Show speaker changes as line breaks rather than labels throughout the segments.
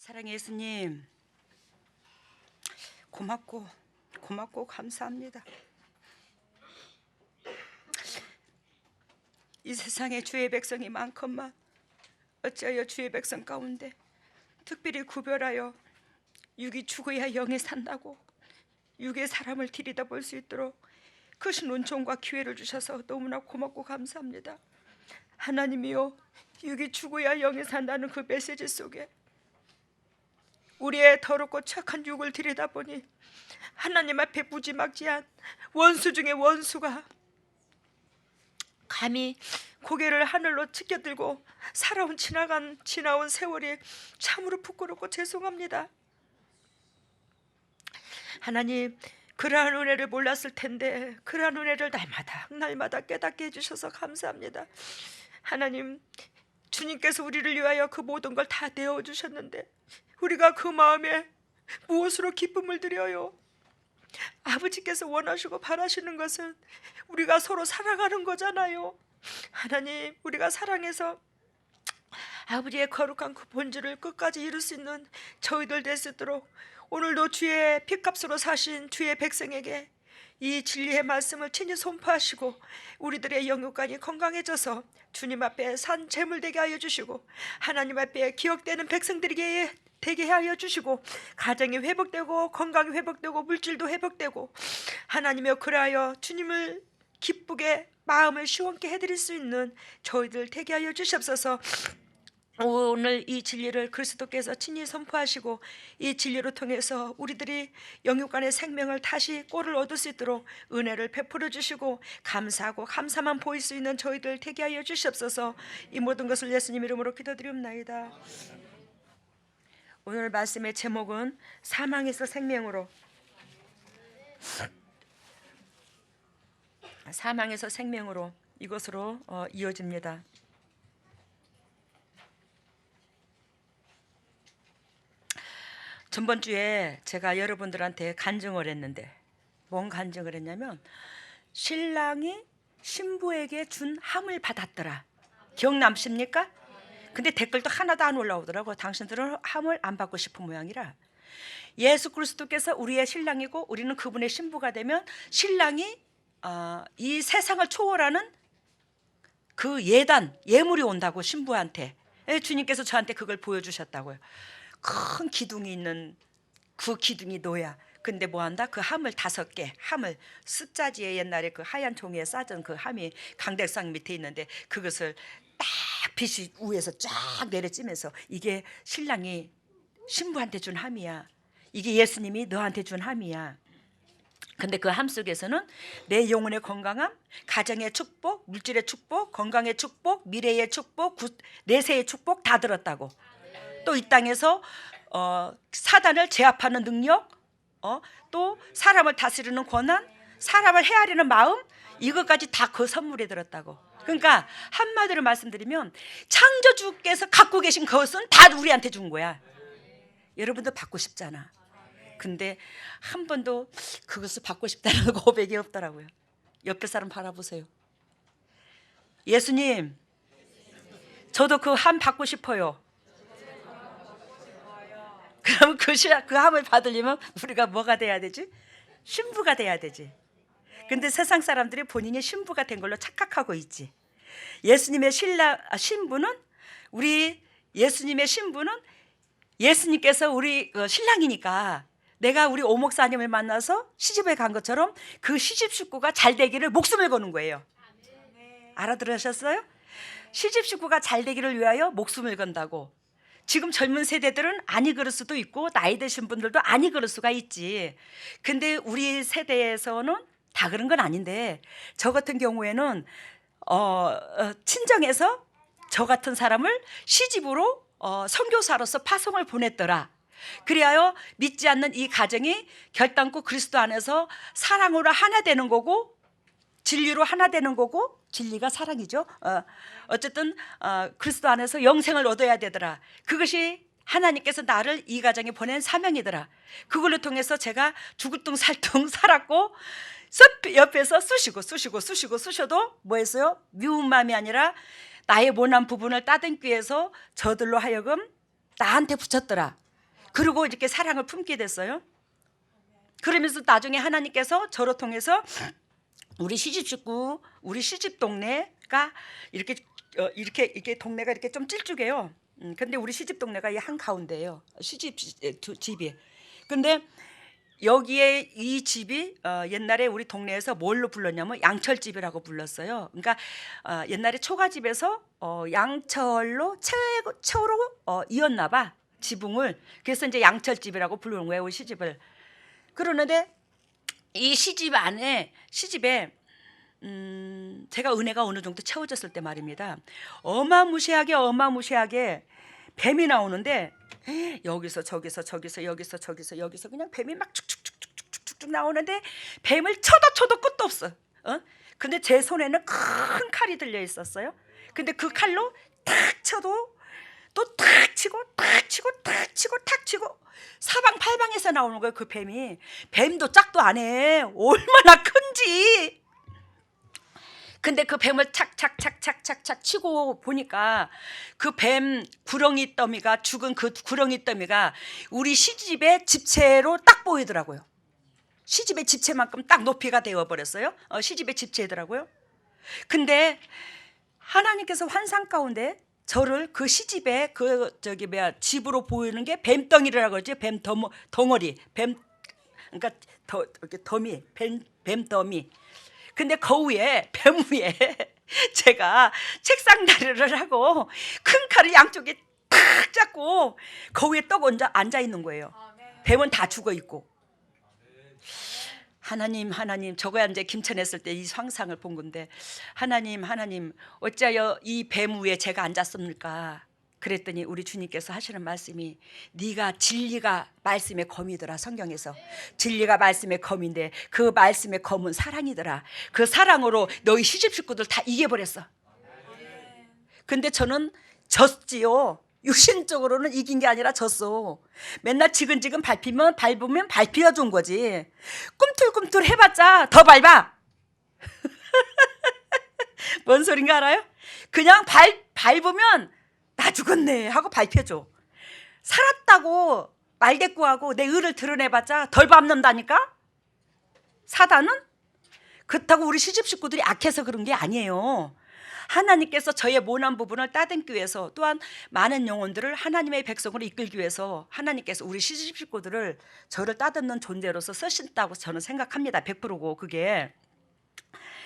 사랑의 예수님, 고맙고 감사합니다. 이 세상에 주의 백성이 많건만 어찌하여 주의 백성 가운데 특별히 구별하여 육이 죽어야 영이 산다고 육의 사람을 들여다볼 수 있도록 크신 은총과 기회를 주셔서 너무나 고맙고 감사합니다. 하나님이여, 육이 죽어야 영이 산다는 그 메시지 속에 우리의 더럽고 착한 육을 들여다보니 하나님 앞에 무지막지한 원수 중에 원수가 감히 고개를 하늘로 치켜들고 살아온 지나온 세월이 참으로 부끄럽고 죄송합니다. 하나님, 그러한 은혜를 몰랐을 텐데 그러한 은혜를 날마다 깨닫게 해주셔서 감사합니다. 하나님, 주님께서 우리를 위하여 그 모든 걸 다 내어주셨는데 우리가 그 마음에 무엇으로 기쁨을 드려요? 아버지께서 원하시고 바라시는 것은 우리가 서로 사랑하는 거잖아요. 하나님, 우리가 사랑해서 아버지의 거룩한 그 본질을 끝까지 이룰 수 있는 저희들 될 수 있도록 오늘도 주의 피값으로 사신 주의 백성에게 이 진리의 말씀을 친히 선포하시고 우리들의 영육간이 건강해져서 주님 앞에 산 제물 되게 하여 주시고 하나님 앞에 기억되는 백성들에게 되게 하여 주시고 가정이 회복되고 건강이 회복되고 물질도 회복되고 하나님이여, 그리하여 주님을 기쁘게 마음을 시원케 해드릴 수 있는 저희들 되게 하여 주시옵소서. 오늘 이 진리를 그리스도께서 친히 선포하시고 이 진리로 통해서 우리들이 영육간의 생명을 다시 꼴을 얻을 수 있도록 은혜를 베풀어 주시고 감사하고 감사만 보일 수 있는 저희들 되게 하여 주시옵소서. 이 모든 것을 예수님 이름으로 기도드리옵나이다. 오늘 말씀의 제목은 사망에서 생명으로, 사망에서 생명으로 이것으로 이어집니다. 전번 주에 제가 여러분들한테 간증을 했는데 뭔 간증을 했냐면 신랑이 신부에게 준 함을 받았더라. 기억남십니까? 근데 댓글도 하나도 안 올라오더라고. 당신들은 함을 안 받고 싶은 모양이라. 예수 그리스도께서 우리의 신랑이고 우리는 그분의 신부가 되면 신랑이 이 세상을 초월하는 그 예물이 온다고 신부한테. 주님께서 저한테 그걸 보여주셨다고요. 큰 기둥이 있는 그 기둥이 노야. 근데 뭐한다? 그 함을 5개, 함을 숫자지에 옛날에 그 하얀 종이에 싸던 그 함이 강대상 밑에 있는데 그것을 딱 빛이 위에서 쫙 내려지면서 이게 신랑이 신부한테 준 함이야. 이게 예수님이 너한테 준 함이야. 근데 그 함 속에서는 내 영혼의 건강함, 가정의 축복, 물질의 축복, 건강의 축복, 미래의 축복, 내세의 축복 다 들었다고. 또 이 땅에서 사단을 제압하는 능력, 또 사람을 다스리는 권한, 사람을 헤아리는 마음, 이것까지 다 그 선물에 들었다고. 그러니까 한마디로 말씀드리면 창조주께서 갖고 계신 것은 다 우리한테 준 거야. 여러분도 받고 싶잖아. 근데 한 번도 그것을 받고 싶다는 고백이 없더라고요. 옆에 사람 바라보세요. 예수님, 저도 그 함 받고 싶어요. 그럼 그 함을 받으려면 우리가 뭐가 돼야 되지? 신부가 돼야 되지. 근데 세상 사람들이 본인이 신부가 된 걸로 착각하고 있지. 예수님의 신부는 예수님의 신부는 예수님께서 우리 신랑이니까 내가 우리 오 목사님을 만나서 시집에 간 것처럼 그 시집 식구가 잘 되기를 목숨을 거는 거예요. 알아들으셨어요? 시집 식구가 잘 되기를 위하여 목숨을 건다고. 지금 젊은 세대들은 아니 그럴 수도 있고 나이 드신 분들도 아니 그럴 수가 있지. 근데 우리 세대에서는 다 그런 건 아닌데 저 같은 경우에는 친정에서 저 같은 사람을 시집으로 선교사로서 파송을 보냈더라. 그리하여 믿지 않는 이 가정이 결단코 그리스도 안에서 사랑으로 하나 되는 거고 진리로 하나 되는 거고, 진리가 사랑이죠. 어쨌든 그리스도 안에서 영생을 얻어야 되더라. 그것이 하나님께서 나를 이 가정에 보낸 사명이더라. 그걸로 통해서 제가 죽을둥살둥 살았고 옆에서 쑤셔도 뭐 했어요? 미운 마음이 아니라 나의 모난 부분을 따듬기 위해서 저들로 하여금 나한테 붙였더라. 그리고 이렇게 사랑을 품게 됐어요. 그러면서 나중에 하나님께서 저를 통해서 우리 시집 식구, 우리 시집 동네가 이렇게 동네가 이렇게 좀 찔쭉해요. 근데 우리 시집 동네가 이 한 가운데예요. 시집 집이. 근데 여기에 이 집이 옛날에 우리 동네에서 뭘로 불렀냐면 양철집이라고 불렀어요. 그러니까 옛날에 초가집에서 양철로 최로 이었나 봐, 지붕을. 그래서 이제 양철집이라고 부르는 거예요, 우리 시집을. 그러는데 이 시집에 제가 은혜가 어느 정도 채워졌을 때 말입니다, 어마무시하게 뱀이 나오는데, 여기서 저기서 여기서 그냥 뱀이 막 축축축축축축 나오는데, 뱀을 쳐도 끝도 없어. 근데 제 손에는 큰 칼이 들려 있었어요. 근데 그 칼로 탁 쳐도 또 탁 치고 사방팔방에서 나오는 거예요, 그 뱀이. 뱀도 짝도 안 해, 얼마나 큰지. 근데 그 뱀을 착착 치고 보니까 그 뱀 구렁이 더미가, 죽은 그 구렁이 더미가 우리 시집의 집채로 딱 보이더라고요. 시집의 집채만큼 딱 높이가 되어버렸어요. 시집의 집채더라고요. 근데 하나님께서 환상 가운데 저를 그 시집에 집으로 보이는 게 뱀덩이라고 그러죠. 뱀 덩어리, 그러니까 뱀 더미. 근데 그 위에, 뱀 위에 제가 책상 다리를 하고 큰 칼을 양쪽에 탁 잡고 그 위에 떡 앉아 있는 거예요. 뱀은 다 죽어 있고. 하나님, 저거야 이제 김천에 있을 때 이 환상을 본 건데, 하나님, 어찌하여 이 뱀 위에 제가 앉았습니까? 그랬더니 우리 주님께서 하시는 말씀이, 네가 진리가 말씀의 검이더라. 성경에서 진리가 말씀의 검인데 그 말씀의 검은 사랑이더라. 그 사랑으로 너희 시집 식구들 다 이겨버렸어. 근데 저는 졌지요. 육신적으로는 이긴 게 아니라 졌어. 맨날 지근지근 밟으면 밟혀준 거지. 꿈틀꿈틀 해봤자 더 밟아. 뭔 소린가 알아요? 그냥 밟으면 나 죽었네 하고 밟혀줘. 살았다고 말대꾸하고 내 의를 드러내봤자 덜 밟는다니까. 사단은 그렇다고 우리 시집 식구들이 악해서 그런 게 아니에요. 하나님께서 저의 모난 부분을 따듬기 위해서, 또한 많은 영혼들을 하나님의 백성으로 이끌기 위해서 하나님께서 우리 시집 식구들을 저를 따듬는 존재로서 쓰신다고 저는 생각합니다. 100%고 그게.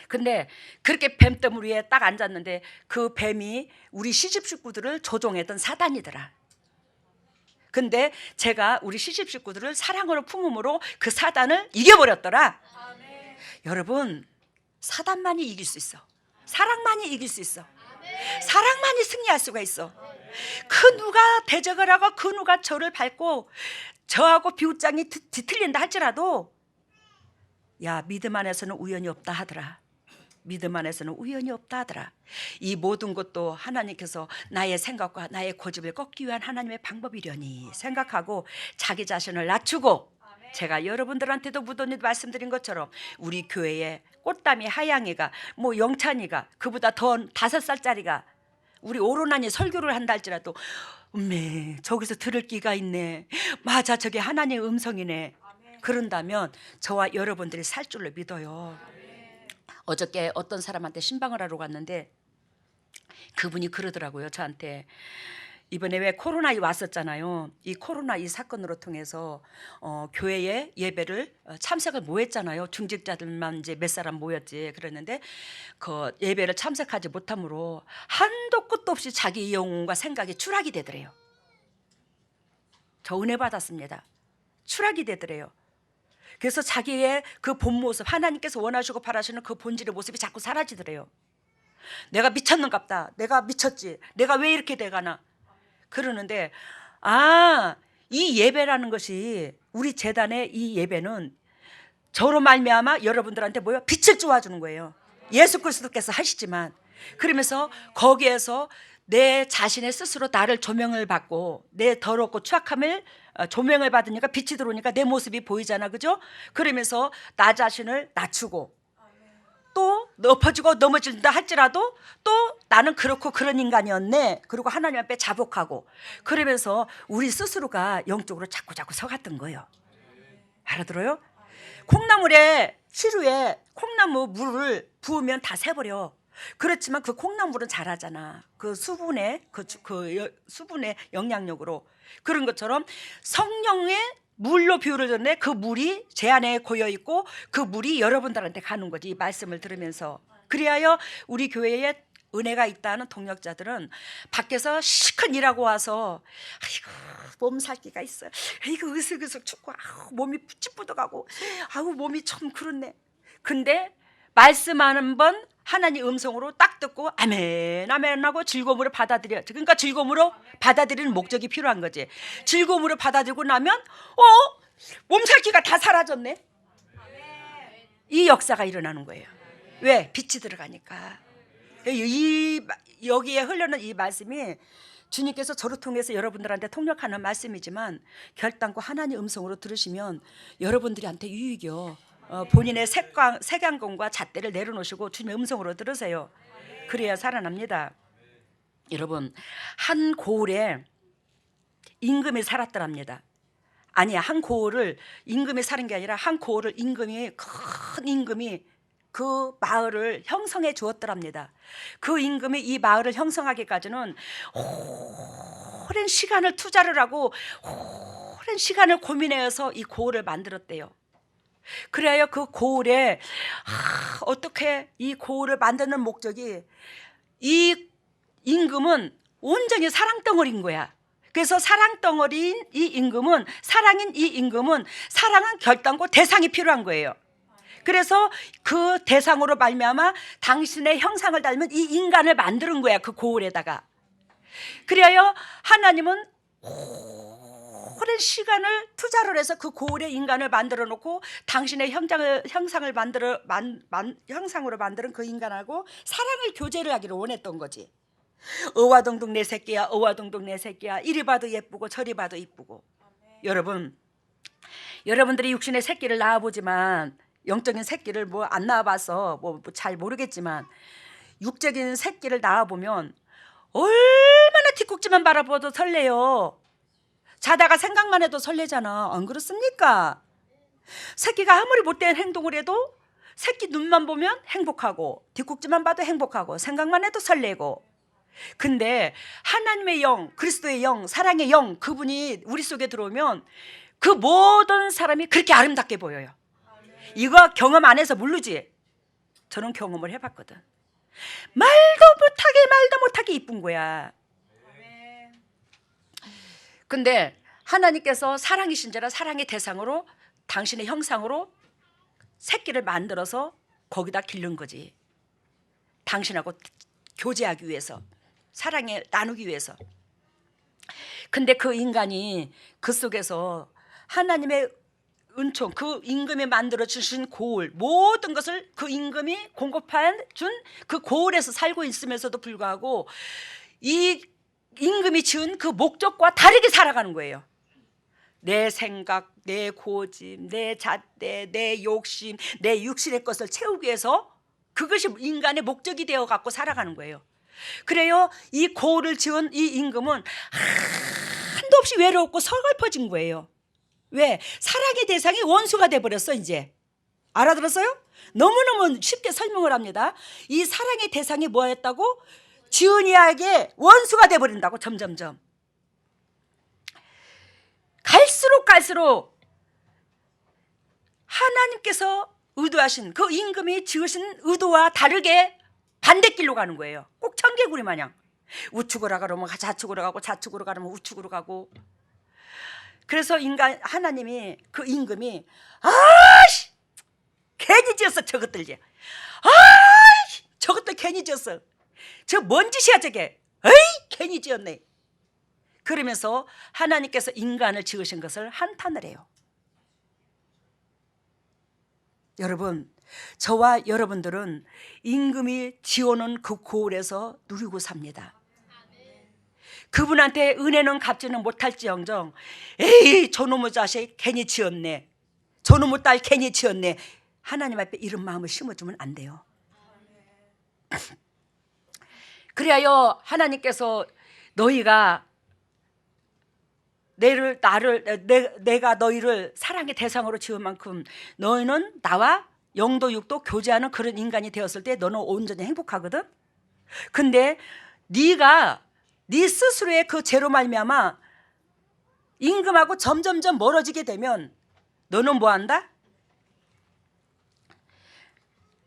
근데 그렇게 뱀덤 위에 딱 앉았는데 그 뱀이 우리 시집 식구들을 조종했던 사단이더라. 근데 제가 우리 시집 식구들을 사랑으로 품음으로 그 사단을 이겨버렸더라. 아멘. 여러분, 사단만이 이길 수 있어. 사랑만이 이길 수 있어. 아멘. 사랑만이 승리할 수가 있어. 아멘. 그 누가 대적을 하고 그 누가 저를 밟고 저하고 비웃장이 뒤틀린다 할지라도, 야, 믿음 안에서는 우연이 없다 하더라. 믿음 안에서는 우연이 없다 하더라. 이 모든 것도 하나님께서 나의 생각과 나의 고집을 꺾기 위한 하나님의 방법이려니 생각하고 자기 자신을 낮추고, 제가 여러분들한테도 무던히 말씀드린 것처럼 우리 교회에 꽃다미 하양이가, 영찬이가, 그보다 더 5살짜리가 우리 오로나니 설교를 한다 할지라도, 저기서 들을 기가 있네, 맞아, 저게 하나님의 음성이네, 그런다면 저와 여러분들이 살 줄로 믿어요. 어저께 어떤 사람한테 신방을 하러 갔는데 그분이 그러더라고요, 저한테. 이번에 왜 코로나 왔었잖아요. 이 코로나 이 사건으로 통해서 교회에 예배를 참석을 못 했잖아요. 중직자들만 이제 몇 사람 모였지. 그랬는데 그 예배를 참석하지 못함으로 한도 끝도 없이 자기 영혼과 생각이 추락이 되더래요. 저 은혜 받았습니다. 추락이 되더래요. 그래서 자기의 그 본 모습, 하나님께서 원하시고 바라시는 그 본질의 모습이 자꾸 사라지더래요. 내가 미쳤는갑다. 내가 미쳤지. 내가 왜 이렇게 돼가나. 그러는데, 이 예배라는 것이, 우리 재단의 이 예배는 저로 말미암아 여러분들한테 빛을 쪼아주는 거예요. 예수 그리스도께서 하시지만, 그러면서 거기에서 내 자신의 스스로 나를 조명을 받고 내 더럽고 추악함을 조명을 받으니까 빛이 들어오니까 내 모습이 보이잖아, 그죠? 그러면서 나 자신을 낮추고 또 엎어지고 넘어진다 할지라도 또 나는 그렇고 그런 인간이었네. 그리고 하나님 앞에 자복하고 그러면서 우리 스스로가 영적으로 자꾸 서갔던 거예요. 알아들어요? 콩나물에 시루에 콩나물 물을 부으면 다 새버려. 그렇지만 그 콩나물은 자라잖아. 그 수분의 수분의 영향력으로. 그런 것처럼 성령의 물로 비유를 줬는데 그 물이 제 안에 고여 있고 그 물이 여러분들한테 가는 거지. 이 말씀을 들으면서. 그리하여 우리 교회에 은혜가 있다는 동역자들은 밖에서 시큰 일하고 와서 아이고 몸살기가 있어요. 아이고 으슥으슥 춥고 몸이 찌뿌덕하고 아우 몸이 참 그렇네. 근데 말씀 한 번 하나님 음성으로 딱 듣고 아멘 아멘 하고 즐거움으로 받아들여. 그러니까 즐거움으로 받아들이는 목적이 필요한 거지. 즐거움으로 받아들이고 나면 몸살기가 다 사라졌네. 이 역사가 일어나는 거예요. 왜? 빛이 들어가니까. 여기에 흘러는 이 말씀이 주님께서 저를 통해서 여러분들한테 통역하는 말씀이지만 결단코 하나님 음성으로 들으시면 여러분들한테 유익이요. 본인의 색안경과 잣대를 내려놓으시고 주님의 음성으로 들으세요. 그래야 살아납니다. 여러분, 한 고을에 임금이 살았더랍니다. 아니야, 한 고을을 임금이 사는 게 아니라 한 고을을 큰 임금이 그 마을을 형성해 주었더랍니다. 그 임금이 이 마을을 형성하기까지는 오랜 시간을 투자를 하고 오랜 시간을 고민해서 이 고을을 만들었대요. 그래야 그 고을에 어떻게 이 고을을 만드는 목적이 이 임금은 온전히 사랑덩어리인 거야. 그래서 사랑덩어리인 이 임금은 사랑인 이 임금은 사랑은 결단코 대상이 필요한 거예요. 그래서 그 대상으로 말미암아 당신의 형상을 닮은 이 인간을 만드는 거야. 그 고을에다가. 그래야 하나님은 오랜 시간을 투자를 해서 그 고을의 인간을 만들어 놓고 당신의 형상을 형상으로 만드는 그 인간하고 사랑을 교제를 하기를 원했던 거지. 어와동동 내 새끼야, 어와동동 내 새끼야. 이리 봐도 예쁘고 저리 봐도 이쁘고. 여러분들이 육신의 새끼를 낳아보지만 영적인 새끼를 뭐 안 낳아봐서 뭐 잘 모르겠지만 육적인 새끼를 낳아보면 얼마나 뒷꼭지만 바라봐도 설레요. 자다가 생각만 해도 설레잖아. 안 그렇습니까? 새끼가 아무리 못된 행동을 해도 새끼 눈만 보면 행복하고 뒷꼭지만 봐도 행복하고 생각만 해도 설레고. 근데 하나님의 영, 그리스도의 영, 사랑의 영, 그분이 우리 속에 들어오면 그 모든 사람이 그렇게 아름답게 보여요. 이거 경험 안 해서 모르지? 저는 경험을 해봤거든. 말도 못하게 이쁜 거야. 근데 하나님께서 사랑이신지라 사랑의 대상으로 당신의 형상으로 새끼를 만들어서 거기다 기른 거지. 당신하고 교제하기 위해서, 사랑을 나누기 위해서. 근데 그 인간이 그 속에서 하나님의 은총, 그 임금이 만들어 주신 고을, 모든 것을 그 임금이 공급해 준 그 고을에서 살고 있으면서도 불구하고 이 임금이 지은 그 목적과 다르게 살아가는 거예요. 내 생각, 내 고집, 내 잣대, 내 욕심, 내 육신의 것을 채우기 위해서 그것이 인간의 목적이 되어 갖고 살아가는 거예요. 그래요, 이 고을을 지은 이 임금은 한도 없이 외롭고 서글퍼진 거예요. 왜? 사랑의 대상이 원수가 돼버렸어. 이제 알아들었어요? 너무너무 쉽게 설명을 합니다. 이 사랑의 대상이 뭐였다고? 지은이에게 원수가 돼버린다고. 점점점 갈수록 하나님께서 의도하신 그 임금이 지으신 의도와 다르게 반대길로 가는 거예요. 꼭 청개구리 마냥 우측으로 가면 좌측으로 가고 좌측으로 가면 우측으로 가고. 그래서 하나님이 그 임금이 아씨 괜히 지었어. 저것들 저것들 괜히 지었어. 저 뭔 짓이야 저게. 에이 괜히 지었네. 그러면서 하나님께서 인간을 지으신 것을 한탄을 해요. 여러분, 저와 여러분들은 임금이 지어놓은 그 고을에서 누리고 삽니다. 그분한테 은혜는 갚지는 못할지언정 에이 저놈의 자식 괜히 지었네, 저놈의 딸 괜히 지었네, 하나님 앞에 이런 마음을 심어주면 안 돼요. 그리하여 하나님께서 너희가 내가 너희를 사랑의 대상으로 지은 만큼 너희는 나와 영도 육도 교제하는 그런 인간이 되었을 때 너는 온전히 행복하거든. 근데 네가 네 스스로의 그 죄로 말미암아 임금하고 점점점 멀어지게 되면 너는 뭐한다?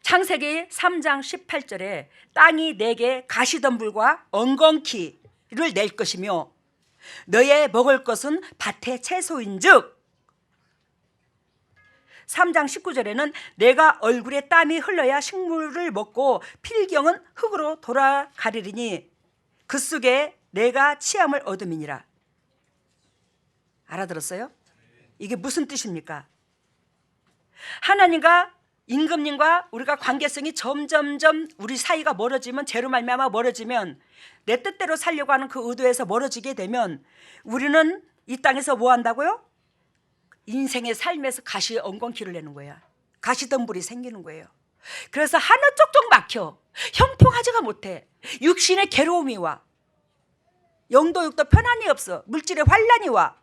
창세기 3장 18절에 땅이 내게 가시덤불과 엉겅퀴를 낼 것이며 너의 먹을 것은 밭의 채소인즉 3장 19절에는 내가 얼굴에 땀이 흘러야 식물을 먹고 필경은 흙으로 돌아가리니 그 속에 내가 치함을 얻음이니라. 알아들었어요? 이게 무슨 뜻입니까? 하나님과 임금님과 우리가 관계성이 점점점 우리 사이가 멀어지면 죄로 말미암아 멀어지면 내 뜻대로 살려고 하는 그 의도에서 멀어지게 되면 우리는 이 땅에서 뭐 한다고요? 인생의 삶에서 가시 엉겅퀴를 내는 거야. 가시덤불이 생기는 거예요. 그래서 하나 쪽쪽 막혀. 형통하지가 못해. 육신의 괴로움이 와. 영도 육도 편안이 없어. 물질의 환란이 와.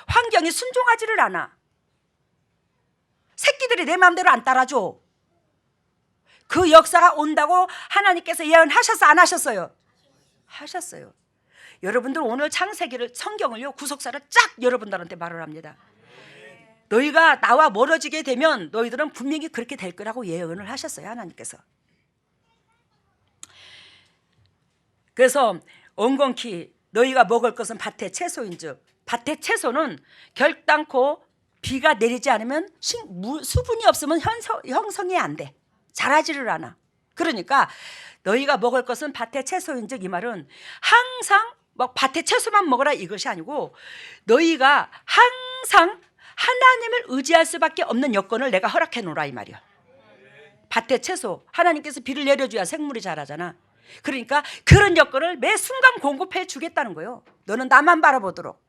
환경이 순종하지를 않아. 새끼들이 내 마음대로 안 따라줘. 그 역사가 온다고 하나님께서 예언하셨어 안 하셨어요? 하셨어요. 여러분들 오늘 창세기를 성경을요 구속사를 쫙 여러분들한테 말을 합니다. 너희가 나와 멀어지게 되면 너희들은 분명히 그렇게 될 거라고 예언을 하셨어요 하나님께서. 그래서 엉겅퀴 너희가 먹을 것은 밭의 채소인즉 밭의 채소는 결단코 비가 내리지 않으면 수분이 없으면 형성이 안 돼. 자라지를 않아. 그러니까 너희가 먹을 것은 밭의 채소인즉 이 말은 항상 막 밭의 채소만 먹어라 이것이 아니고 너희가 항상 하나님을 의지할 수밖에 없는 여건을 내가 허락해 놓으라 이 말이야. 밭의 채소 하나님께서 비를 내려줘야 생물이 자라잖아. 그러니까 그런 여건을 매 순간 공급해 주겠다는 거예요. 너는 나만 바라보도록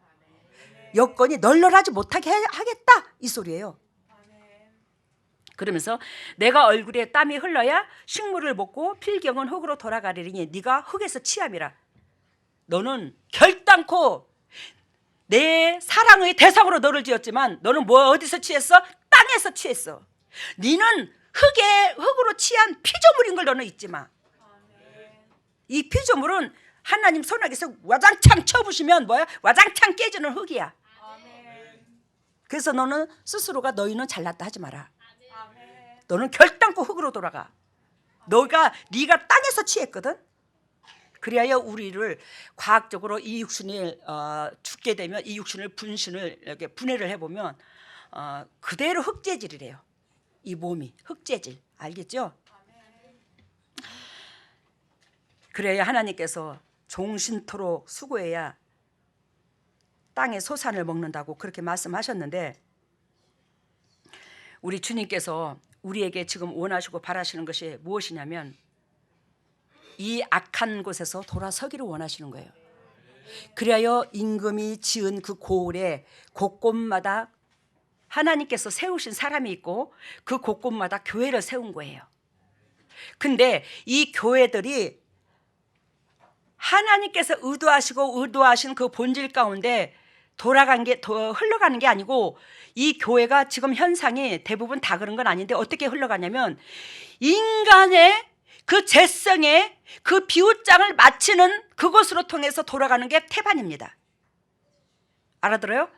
여건이 널널하지 못하게 하겠다 이 소리예요. 그러면서 내가 얼굴에 땀이 흘러야 식물을 먹고 필경은 흙으로 돌아가리니 네가 흙에서 취함이라. 너는 결단코 내 사랑의 대상으로 너를 지었지만 너는 뭐 어디서 취했어? 땅에서 취했어. 너는 흙으로 취한 피조물인 걸 너는 잊지 마. 이 피조물은 하나님 손아귀에서 와장창 쳐부시면 뭐야? 와장창 깨지는 흙이야. 그래서 너는 스스로가 너희는 잘났다 하지 마라. 너는 결단코 흙으로 돌아가. 네가 땅에서 취했거든. 그리하여 우리를 과학적으로 이 육신을 죽게 되면 이 육신을 분신을 이렇게 분해를 해보면 그대로 흙재질이래요. 이 몸이 흙재질 알겠죠? 그래야 하나님께서 종신토록 수고해야 땅의 소산을 먹는다고 그렇게 말씀하셨는데 우리 주님께서 우리에게 지금 원하시고 바라시는 것이 무엇이냐면 이 악한 곳에서 돌아서기를 원하시는 거예요. 그리하여 임금이 지은 그 고을에 곳곳마다 하나님께서 세우신 사람이 있고 그 곳곳마다 교회를 세운 거예요. 근데 이 교회들이 하나님께서 의도하신 그 본질 가운데 흘러가는 게 아니고 이 교회가 지금 현상이 대부분 다 그런 건 아닌데 어떻게 흘러가냐면 인간의 그 죄성에 그 비웃장을 마치는 그것으로 통해서 돌아가는 게 태반입니다. 알아들어요?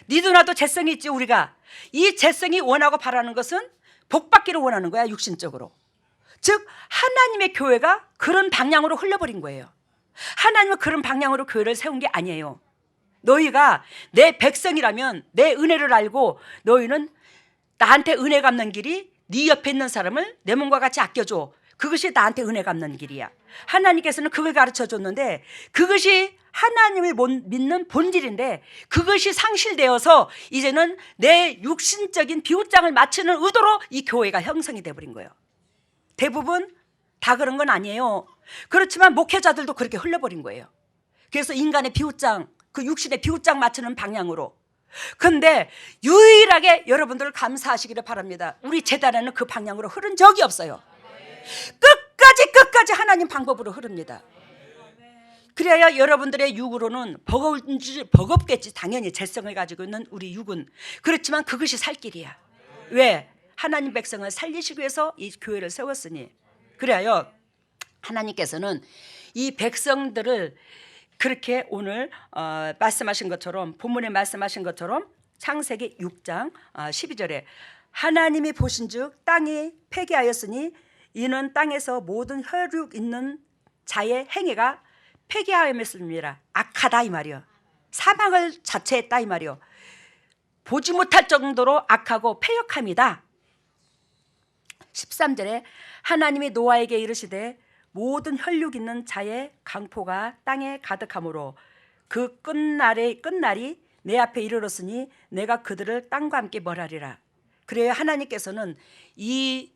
니도 나도 죄성이 있지. 우리가 이 죄성이 원하고 바라는 것은 복받기를 원하는 거야. 육신적으로. 즉 하나님의 교회가 그런 방향으로 흘러버린 거예요. 하나님은 그런 방향으로 교회를 세운 게 아니에요. 너희가 내 백성이라면 내 은혜를 알고 너희는 나한테 은혜 갚는 길이 네 옆에 있는 사람을 내 몸과 같이 아껴줘. 그것이 나한테 은혜 갚는 길이야. 하나님께서는 그걸 가르쳐 줬는데 그것이 하나님을 믿는 본질인데 그것이 상실되어서 이제는 내 육신적인 비웃장을 맞추는 의도로 이 교회가 형성이 돼버린 거예요. 대부분 다 그런 건 아니에요. 그렇지만 목회자들도 그렇게 흘러버린 거예요. 그래서 인간의 비웃장 그 육신의 비웃장 맞추는 방향으로 근데 유일하게 여러분들 감사하시기를 바랍니다. 우리 재단에는 그 방향으로 흐른 적이 없어요. 끝까지 하나님 방법으로 흐릅니다. 그래야 여러분들의 육으로는 버겁겠지. 당연히 재성을 가지고 있는 우리 육은. 그렇지만 그것이 살 길이야. 왜? 하나님 백성을 살리시기 위해서 이 교회를 세웠으니. 그래요 하나님께서는 이 백성들을 그렇게 오늘 말씀하신 것처럼, 본문에 말씀하신 것처럼 창세기 6장 12절에 하나님이 보신즉 땅이 폐기하였으니 이는 땅에서 모든 혈육 있는 자의 행위가 폐기하였습니다. 악하다 이 말이요. 사망을 자체했다 이 말이요. 보지 못할 정도로 악하고 패역함이다. 13절에 하나님이 노아에게 이르시되 모든 혈육 있는 자의 강포가 땅에 가득하므로 그 끝날이 내 앞에 이르렀으니 내가 그들을 땅과 함께 멀하리라. 그래야 하나님께서는 이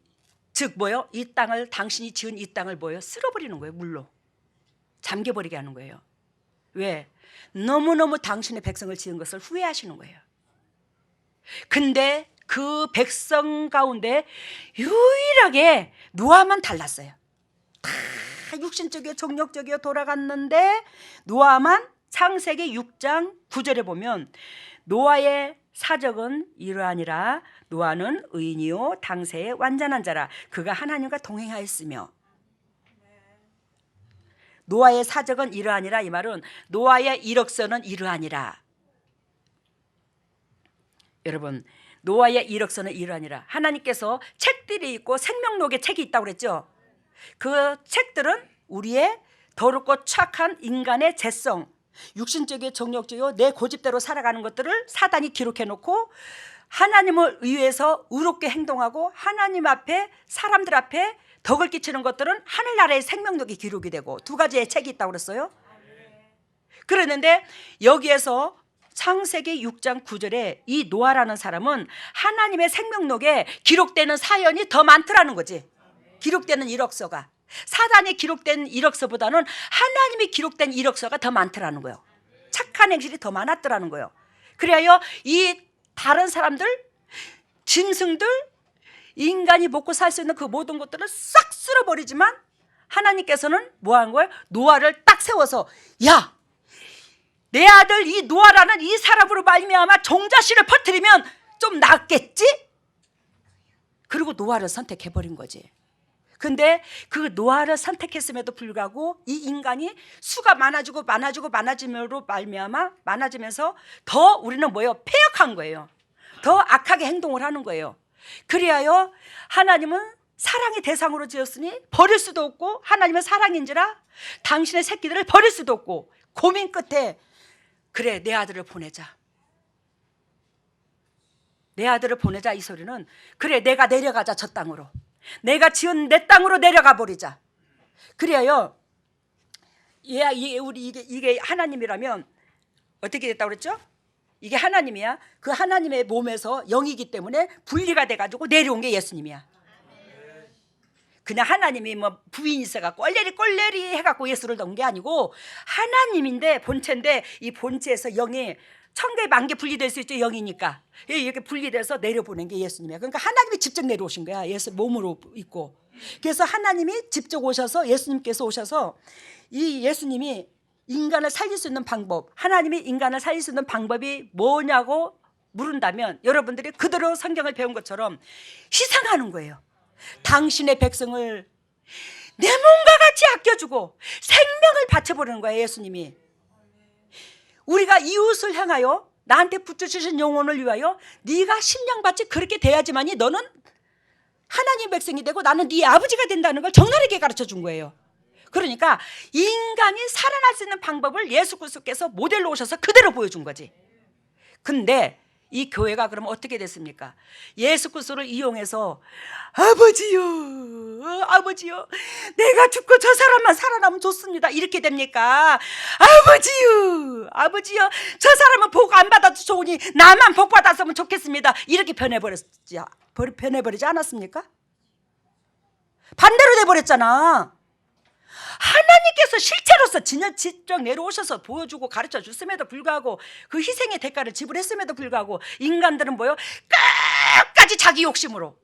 땅을, 당신이 지은 이 땅을 쓸어버리는 거예요. 물로 잠겨버리게 하는 거예요. 왜? 너무너무 당신의 백성을 지은 것을 후회하시는 거예요. 근데 그 백성 가운데 유일하게 노아만 달랐어요. 다 육신적이요 정력적이요 돌아갔는데 노아만 창세기 6장 9절에 보면 노아의 사적은 이러하니라. 노아는 의인이요 당세에 완전한 자라. 그가 하나님과 동행하였으며. 노아의 사적은 이러하니라 이 말은 노아의 이력서는 이러하니라. 여러분 노아의 이력서는 이러하니라. 하나님께서 책들이 있고 생명록의 책이 있다고 그랬죠. 그 책들은 우리의 더럽고 착한 인간의 죄성, 육신적이요 정력적이요 내 고집대로 살아가는 것들을 사단이 기록해 놓고 하나님을 의해서 의롭게 행동하고 하나님 앞에 사람들 앞에 덕을 끼치는 것들은 하늘나라의 생명력이 기록이 되고 두 가지의 책이 있다고 그랬어요. 그랬는데 여기에서 창세기 6장 9절에 이 노아라는 사람은 하나님의 생명록에 기록되는 사연이 더 많더라는 거지. 기록되는 이력서가 사단이 기록된 이력서보다는 하나님이 기록된 이력서가 더 많더라는 거예요. 착한 행실이 더 많았더라는 거예요. 그래야 이 다른 사람들, 짐승들, 인간이 먹고 살 수 있는 그 모든 것들을 싹 쓸어버리지만 하나님께서는 뭐 한 거예요? 노아를 딱 세워서 야, 내 아들 이 노아라는 이 사람으로 말미암아 종자씨를 퍼뜨리면 좀 낫겠지? 그리고 노아를 선택해버린 거지. 근데 그 노아를 선택했음에도 불구하고 이 인간이 수가 많아짐으로 말미암아 많아지면서 더 우리는 뭐예요? 패역한 거예요. 더 악하게 행동을 하는 거예요. 그리하여 하나님은 사랑의 대상으로 지었으니 버릴 수도 없고 하나님은 사랑인지라 당신의 새끼들을 버릴 수도 없고 고민 끝에 그래 내 아들을 보내자. 내 아들을 보내자 이 소리는 그래 내가 내려가자 저 땅으로. 내가 지은 내 땅으로 내려가 버리자. 그래요. 이게 하나님이라면 어떻게 됐다고 그랬죠? 이게 하나님이야. 그 하나님의 몸에서 영이기 때문에 분리가 돼가지고 내려온 게 예수님이야. 그냥 하나님이 뭐 부인이 있어갖고 꼴레리 해갖고 예수를 넣은 게 아니고 하나님인데 본체인데 이 본체에서 영이 천개 만개 분리될 수 있죠. 영이니까 이렇게 분리돼서 내려보낸 게 예수님이야. 그러니까 하나님이 직접 내려오신 거야. 예수 몸으로 있고. 그래서 하나님이 직접 오셔서 예수님께서 오셔서 이 예수님이 인간을 살릴 수 있는 방법, 하나님이 인간을 살릴 수 있는 방법이 뭐냐고 물은다면 여러분들이 그대로 성경을 배운 것처럼 희생하는 거예요. 당신의 백성을 내 몸과 같이 아껴주고 생명을 바쳐버리는 거예요. 예수님이. 우리가 이웃을 향하여 나한테 붙여주신 영혼을 위하여 네가 심령같이 그렇게 돼야지만이 너는 하나님 백성이 되고 나는 네 아버지가 된다는 걸 적나라하게 가르쳐 준 거예요. 그러니까 인간이 살아날 수 있는 방법을 예수 그리스도께서 모델로 오셔서 그대로 보여준 거지. 근데 이 교회가 그럼 어떻게 됐습니까? 예수 그리스도를 이용해서 아버지요 내가 죽고 저 사람만 살아나면 좋습니다 이렇게 됩니까? 아버지요 저 사람은 복 안 받아도 좋으니 나만 복 받았으면 좋겠습니다 이렇게 변해버리지 않았습니까? 반대로 돼버렸잖아. 하나님께서 실체로서 진연 직접 내려오셔서 보여주고 가르쳐 줬음에도 불구하고 그 희생의 대가를 지불했음에도 불구하고 인간들은 뭐요? 끝까지 자기 욕심으로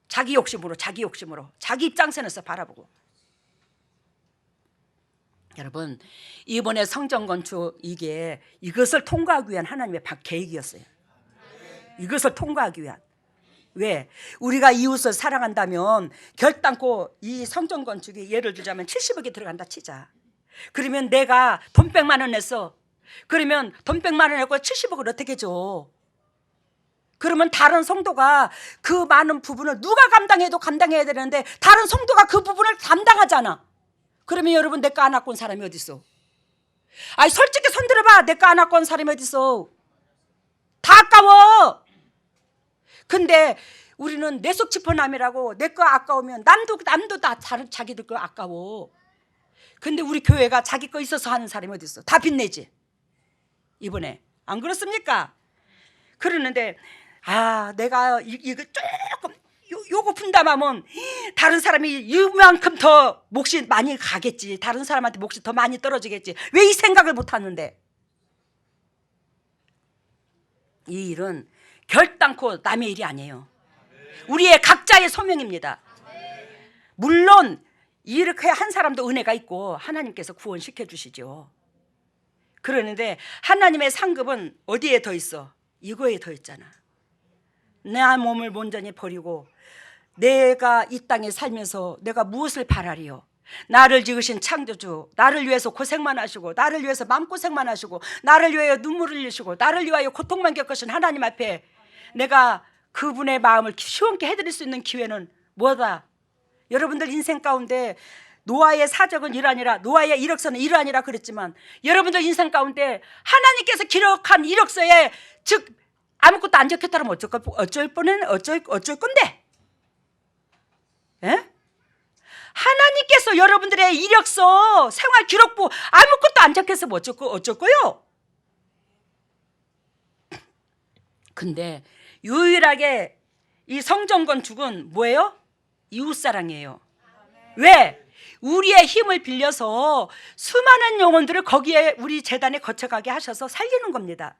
자기 입장선에서 바라보고. 여러분, 이번에 성전 건축 이것을 통과하기 위한 하나님의 계획이었어요. 이것을 통과하기 위한. 왜? 우리가 이웃을 사랑한다면 결단코 이 성전 건축이 예를 들자면 70억이 들어간다 치자. 그러면 내가 돈 100만 원 냈어. 그러면 돈 100만 원 내고 70억을 어떻게 줘? 그러면 다른 성도가 그 많은 부분을 누가 감당해도 감당해야 되는데 다른 성도가 그 부분을 감당하잖아. 그러면 여러분, 내 거 안 갖고 온 사람이 어디 있어? 아니, 솔직히 손 들어봐. 내 거 안 갖고 온 사람이 어디 있어? 다 아까워. 근데 우리는 내 속 짚어남이라고 내 거 아까우면 남도 다 자기들 거 아까워. 근데 우리 교회가 자기 거 있어서 하는 사람이 어디 있어? 다 빚내지 이번에. 안 그렇습니까? 그러는데 내가 이거 조금 요거 분담하면 다른 사람이 이만큼 더 몫이 많이 가겠지. 다른 사람한테 몫이 더 많이 떨어지겠지. 왜 이 생각을 못 하는데? 이 일은 결단코 남의 일이 아니에요. 우리의 각자의 소명입니다. 물론 이렇게 한 사람도 은혜가 있고 하나님께서 구원시켜 주시죠. 그러는데 하나님의 상급은 어디에 더 있어? 이거에 더 있잖아. 내 몸을 온전히 버리고 내가 이 땅에 살면서 내가 무엇을 바라리요? 나를 지으신 창조주, 나를 위해서 고생만 하시고, 나를 위해서 마음고생만 하시고, 나를 위하여 눈물을 흘리시고, 나를 위하여 고통만 겪으신 하나님 앞에 내가 그분의 마음을 시원케 해드릴 수 있는 기회는 뭐다? 여러분들 인생 가운데 노아의 사적은 이러하니라, 노아의 이력서는 이러하니라 그랬지만 여러분들 인생 가운데 하나님께서 기록한 이력서에 즉 아무것도 안 적혔다면 어쩔 건데? 예? 하나님께서 여러분들의 이력서, 생활 기록부 아무것도 안 적혀서 어쩔 거요? 근데 유일하게 이 성전 건축은 뭐예요? 이웃사랑이에요. 왜? 우리의 힘을 빌려서 수많은 영혼들을 거기에 우리 재단에 거쳐가게 하셔서 살리는 겁니다.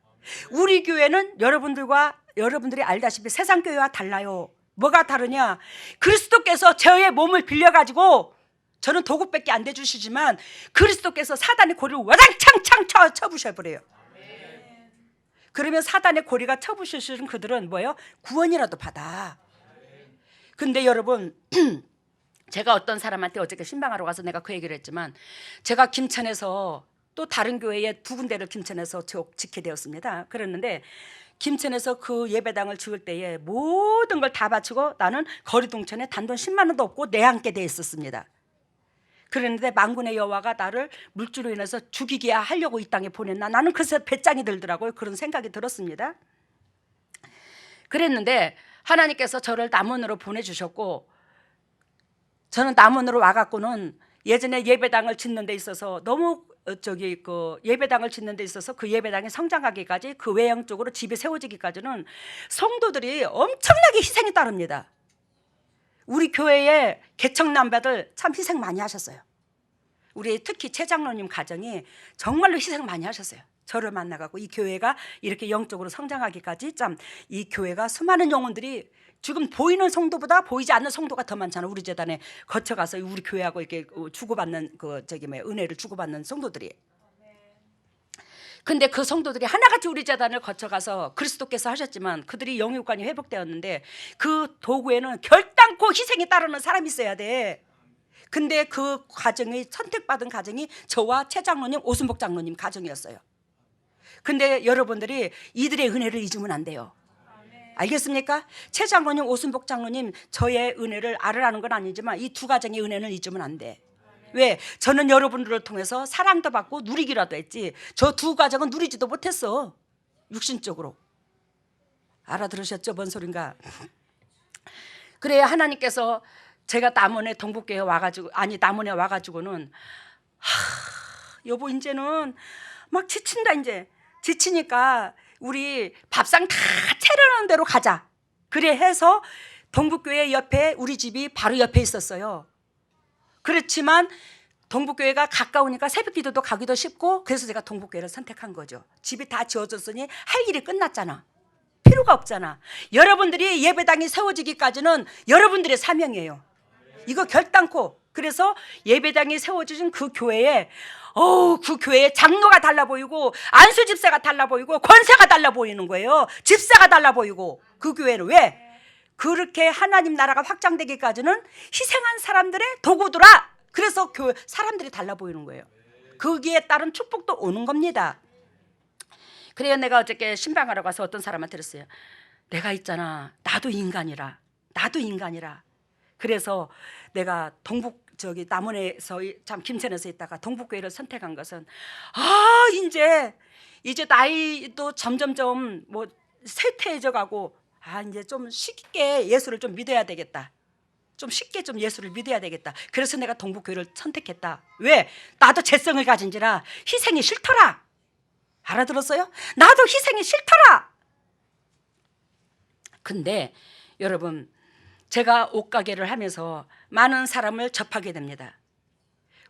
우리 교회는 여러분들이 알다시피 세상 교회와 달라요. 뭐가 다르냐? 그리스도께서 저의 몸을 빌려가지고, 저는 도구밖에 안 대주시지만 그리스도께서 사단의 고리를 와장창창 쳐부셔버려요. 그러면 사단의 고리가 쳐부시는 그들은 뭐예요? 구원이라도 받아. 근데 여러분, 제가 어떤 사람한테 어저께 신방하러 가서 내가 그 얘기를 했지만, 제가 김천에서 또 다른 교회에 2군데를 김천에서 짓게 되었습니다. 그랬는데 김천에서 그 예배당을 지을 때에 모든 걸 다 바치고 나는 거리동천에 단돈 10만 원도 없고 내앉게 돼 있었습니다. 그랬는데 만군의 여호와가 나를 물주로 인해서 죽이게 하려고 이 땅에 보냈나? 나는 그래서 배짱이 들더라고요. 그런 생각이 들었습니다. 그랬는데 하나님께서 저를 남원으로 보내주셨고, 저는 남원으로 와갖고는 예전에 예배당을 짓는 데 있어서 너무 예배당을 짓는 데 있어서 그 예배당이 성장하기까지, 그 외형적으로 집이 세워지기까지는 성도들이 엄청나게 희생이 따릅니다. 우리 교회의 개척남배들 참 희생 많이 하셨어요. 우리 특히 최 장로님 가정이 정말로 희생 많이 하셨어요. 저를 만나가고 이 교회가 이렇게 영적으로 성장하기까지 참 이 교회가 수많은 영혼들이, 지금 보이는 성도보다 보이지 않는 성도가 더 많잖아. 우리 재단에 거쳐가서 우리 교회하고 이렇게 주고받는 은혜를 주고받는 성도들이. 근데 그 성도들이 하나같이 우리 재단을 거쳐가서 그리스도께서 하셨지만 그들이 영육관이 회복되었는데 그 도구에는 결단코 희생이 따르는 사람이 있어야 돼. 근데 그 가정이 선택받은 가정이 저와 최 장로님, 오순복 장로님 가정이었어요. 근데 여러분들이 이들의 은혜를 잊으면 안 돼요. 알겠습니까? 최 장로님, 오순복 장로님, 저의 은혜를 알으라는 건 아니지만 이 두 가정의 은혜는 잊으면 안 돼. 왜? 저는 여러분들을 통해서 사랑도 받고 누리기라도 했지, 저 두 가정은 누리지도 못했어. 육신적으로. 알아들으셨죠? 뭔 소린가? 그래, 하나님께서 제가 남원에 동북교회 와가지고, 남원에 와가지고는 여보 이제는 막 지친다. 이제 지치니까 우리 밥상 다 차려놓은 대로 가자. 그래 해서 동북교회 옆에 우리 집이 바로 옆에 있었어요. 그렇지만 동북교회가 가까우니까 새벽기도도 가기도 쉽고, 그래서 제가 동북교회를 선택한 거죠. 집이 다 지어졌으니 할 일이 끝났잖아. 필요가 없잖아. 여러분들이 예배당이 세워지기까지는 여러분들의 사명이에요. 이거 결단코. 그래서 예배당이 세워진 그 교회에 그 교회에 장로가 달라 보이고, 안수 집사가 달라 보이고, 권사가 달라 보이는 거예요. 집사가 달라 보이고. 그 교회는 왜? 그렇게 하나님 나라가 확장되기까지는 희생한 사람들의 도구더라. 그래서 교회 사람들이 달라 보이는 거예요. 거기에 따른 축복도 오는 겁니다. 그래요. 내가 어저께 신방하러 가서 어떤 사람한테 들었어요. 내가 있잖아, 나도 인간이라. 그래서 내가 남원에서, 참 김천에서 있다가 동북교회를 선택한 것은, 이제 나이도 점점점 뭐 쇠퇴해져 가고, 이제 좀 쉽게 예수를 좀 믿어야 되겠다. 좀 쉽게 좀 예수를 믿어야 되겠다. 그래서 내가 동북교회를 선택했다. 왜? 나도 재성을 가진지라 희생이 싫더라. 알아들었어요? 나도 희생이 싫더라. 근데 여러분, 제가 옷가게를 하면서 많은 사람을 접하게 됩니다.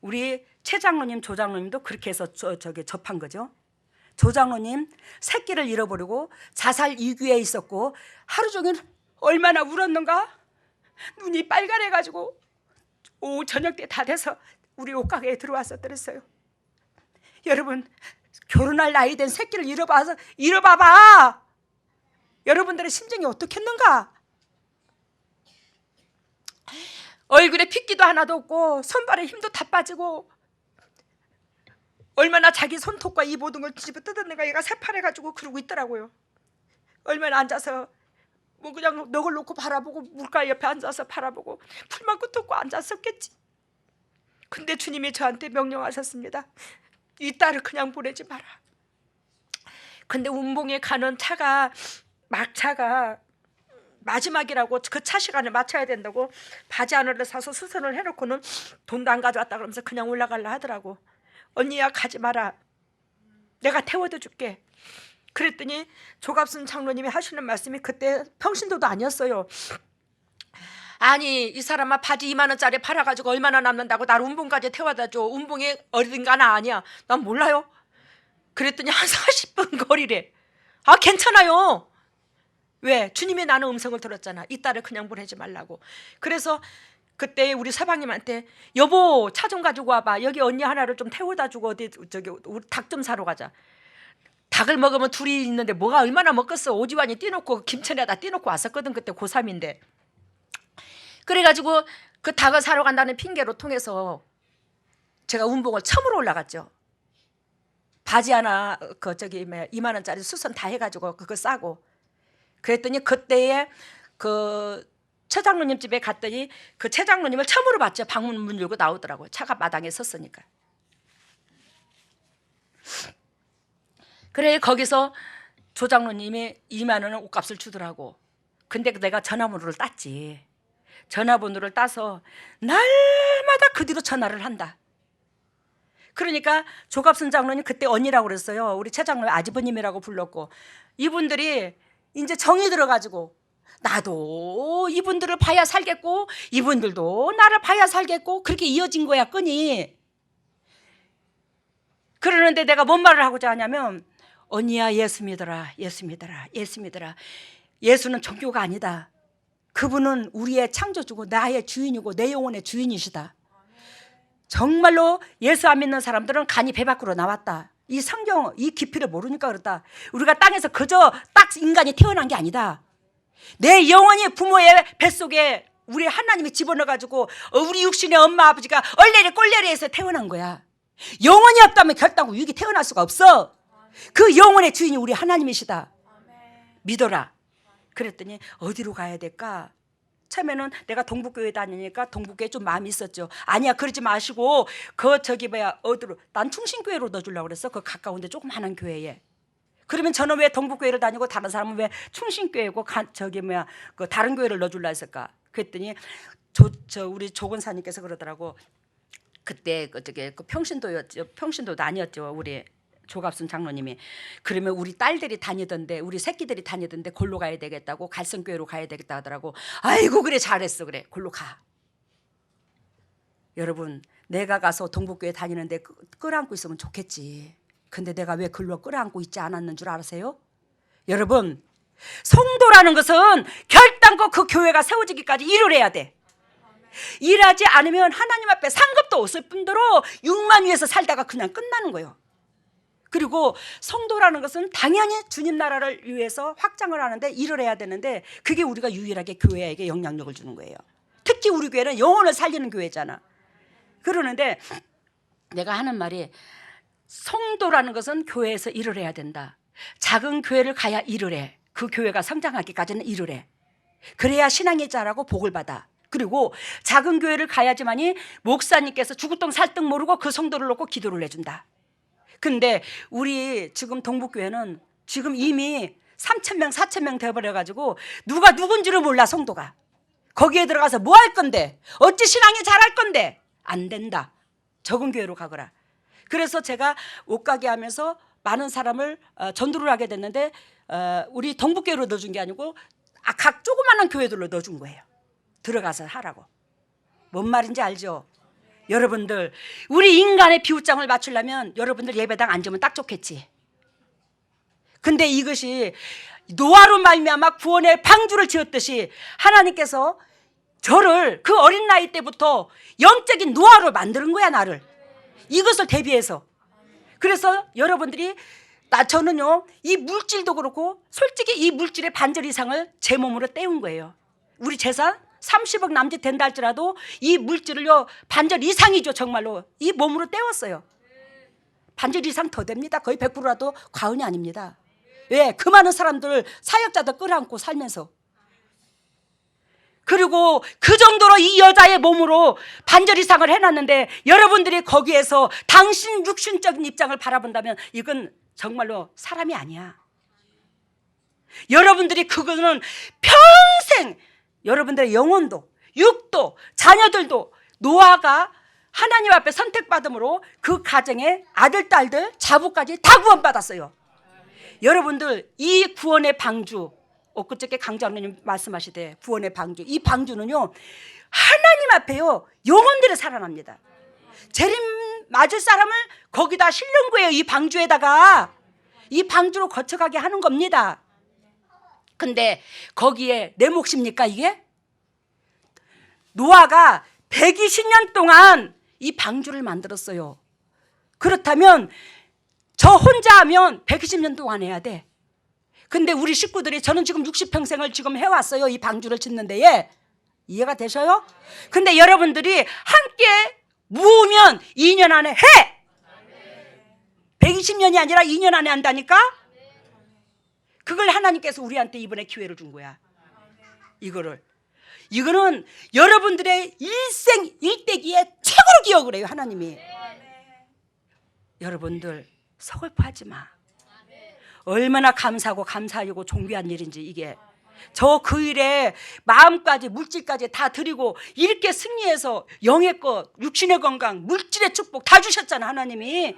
우리 최 장로님, 조 장로님도 그렇게 해서 접한 거죠. 조 장로님 새끼를 잃어버리고 자살 위기에 있었고, 하루 종일 얼마나 울었는가? 눈이 빨간해가지고 오후 저녁 때 다 돼서 우리 옷가게에 들어왔었더랬어요. 여러분, 결혼할 나이 된 새끼를 잃어봐봐. 여러분들의 심정이 어떻겠는가? 얼굴에 핏기도 하나도 없고, 손발에 힘도 다 빠지고, 얼마나 자기 손톱과 이 모든 걸 뒤집어 뜯었는가 얘가 새파래가지고 그러고 있더라고요. 얼마나 앉아서 뭐 그냥 넋을 놓고 바라보고, 물가 옆에 앉아서 바라보고 풀만 끄떡고 앉았었겠지. 근데 주님이 저한테 명령하셨습니다. 이 딸을 그냥 보내지 마라. 근데 운봉에 가는 차가 막차가 마지막이라고, 그 차 시간을 맞춰야 된다고 바지 하나를 사서 수선을 해놓고는 돈도 안 가져왔다 그러면서 그냥 올라가려 하더라고. 언니야, 가지 마라. 내가 태워다 줄게. 그랬더니 조갑순 장로님이 하시는 말씀이, 그때 평신도도 아니었어요. 아니, 이 사람아 바지 2만 원짜리 팔아가지고 얼마나 남는다고 나를 운봉까지 태워다 줘. 운봉이 어딘가나 아니야. 난 몰라요. 그랬더니 한 40분 거리래. 괜찮아요. 왜? 주님이 나는 음성을 들었잖아. 이 딸을 그냥 보내지 말라고. 그래서 그때 우리 서방님한테, 여보 차 좀 가지고 와봐. 여기 언니 하나를 좀 태워다 주고 어디 우리 닭 좀 사러 가자. 닭을 먹으면 둘이 있는데 뭐가 얼마나 먹겠어. 오지환이 띄놓고 김천에다 띄놓고 왔었거든. 그때 고3인데. 그래가지고 그 닭을 사러 간다는 핑계로 통해서 제가 운봉을 처음으로 올라갔죠. 바지 하나 2만 원짜리 수선 다 해가지고 그거 싸고. 그랬더니 그때에 그 최 장로님 집에 갔더니 그 최 장로님을 처음으로 봤죠. 방문 문 열고 나오더라고요. 차가 마당에 섰으니까. 그래, 거기서 조 장로님이 2만 원을 옷값을 주더라고. 근데 내가 전화번호를 땄지. 전화번호를 따서 날마다 그 뒤로 전화를 한다. 그러니까 조갑순 장로님 그때 언니라고 그랬어요. 우리 최 장로님 아주버님이라고 불렀고, 이분들이 이제 정이 들어가지고, 나도 이분들을 봐야 살겠고 이분들도 나를 봐야 살겠고, 그렇게 이어진 거야, 끈이. 그러는데 내가 뭔 말을 하고자 하냐면, 언니야, 예수 믿어라. 예수는 종교가 아니다. 그분은 우리의 창조주고 나의 주인이고 내 영혼의 주인이시다. 정말로 예수 안 믿는 사람들은 간이 배 밖으로 나왔다. 이 성경 이 깊이를 모르니까 그렇다. 우리가 땅에서 그저 딱 인간이 태어난 게 아니다. 내 영혼이 부모의 뱃속에 우리 하나님이 집어넣어가지고 우리 육신의 엄마 아버지가 얼레리 꼴레리에서 태어난 거야. 영혼이 없다면 결단코 육이 태어날 수가 없어. 그 영혼의 주인이 우리 하나님이시다. 믿어라. 그랬더니 어디로 가야 될까? 처음에는 내가 동북교회 다니니까 동북교회 좀 마음이 있었죠. 아니야, 그러지 마시고 어디로, 난 충신교회로 넣어주려고 그랬어. 그 가까운데 조그마한 교회에. 그러면 저는 왜 동북교회를 다니고 다른 사람은 왜 충신교회고 그 다른 교회를 넣어줄라 했을까? 그랬더니 우리 조건사님께서 그러더라고. 그때 그 평신도도 아니었죠. 우리 조갑순 장로님이. 그러면 우리 딸들이 다니던데, 우리 새끼들이 다니던데 골로 가야 되겠다고, 갈성교회로 가야 되겠다 하더라고. 아이고, 그래, 잘했어. 그래, 골로 가. 여러분, 내가 가서 동북교회 다니는데 끌어안고 있으면 좋겠지. 근데 내가 왜 글로 끌어안고 있지 않았는 줄 아세요? 여러분, 성도라는 것은 결단코 그 교회가 세워지기까지 일을 해야 돼. 일하지 않으면 하나님 앞에 상급도 없을 뿐더러 육만 위에서 살다가 그냥 끝나는 거예요. 그리고 성도라는 것은 당연히 주님 나라를 위해서 확장을 하는데 일을 해야 되는데, 그게 우리가 유일하게 교회에게 영향력을 주는 거예요. 특히 우리 교회는 영혼을 살리는 교회잖아. 그러는데 내가 하는 말이, 성도라는 것은 교회에서 일을 해야 된다. 작은 교회를 가야 일을 해. 그 교회가 성장하기까지는 일을 해. 그래야 신앙이 자라고 복을 받아. 그리고 작은 교회를 가야지만이 목사님께서 죽을똥 살똥 모르고 그 성도를 놓고 기도를 해준다. 근데 우리 지금 동북교회는 지금 이미 3,000명 4,000명 되어버려가지고 누가 누군지를 몰라. 성도가 거기에 들어가서 뭐 할 건데, 어찌 신앙이 자랄 건데. 안 된다. 적은 교회로 가거라. 그래서 제가 옷가게 하면서 많은 사람을 전도를 하게 됐는데, 우리 동북교회로 넣어준 게 아니고 각 조그마한 교회들로 넣어준 거예요. 들어가서 하라고. 뭔 말인지 알죠? 여러분들, 우리 인간의 비우장을 맞추려면 여러분들 예배당 앉으면 딱 좋겠지. 근데 이것이 노아로 말미암아 구원의 방주를 지었듯이 하나님께서 저를 그 어린 나이 때부터 영적인 노아로 만드는 거야, 나를. 이것을 대비해서. 그래서 여러분들이, 저는요, 이 물질도 그렇고 솔직히 이 물질의 반절 이상을 제 몸으로 때운 거예요. 우리 재산 30억 남짓 된다 할지라도 이 물질을요, 반절 이상이죠. 정말로 이 몸으로 때웠어요. 반절 이상 더 됩니다. 거의 100%라도 과언이 아닙니다. 왜? 그 많은 사람들, 사역자도 끌어안고 살면서. 그리고 그 정도로 이 여자의 몸으로 반절 이상을 해놨는데, 여러분들이 거기에서 당신 육신적인 입장을 바라본다면 이건 정말로 사람이 아니야. 여러분들이 그거는 평생 여러분들의 영혼도, 육도, 자녀들도 노아가 하나님 앞에 선택받음으로 그 가정의 아들, 딸들, 자부까지 다 구원받았어요. 여러분들, 이 구원의 방주, 엊그저께 강장로님 말씀하시되 구원의 방주, 이 방주는요, 하나님 앞에요, 영혼들이 살아납니다. 재림 맞을 사람을 거기다 실는 거예요. 이 방주에다가. 이 방주로 거쳐가게 하는 겁니다. 근데 거기에 내 몫입니까 이게? 노아가 120년 동안 이 방주를 만들었어요. 그렇다면 저 혼자 하면 120년 동안 해야 돼. 근데 우리 식구들이, 저는 지금 60평생을 지금 해왔어요. 이 방주를 짓는 데에. 이해가 되셔요? 근데 여러분들이 함께 모으면 2년 안에 해! 120년이 아니라 2년 안에 한다니까? 그걸 하나님께서 우리한테 이번에 기회를 준 거야. 이거는 여러분들의 일생 일대기에 최고로 기억을 해요, 하나님이. 여러분들 서글퍼하지 마. 얼마나 감사하고 감사하고 존귀한 일인지. 이게 저 그 일에 마음까지 물질까지 다 드리고 이렇게 승리해서 영의 것, 육신의 건강, 물질의 축복 다 주셨잖아, 하나님이.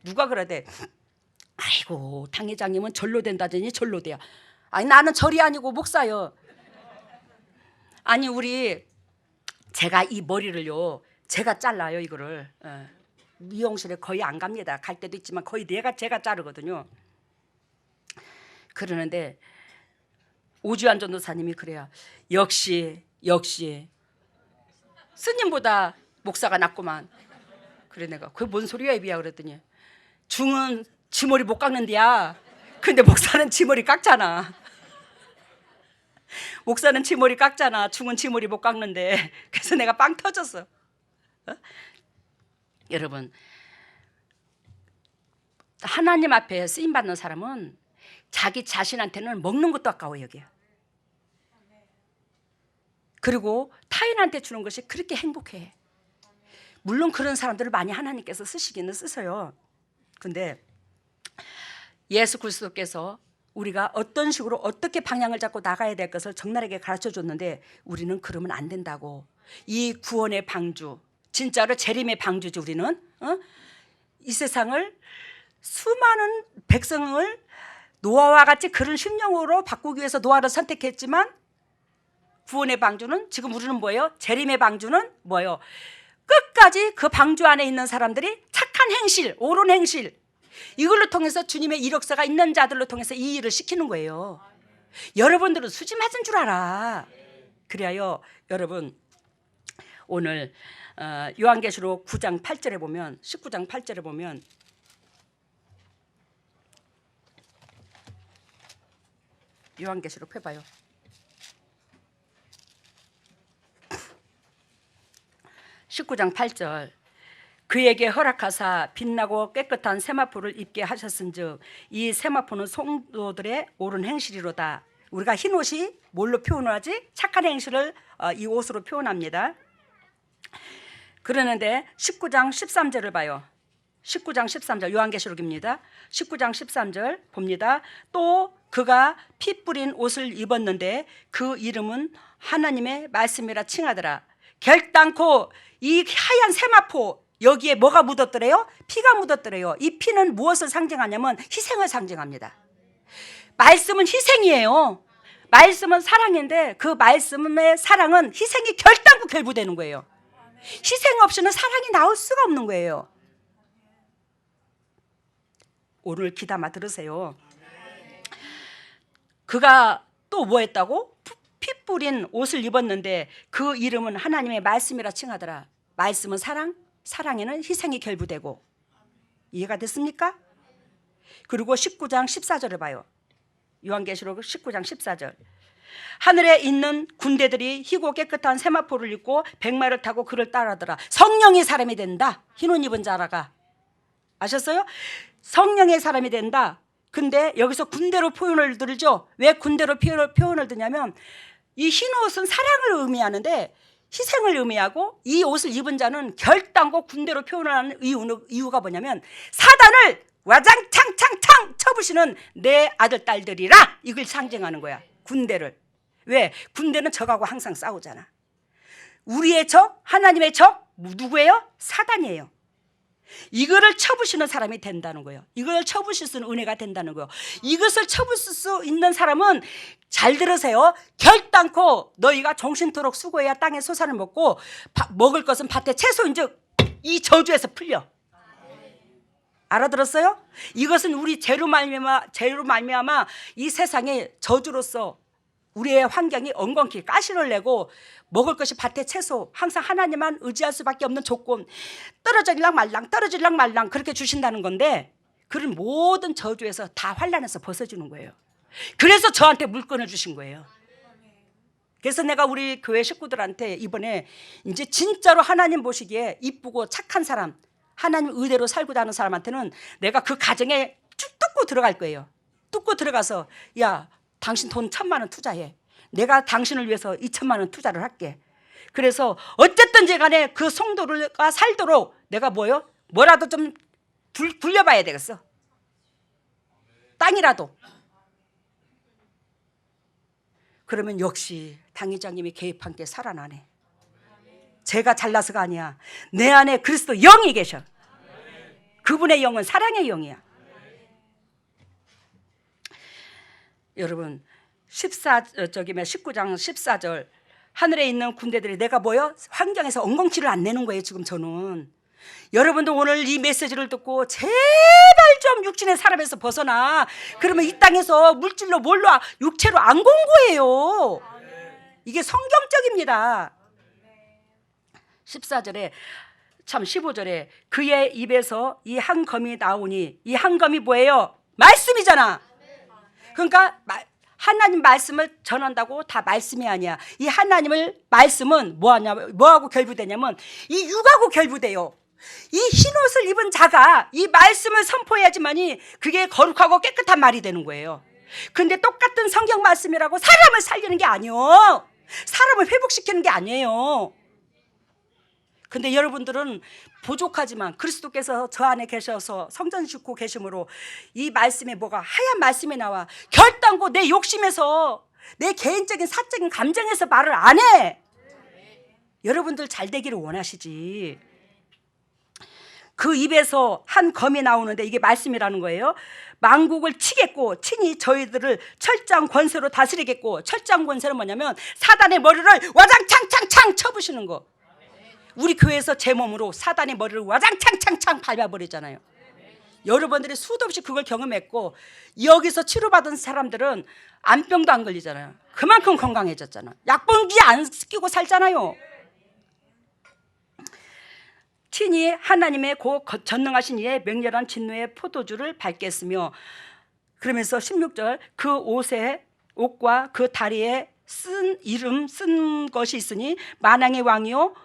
누가 그러대, 아이고 당회장님은 절로 된다더니 절로 돼요. 아니 나는 절이 아니고 목사요. 아니 제가 이 머리를요, 제가 잘라요. 이거를 미용실에 거의 안 갑니다. 갈 때도 있지만 거의 제가 자르거든요. 그러는데 오주환 전도사님이 그래요. 역시 스님보다 목사가 낫구만. 그래 내가 그게 뭔 소리야 이비야 그랬더니, 중은 지 머리 못 깎는데야. 근데 목사는 지 머리 깎잖아. 목사는 지 머리 깎잖아. 중은 지 머리 못 깎는데. 그래서 내가 빵 터졌어. 여러분, 하나님 앞에 쓰임 받는 사람은 자기 자신한테는 먹는 것도 아까워 여기요. 그리고 타인한테 주는 것이 그렇게 행복해. 물론 그런 사람들을 많이 하나님께서 쓰시기는 쓰세요. 근데 예수 그리스도께서 우리가 어떤 식으로 어떻게 방향을 잡고 나가야 될 것을 적나라하게 가르쳐 줬는데, 우리는 그러면 안 된다고. 이 구원의 방주, 진짜로 재림의 방주지 우리는. 이 세상을 수많은 백성을 노아와 같이 그런 심령으로 바꾸기 위해서 노아를 선택했지만
구원의 방주는 지금 우리는 뭐예요? 재림의 방주는 뭐예요? 끝까지 그 방주 안에 있는 사람들이 착한 행실, 옳은 행실, 이걸로 통해서 주님의 이력서가 있는 자들로 통해서 이 일을 시키는 거예요. 여러분들은 수지 맞은 줄 알아. 그래요. 여러분 오늘 요한계시록 9장 8절에 보면 19장 8절에 보면 요한계시록 펴봐요. 19장 8절 그에게 허락하사 빛나고 깨끗한 세마포를 입게 하셨은즉 이 세마포는 성도들의 옳은 행실이로다. 우리가 흰 옷이 뭘로 표현을 하지? 착한 행실을 이 옷으로 표현합니다. 그러는데 19장 13절을 봐요. 19장 13절 요한계시록입니다. 19장 13절 봅니다. 또 그가 피 뿌린 옷을 입었는데 그 이름은 하나님의 말씀이라 칭하더라. 결단코 이 하얀 세마포 여기에 뭐가 묻었더래요? 피가 묻었더래요. 이 피는 무엇을 상징하냐면 희생을 상징합니다. 말씀은 희생이에요. 말씀은 사랑인데 그 말씀의 사랑은 희생이 결단코 결부되는 거예요. 희생 없이는 사랑이 나올 수가 없는 거예요. 오늘 귀담아 들으세요. 그가 또 뭐 했다고? 피 뿌린 옷을 입었는데 그 이름은 하나님의 말씀이라 칭하더라. 말씀은 사랑, 사랑에는 희생이 결부되고. 이해가 됐습니까? 그리고 19장 14절을 봐요. 요한계시록 19장 14절 하늘에 있는 군대들이 희고 깨끗한 세마포를 입고 백마를 타고 그를 따르더라. 성령의 사람이 된다. 흰옷 입은 자라가. 아셨어요? 성령의 사람이 된다. 근데 여기서 군대로 표현을 들죠. 왜 군대로 표현을 드냐면 이 흰옷은 사랑을 의미하는데 희생을 의미하고 이 옷을 입은 자는 결단코 군대로 표현하는 이유가 뭐냐면 사단을 와장창창창 쳐부시는 내 아들 딸들이라 이걸 상징하는 거야. 군대를. 왜? 군대는 적하고 항상 싸우잖아. 우리의 적, 하나님의 적 누구예요? 사단이에요. 이거를 쳐부시는 사람이 된다는 거예요. 이걸 쳐부실 수 있는 은혜가 된다는 거예요. 이것을 쳐부실 수 있는 사람은 잘 들으세요. 결단코 너희가 정신토록 수고해야 땅의 소산을 먹고 먹을 것은 밭의 채소인즉 이 저주에서 풀려. 알아들었어요? 이것은 우리 죄로 말미암아 이 세상의 저주로서 우리의 환경이 엉겅퀴 가시를 내고 먹을 것이 밭의 채소, 항상 하나님만 의지할 수밖에 없는 조건, 떨어질랑 말랑 그렇게 주신다는 건데 그런 모든 저주에서 다 환난에서 벗어주는 거예요. 그래서 저한테 물건을 주신 거예요. 그래서 내가 우리 교회 식구들한테 이번에 이제 진짜로 하나님 보시기에 이쁘고 착한 사람, 하나님 의대로 살고자 하는 사람한테는 내가 그 가정에 쭉 뚫고 들어갈 거예요. 뚫고 들어가서 야, 당신 돈 1,000만 원 투자해. 내가 당신을 위해서 2,000만 원 투자를 할게. 그래서 어쨌든지 간에 그 성도가 살도록 내가 뭐라도 좀 굴려봐야 되겠어. 땅이라도. 그러면 역시 당회장님이 개입한 게 살아나네. 제가 잘나서가 아니야. 내 안에 그리스도 영이 계셔. 그분의 영은 사랑의 영이야. 여러분 19장 14절 하늘에 있는 군대들이 내가 환경에서 엉겅퀴를 안 내는 거예요. 지금 저는 여러분도 오늘 이 메시지를 듣고 제발 좀 육신의 사람에서 벗어나. 그러면 이 땅에서 물질로 뭘로 육체로 안 공고해요. 이게 성경적입니다. 14절에 참 15절에 그의 입에서 이 한 검이 나오니 이 한 검이 뭐예요? 말씀이잖아. 그러니까 하나님 말씀을 전한다고 다 말씀이 아니야. 이 하나님을 말씀은 뭐하고 결부되냐면 이 육하고 결부돼요. 이 흰옷을 입은 자가 이 말씀을 선포해야지만이 그게 거룩하고 깨끗한 말이 되는 거예요. 근데 똑같은 성경 말씀이라고 사람을 살리는 게 아니에요. 사람을 회복시키는 게 아니에요. 근데 여러분들은 부족하지만 그리스도께서 저 안에 계셔서 성전 짓고 계심으로 이 말씀에 뭐가 하얀 말씀이 나와. 결단코 내 욕심에서 내 개인적인 사적인 감정에서 말을 안 해. 여러분들 잘 되기를 원하시지. 그 입에서 한 검이 나오는데 이게 말씀이라는 거예요. 만국을 치겠고 친히 저희들을 철장 권세로 다스리겠고, 철장 권세는 뭐냐면 사단의 머리를 와장창창창 쳐부시는 거. 우리 교회에서 제 몸으로 사단의 머리를 와장창창창 밟아버리잖아요. 여러분들이 수도 없이 그걸 경험했고, 여기서 치료받은 사람들은 암병도 안 걸리잖아요. 그만큼 건강해졌잖아. 약봉지 안 끼고 살잖아요. 친히 하나님의 고 전능하신 이의 맹렬한 진노의 포도주를 밟겠으며, 그러면서 16절 그 옷과 그 다리에 쓴 이름 쓴 것이 있으니 만왕의 왕이요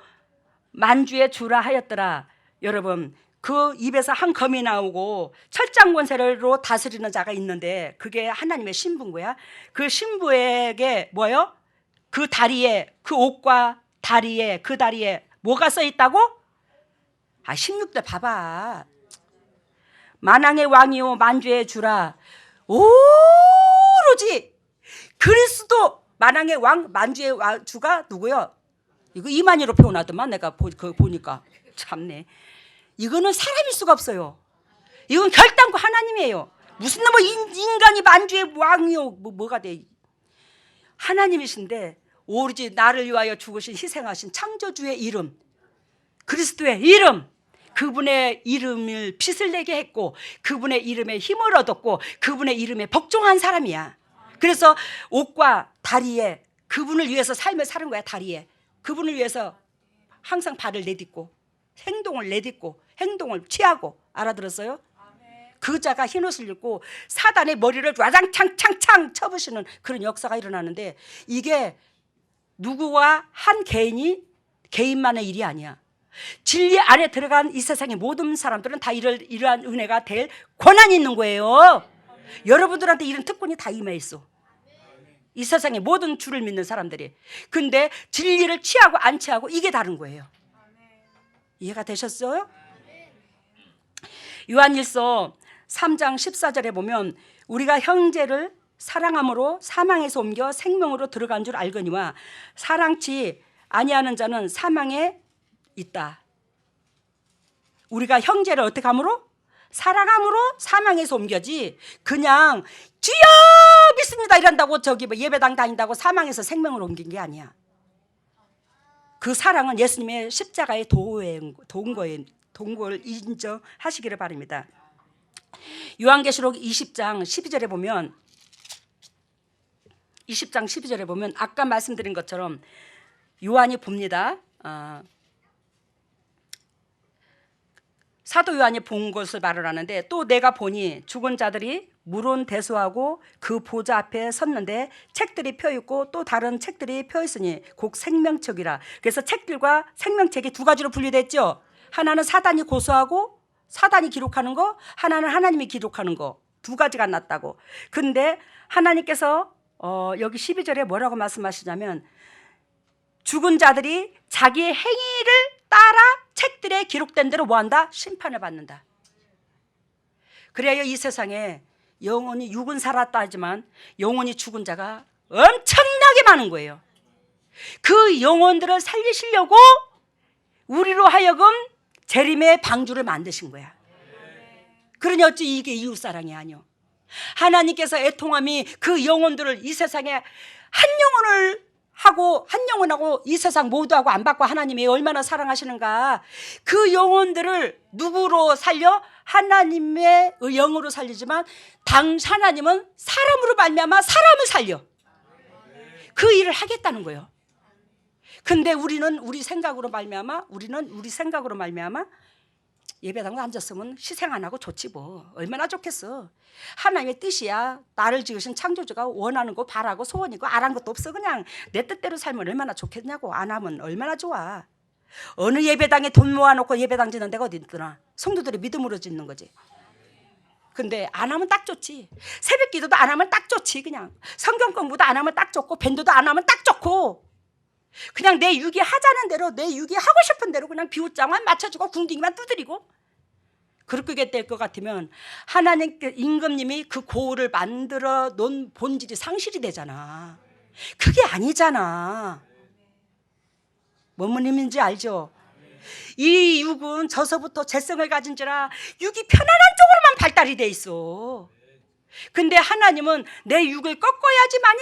만주의 주라 하였더라. 여러분, 그 입에서 한 검이 나오고 철장 권세로 다스리는 자가 있는데 그게 하나님의 신부인 거야. 그 신부에게 뭐요? 그 다리에, 그 옷과 다리에, 그 다리에 뭐가 써 있다고? 16절 봐봐. 만왕의 왕이요 만주의 주라. 오로지 그리스도 만왕의 왕 만주의 주가 누구요? 이거 이만희로 표현하더만 내가 보니까 참네. 이거는 사람일 수가 없어요. 이건 결단코 하나님이에요. 무슨 뭐 인간이 만주의 왕이요 뭐가 돼? 하나님이신데 오로지 나를 위하여 죽으신 희생하신 창조주의 이름, 그리스도의 이름, 그분의 이름을 빛을 내게 했고 그분의 이름에 힘을 얻었고 그분의 이름에 복종한 사람이야. 그래서 옷과 다리에 그분을 위해서 삶을 사는 거야. 다리에 그분을 위해서 항상 발을 내딛고 행동을 내딛고 행동을 취하고, 알아들었어요? 그 자가 흰옷을 입고 사단의 머리를 와장창창창 쳐부시는 그런 역사가 일어나는데, 이게 누구와 한 개인만의 일이 아니야. 진리 안에 들어간 이 세상의 모든 사람들은 다 이러한 은혜가 될 권한이 있는 거예요. 여러분들한테 이런 특권이 다 임해 있어. 이 세상의 모든 주를 믿는 사람들이. 근데 진리를 취하고 안 취하고 이게 다른 거예요. 이해가 되셨어요? 요한일서 3장 14절에 보면 우리가 형제를 사랑함으로 사망에서 옮겨 생명으로 들어간 줄 알거니와 사랑치 아니하는 자는 사망에 있다. 우리가 형제를 어떻게 함으로? 사랑함으로 사망에서 옮겨지, 그냥 주여 믿습니다 이런다고 저기 뭐 예배당 다닌다고 사망에서 생명으로 옮긴 게 아니야. 그 사랑은 예수님의 십자가의 도운 걸 인정하시기를 바랍니다. 요한계시록 20장 12절에 보면, 20장 12절에 보면 아까 말씀드린 것처럼 요한이 봅니다. 사도 요한이 본 것을 말을 하는데, 또 내가 보니 죽은 자들이 물은 대수하고 그 보좌 앞에 섰는데 책들이 펴 있고 또 다른 책들이 펴 있으니 곧 생명책이라. 그래서 책들과 생명책이 두 가지로 분리됐죠. 하나는 사단이 고소하고 사단이 기록하는 거, 하나는 하나님이 기록하는 거, 두 가지가 났다고. 근데 하나님께서 여기 12절에 뭐라고 말씀하시냐면, 죽은 자들이 자기의 행위를 따라 책들에 기록된 대로 뭐한다? 심판을 받는다. 그래야 이 세상에 영원히 육은 살았다 하지만 영원히 죽은 자가 엄청나게 많은 거예요. 그 영혼들을 살리시려고 우리로 하여금 재림의 방주를 만드신 거야. 그러니 어찌 이게 이웃사랑이 아니오. 하나님께서 애통함이 그 영혼들을, 이 세상에 한 영혼을 하고 한 영혼하고 이 세상 모두하고 안 받고 하나님이 얼마나 사랑하시는가. 그 영혼들을 누구로 살려? 하나님의 영으로 살리지만 하나님은 사람으로 말미암아 사람을 살려. 그 일을 하겠다는 거예요. 근데 우리는 우리 생각으로 말미암아 예배당에 앉았으면 희생 안 하고 좋지 뭐. 얼마나 좋겠어. 하나님의 뜻이야. 나를 지으신 창조주가 원하는 거 바라고 소원이고 안 한 것도 없어. 그냥 내 뜻대로 살면 얼마나 좋겠냐고. 안 하면 얼마나 좋아. 어느 예배당에 돈 모아놓고 예배당 짓는 데가 어디 있더나. 성도들이 믿음으로 짓는 거지. 근데 안 하면 딱 좋지. 새벽 기도도 안 하면 딱 좋지. 그냥 성경 공부도 안 하면 딱 좋고 밴드도 안 하면 딱 좋고, 그냥 내 육이 하자는 대로, 내 육이 하고 싶은 대로 그냥 비웃장만 맞춰주고 궁둥이만 두드리고, 그렇게 될 것 같으면 하나님께 임금님이 그 고을을 만들어 놓은 본질이 상실이 되잖아. 그게 아니잖아. 뭔 의미인지 알죠? 이 육은 저서부터 재성을 가진지라 육이 편안한 쪽으로만 발달이 돼 있어. 근데 하나님은 내 육을 꺾어야지만이,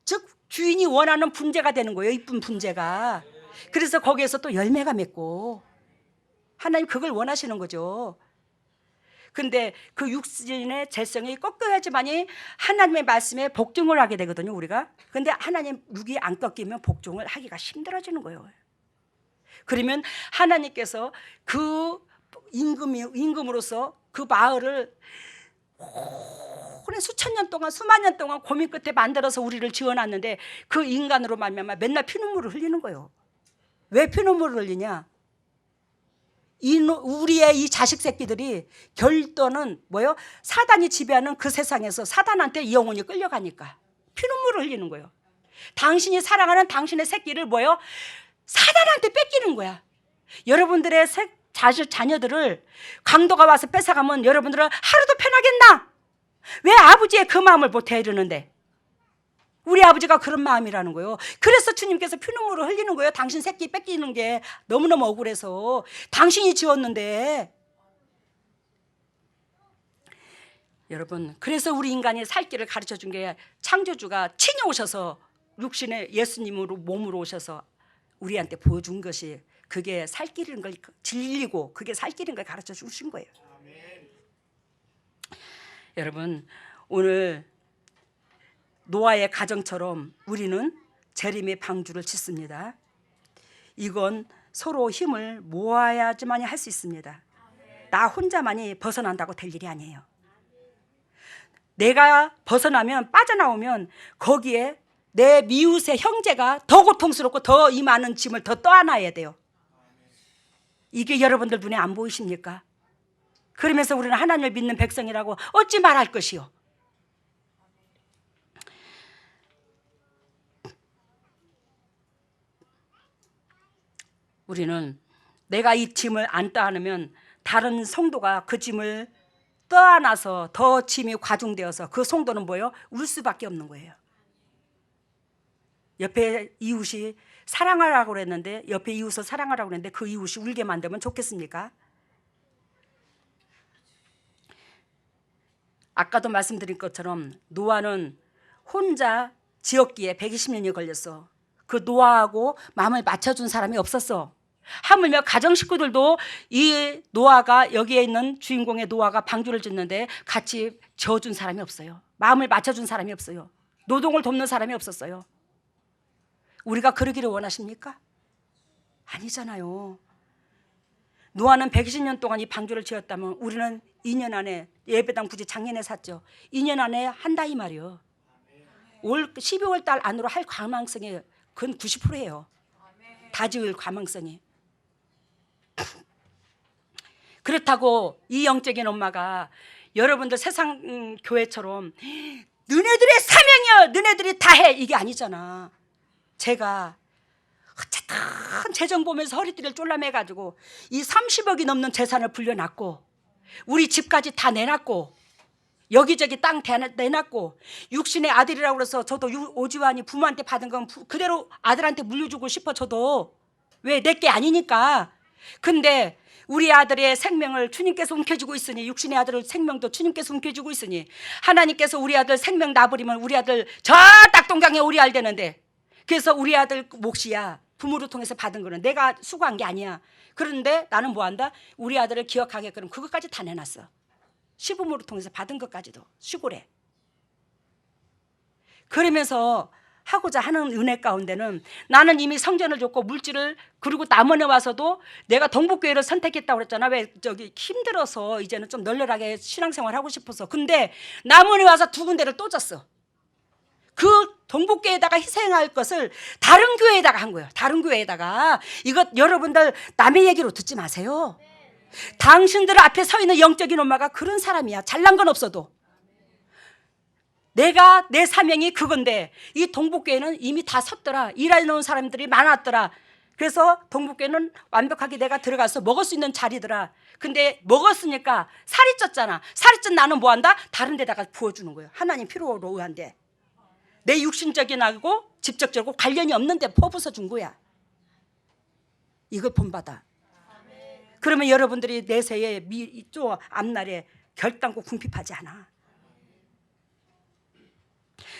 즉 주인이 원하는 분재가 되는 거예요. 이쁜 분재가. 그래서 거기에서 또 열매가 맺고, 하나님 그걸 원하시는 거죠. 근데 그 육신의 재성이 꺾여야지만이 하나님의 말씀에 복종을 하게 되거든요, 우리가. 근데 하나님 육이 안 꺾이면 복종을 하기가 힘들어지는 거예요. 그러면 하나님께서 그 임금으로서 그 마을을 오랜 수천 년 동안, 수만 년 동안 고민 끝에 만들어서 우리를 지어놨는데, 그 인간으로 말미암아 맨날 피눈물을 흘리는 거예요. 왜 피눈물을 흘리냐? 우리의 이 자식 새끼들이 결도는 뭐요? 사단이 지배하는 그 세상에서 사단한테 영혼이 끌려가니까 피눈물을 흘리는 거예요. 당신이 사랑하는 당신의 새끼를 뭐요? 사단한테 뺏기는 거야. 여러분들의 자녀들을 강도가 와서 뺏어가면 여러분들은 하루도 편하겠나? 왜 아버지의 그 마음을 못해 이러는데? 우리 아버지가 그런 마음이라는 거예요. 그래서 주님께서 피눈물을 흘리는 거예요. 당신 새끼 뺏기는 게 너무너무 억울해서. 당신이 지었는데. 여러분, 그래서 우리 인간이 살 길을 가르쳐 준 게 창조주가 친히 오셔서 육신의 예수님으로 몸으로 오셔서 우리한테 보여준 것이, 그게 살 길인 걸, 진리고 그게 살 길인 걸 가르쳐 주신 거예요. 아멘. 여러분, 오늘 노아의 가정처럼 우리는 재림의 방주를 짓습니다. 이건 서로 힘을 모아야지만이 할 수 있습니다. 나 혼자만이 벗어난다고 될 일이 아니에요. 내가 벗어나면, 빠져나오면 거기에 내 미웃의 형제가 더 고통스럽고 더 이 많은 짐을 더 떠안아야 돼요. 이게 여러분들 눈에 안 보이십니까? 그러면서 우리는 하나님을 믿는 백성이라고 어찌 말할 것이요? 우리는 내가 이 짐을 안 떠안으면 다른 성도가 그 짐을 떠안아서 더 짐이 과중되어서 그 성도는 뭐예요? 울 수밖에 없는 거예요. 옆에 이웃이 사랑하라고 그랬는데, 옆에 이웃을 사랑하라고 그랬는데 그 이웃이 울게 만들면 좋겠습니까? 아까도 말씀드린 것처럼 노아는 혼자 지었기에 120년이 걸렸어. 그 노아하고 마음을 맞춰준 사람이 없었어. 하물며 가정 식구들도 이 노아가, 여기에 있는 주인공의 노아가 방주를 짓는데 같이 지어준 사람이 없어요. 마음을 맞춰준 사람이 없어요. 노동을 돕는 사람이 없었어요. 우리가 그러기를 원하십니까? 아니잖아요. 노아는 120년 동안 이 방주를 지었다면 우리는 2년 안에, 예배당 굳이 작년에 샀죠. 2년 안에 한다 이 말이요. 올 12월 달 안으로 할 가망성이 그건 90%예요. 다 지을 가망성이. 그렇다고 이 영적인 엄마가 여러분들 세상 교회처럼 너네들의 사명이여, 너네들이 다 해, 이게 아니잖아. 제가 어쨌든 재정 보면서 허리띠를 쫄라매가지고 이 30억이 넘는 재산을 불려놨고, 우리 집까지 다 내놨고, 여기저기 땅 내놨고, 육신의 아들이라고 그래서 저도 오지환이 부모한테 받은 건 그대로 아들한테 물려주고 싶어. 저도 왜 내 게 아니니까. 근데 우리 아들의 생명을 주님께서 움켜쥐고 있으니, 육신의 아들의 생명도 주님께서 움켜쥐고 있으니, 하나님께서 우리 아들 생명 놔버리면 우리 아들 저 낙동강에 오리알 되는데, 그래서 우리 아들 몫이야. 부모를 통해서 받은 거는 내가 수고한 게 아니야. 그런데 나는 뭐 한다? 우리 아들을 기억하게끔 그것까지 다 내놨어. 시부모를 통해서 받은 것까지도 시골에. 그러면서 하고자 하는 은혜 가운데는 나는 이미 성전을 줬고 물질을, 그리고 남원에 와서도 내가 동북교회를 선택했다고 그랬잖아. 왜 저기 힘들어서 이제는 좀 널널하게 신앙생활 하고 싶어서. 근데 남원에 와서 두 군데를 또 줬어. 그 동북교회에다가 희생할 것을 다른 교회에다가 한 거예요. 다른 교회에다가. 이것 여러분들 남의 얘기로 듣지 마세요. 당신들 앞에 서 있는 영적인 엄마가 그런 사람이야. 잘난 건 없어도. 내가, 내 사명이 그건데 이 동북교회는 이미 다 섰더라. 일해놓은 사람들이 많았더라. 그래서 동북교회는 완벽하게 내가 들어가서 먹을 수 있는 자리더라. 근데 먹었으니까 살이 쪘잖아. 살이 찐 나는 뭐 한다? 다른 데다가 부어주는 거예요. 하나님 필요로 의한데. 내 육신적인 하고 직접적으로 관련이 없는데 퍼부숴 준 거야. 이걸 본받아. 그러면 여러분들이 내세에 또 앞날에 결단코 궁핍하지 않아.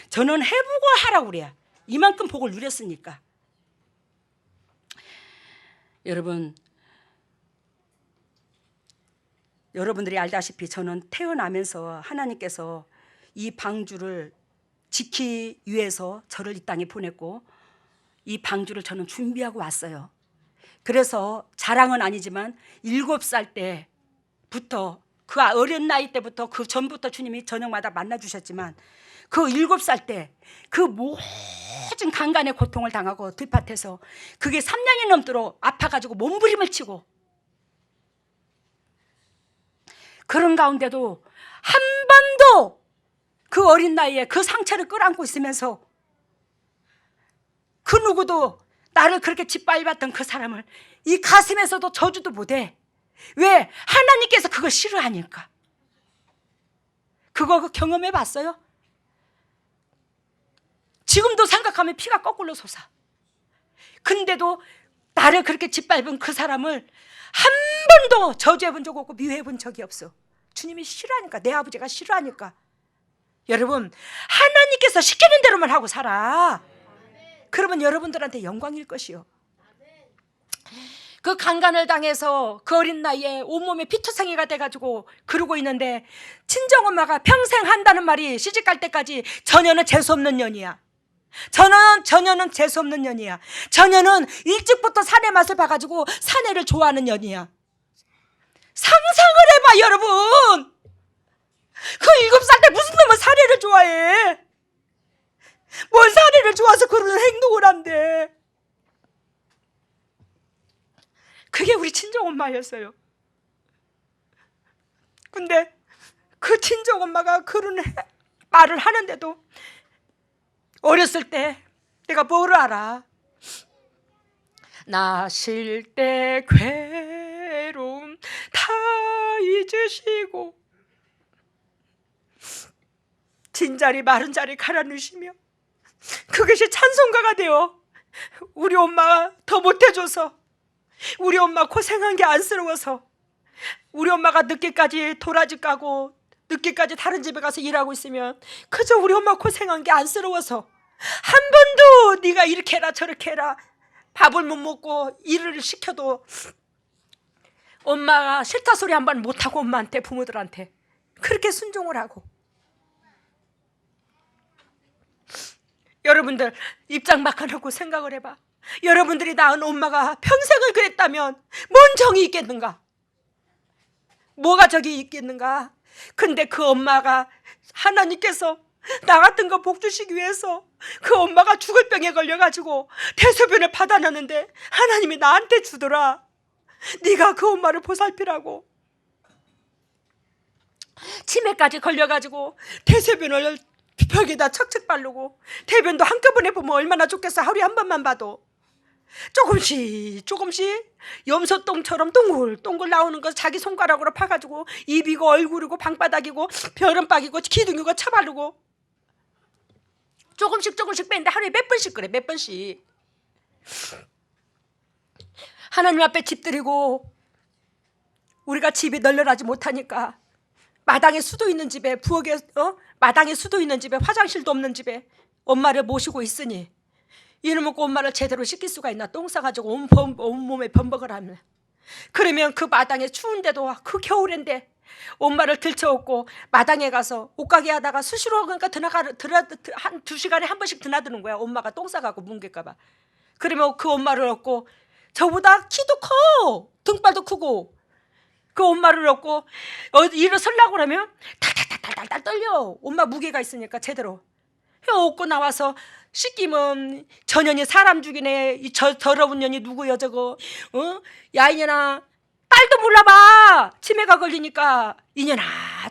저는 해보고 하라고 그래요. 이만큼 복을 누렸으니까. 여러분들이 알다시피 저는 태어나면서 하나님께서 이 방주를 지키기 위해서 저를 이 땅에 보냈고 이 방주를 저는 준비하고 왔어요. 그래서 자랑은 아니지만 7살 때부터 그 어린 나이 때부터 그 전부터 주님이 저녁마다 만나주셨지만 그 7살 때 그 모든 강간의 고통을 당하고 들밭에서 그게 3년이 넘도록 아파가지고 몸부림을 치고 그런 가운데도 한 번도 그 어린 나이에 그 상처를 끌어안고 있으면서 그 누구도 나를 그렇게 짓밟았던 그 사람을 이 가슴에서도 저주도 못해. 왜? 하나님께서 그걸 싫어하니까. 그거 경험해 봤어요? 지금도 생각하면 피가 거꾸로 솟아. 근데도 나를 그렇게 짓밟은 그 사람을 한 번도 저주해 본 적 없고 미워해 본 적이 없어. 주님이 싫어하니까, 내 아버지가 싫어하니까. 여러분, 하나님께서 시키는 대로만 하고 살아. 그러면 여러분들한테 영광일 것이요. 그 강간을 당해서 그 어린 나이에 온몸에 피투성이가 돼가지고 그러고 있는데 친정엄마가 평생 한다는 말이 시집갈 때까지 전혀는 재수없는 년이야. 전혀는 재수없는 년이야. 전혀는 일찍부터 사내 맛을 봐가지고 사내를 좋아하는 년이야. 상상을 해봐 여러분. 그 7살 때 무슨 놈은 사내를 좋아해. 뭘 사내를 좋아서 그런 행동을 한대. 그게 우리 친정엄마였어요. 근데 그 친정엄마가 그런 말을 하는데도 어렸을 때 내가 뭘 알아? 나 쉴 때 괴로움 다 잊으시고 진자리 마른 자리 갈아 넣으시며 그것이 찬송가가 되어 우리 엄마가 더 못해줘서 우리 엄마 고생한 게 안쓰러워서 우리 엄마가 늦게까지 도라지 까고 늦게까지 다른 집에 가서 일하고 있으면 그저 우리 엄마 고생한 게 안쓰러워서 한 번도 네가 이렇게 해라 저렇게 해라 밥을 못 먹고 일을 시켜도 엄마가 싫다 소리 한 번 못하고 엄마한테 부모들한테 그렇게 순종을 하고 여러분들 입장 바꿔놓고 생각을 해봐. 여러분들이 낳은 엄마가 평생을 그랬다면 뭔 정이 있겠는가? 뭐가 저기 있겠는가? 근데 그 엄마가 하나님께서 나 같은 거 복 주시기 위해서 그 엄마가 죽을 병에 걸려가지고 대소변을 받아놨는데 하나님이 나한테 주더라. 네가 그 엄마를 보살피라고. 치매까지 걸려가지고 대소변을 벽에다 척척 바르고 대변도 한꺼번에 보면 얼마나 좋겠어. 하루에 한 번만 봐도 조금씩 염소똥처럼 동글동글 나오는 거 자기 손가락으로 파가지고 입이고 얼굴이고 방바닥이고 벼른박이고 기둥이고 쳐바르고 조금씩 빼는데 하루에 몇 번씩 그래. 몇 번씩 하나님 앞에 집 드리고 우리가 집이 널널하지 못하니까 마당에 수도 있는 집에 부엌에 마당에 수도 있는 집에 화장실도 없는 집에 엄마를 모시고 있으니 이놈 먹고 엄마를 제대로 씻길 수가 있나. 똥 싸가지고 온몸에 범벅을 하면 그러면 그 마당에 추운데도 그 겨울인데 엄마를 들쳐업고 마당에 가서 옷가게 하다가 수시로 그러니까 한 2시간에 한 번씩 드나드는 거야. 엄마가 똥 싸가고 뭉갤까 봐. 그러면 그 엄마를 얻고 저보다 키도 커 등발도 크고 그 엄마를 얻고 일어서려고 그러면 달달달달달 떨려. 엄마 무게가 있으니까 제대로 얻고 나와서 씻기면 저년이 사람 죽이네. 이 더러운 년이 누구여 저거. 야 이년아 딸도 몰라봐. 치매가 걸리니까 이년아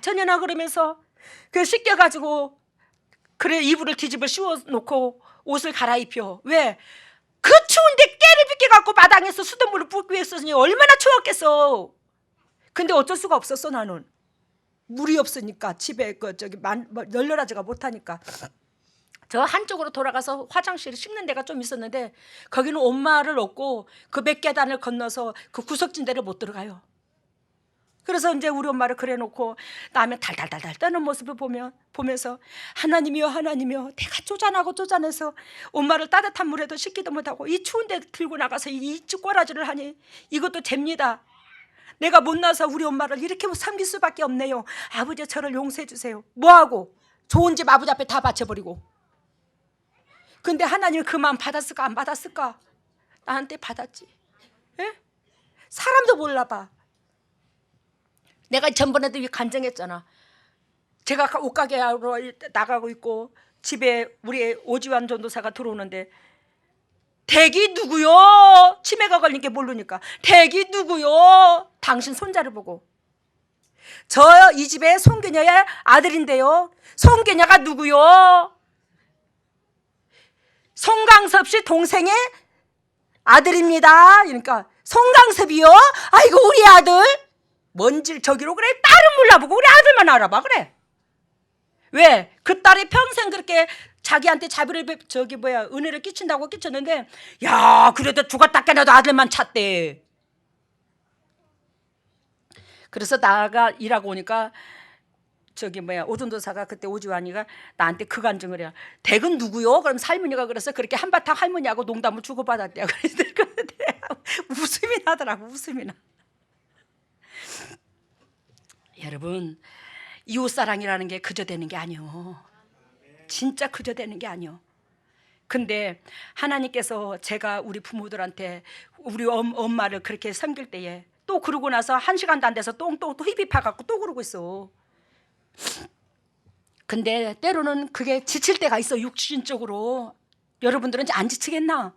저년아 그러면서 그 씻겨가지고 그래 이불을 뒤집어 씌워놓고 옷을 갈아입혀. 왜? 그 추운데 깨를 빗겨갖고 마당에서 수돗물을 붓기 위해서니 얼마나 추웠겠어. 근데 어쩔 수가 없었어. 나는 물이 없으니까 집에 널널하지가 못하니까 저 한쪽으로 돌아가서 화장실을 씻는 데가 좀 있었는데 거기는 엄마를 얻고 그 몇 계단을 건너서 그 구석진 데를 못 들어가요. 그래서 이제 우리 엄마를 그래놓고 남의 달달달달 떠는 모습을 보면서 하나님이여 하나님이여, 내가 쪼잔하고 쪼잔해서 엄마를 따뜻한 물에도 씻기도 못하고 이 추운데 들고 나가서 이 꼬라지를 하니 이것도 됩니다. 내가 못나서 우리 엄마를 이렇게 섬길 수밖에 없네요. 아버지 저를 용서해 주세요. 뭐하고? 좋은 집 아버지 앞에 다 바쳐버리고. 근데 하나님이 그 마음 받았을까 안 받았을까? 나한테 받았지. 에? 사람도 몰라봐. 내가 전번에도 간증했잖아. 제가 옷가게로 나가고 있고 집에 우리 오지환 전도사가 들어오는데 댁이 누구요? 치매가 걸린 게 모르니까 댁이 누구요? 당신 손자를 보고, 저 이 집에 송교녀의 아들인데요. 송교녀가 누구요? 송강섭 씨 동생의 아들입니다. 그러니까 송강섭이요? 아이고 우리 아들. 뭔지 저기로 그래. 딸은 몰라보고 우리 아들만 알아봐. 그래. 왜? 그 딸이 평생 그렇게 자기한테 자비를 은혜를 끼친다고 끼쳤는데, 야 그래도 죽었다 깨나도 아들만 찾대. 그래서 나가 일하고 오니까 오전도사가 그때 오지환이가 나한테 그 간증을 해요. 댁은 누구요? 그럼 할머니가 그래서 그렇게 한바탕 할머니하고 농담을 주고받았대요. 그런데 웃음이 나더라고. 웃음이 나. 여러분, 이웃사랑이라는 게 그저 되는 게 아니요. 진짜 그저 되는 게 아니요. 근데 하나님께서 제가 우리 부모들한테 우리 엄마를 그렇게 섬길 때에 또 그러고 나서 1시간도 안 돼서 또 휘비파갖고 또 그러고 있어. 근데 때로는 그게 지칠 때가 있어. 육신적으로. 여러분들은 안 지치겠나?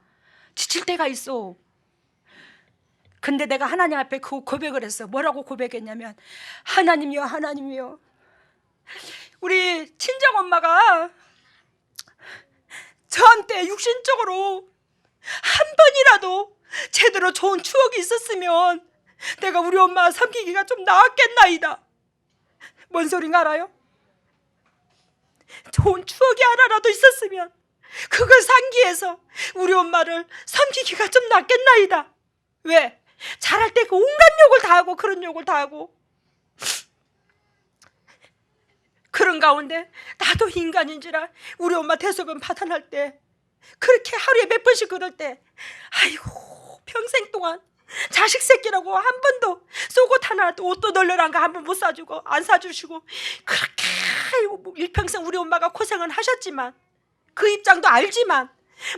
지칠 때가 있어. 근데 내가 하나님 앞에 그 고백을 했어. 뭐라고 고백했냐면, 하나님이여 하나님이여, 우리 친정엄마가 저한테 육신적으로 한 번이라도 제대로 좋은 추억이 있었으면 내가 우리 엄마 섬기기가 좀 나았겠나이다. 뭔 소린가 알아요? 좋은 추억이 하나라도 있었으면 그걸 상기해서 우리 엄마를 섬기기가 좀 낫겠나이다. 왜? 잘할 때 그 온갖 욕을 다 하고 그런 욕을 다 하고, 그런 가운데 나도 인간인지라 우리 엄마 대소변 파탄할 때 그렇게 하루에 몇 번씩 그럴 때, 아이고 평생 동안 자식 새끼라고 한 번도 속옷 하나 옷도 널널한 거 한 번 못 사주고 안 사주시고 그렇게 일평생 우리 엄마가 고생은 하셨지만, 그 입장도 알지만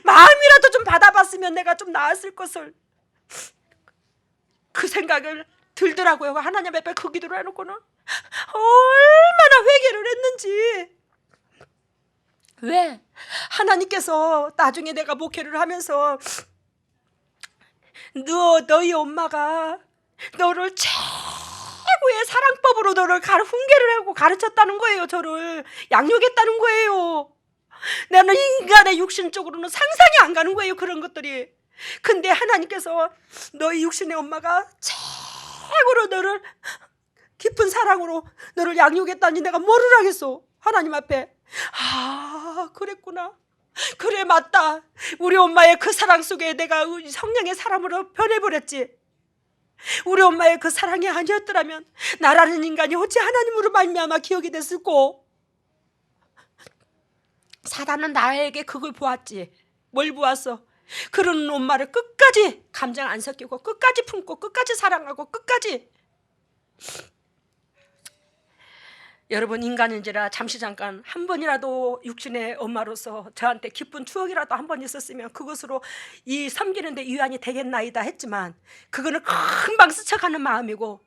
마음이라도 좀 받아봤으면 내가 좀 나았을 것을, 그 생각을 들더라고요. 하나님 앞에 그 기도를 해놓고는 얼마나 회개를 했는지. 왜? 하나님께서 나중에 내가 목회를 하면서 너희 엄마가 너를 최고의 사랑법으로 너를 훈계를 하고 가르쳤다는 거예요. 저를 양육했다는 거예요. 나는 인간의 육신적으로는 상상이 안 가는 거예요, 그런 것들이. 근데 하나님께서 너희 육신의 엄마가 최고로 너를 깊은 사랑으로 너를 양육했다니 내가 뭐를 하겠어. 하나님 앞에 그랬구나. 그래 맞다. 우리 엄마의 그 사랑 속에 내가 성령의 사람으로 변해버렸지. 우리 엄마의 그 사랑이 아니었더라면 나라는 인간이 어찌 하나님으로 말미암아 기억이 됐을꼬. 사단은 나에게 그걸 보았지. 뭘 보았어? 그런 엄마를 끝까지 감정 안 섞이고 끝까지 품고 끝까지 사랑하고 끝까지. 여러분, 인간인지라 잠시 잠깐 한 번이라도 육신의 엄마로서 저한테 기쁜 추억이라도 한 번 있었으면 그것으로 이 섬기는데 유한이 되겠나이다 했지만, 그거는 금방 스쳐가는 마음이고,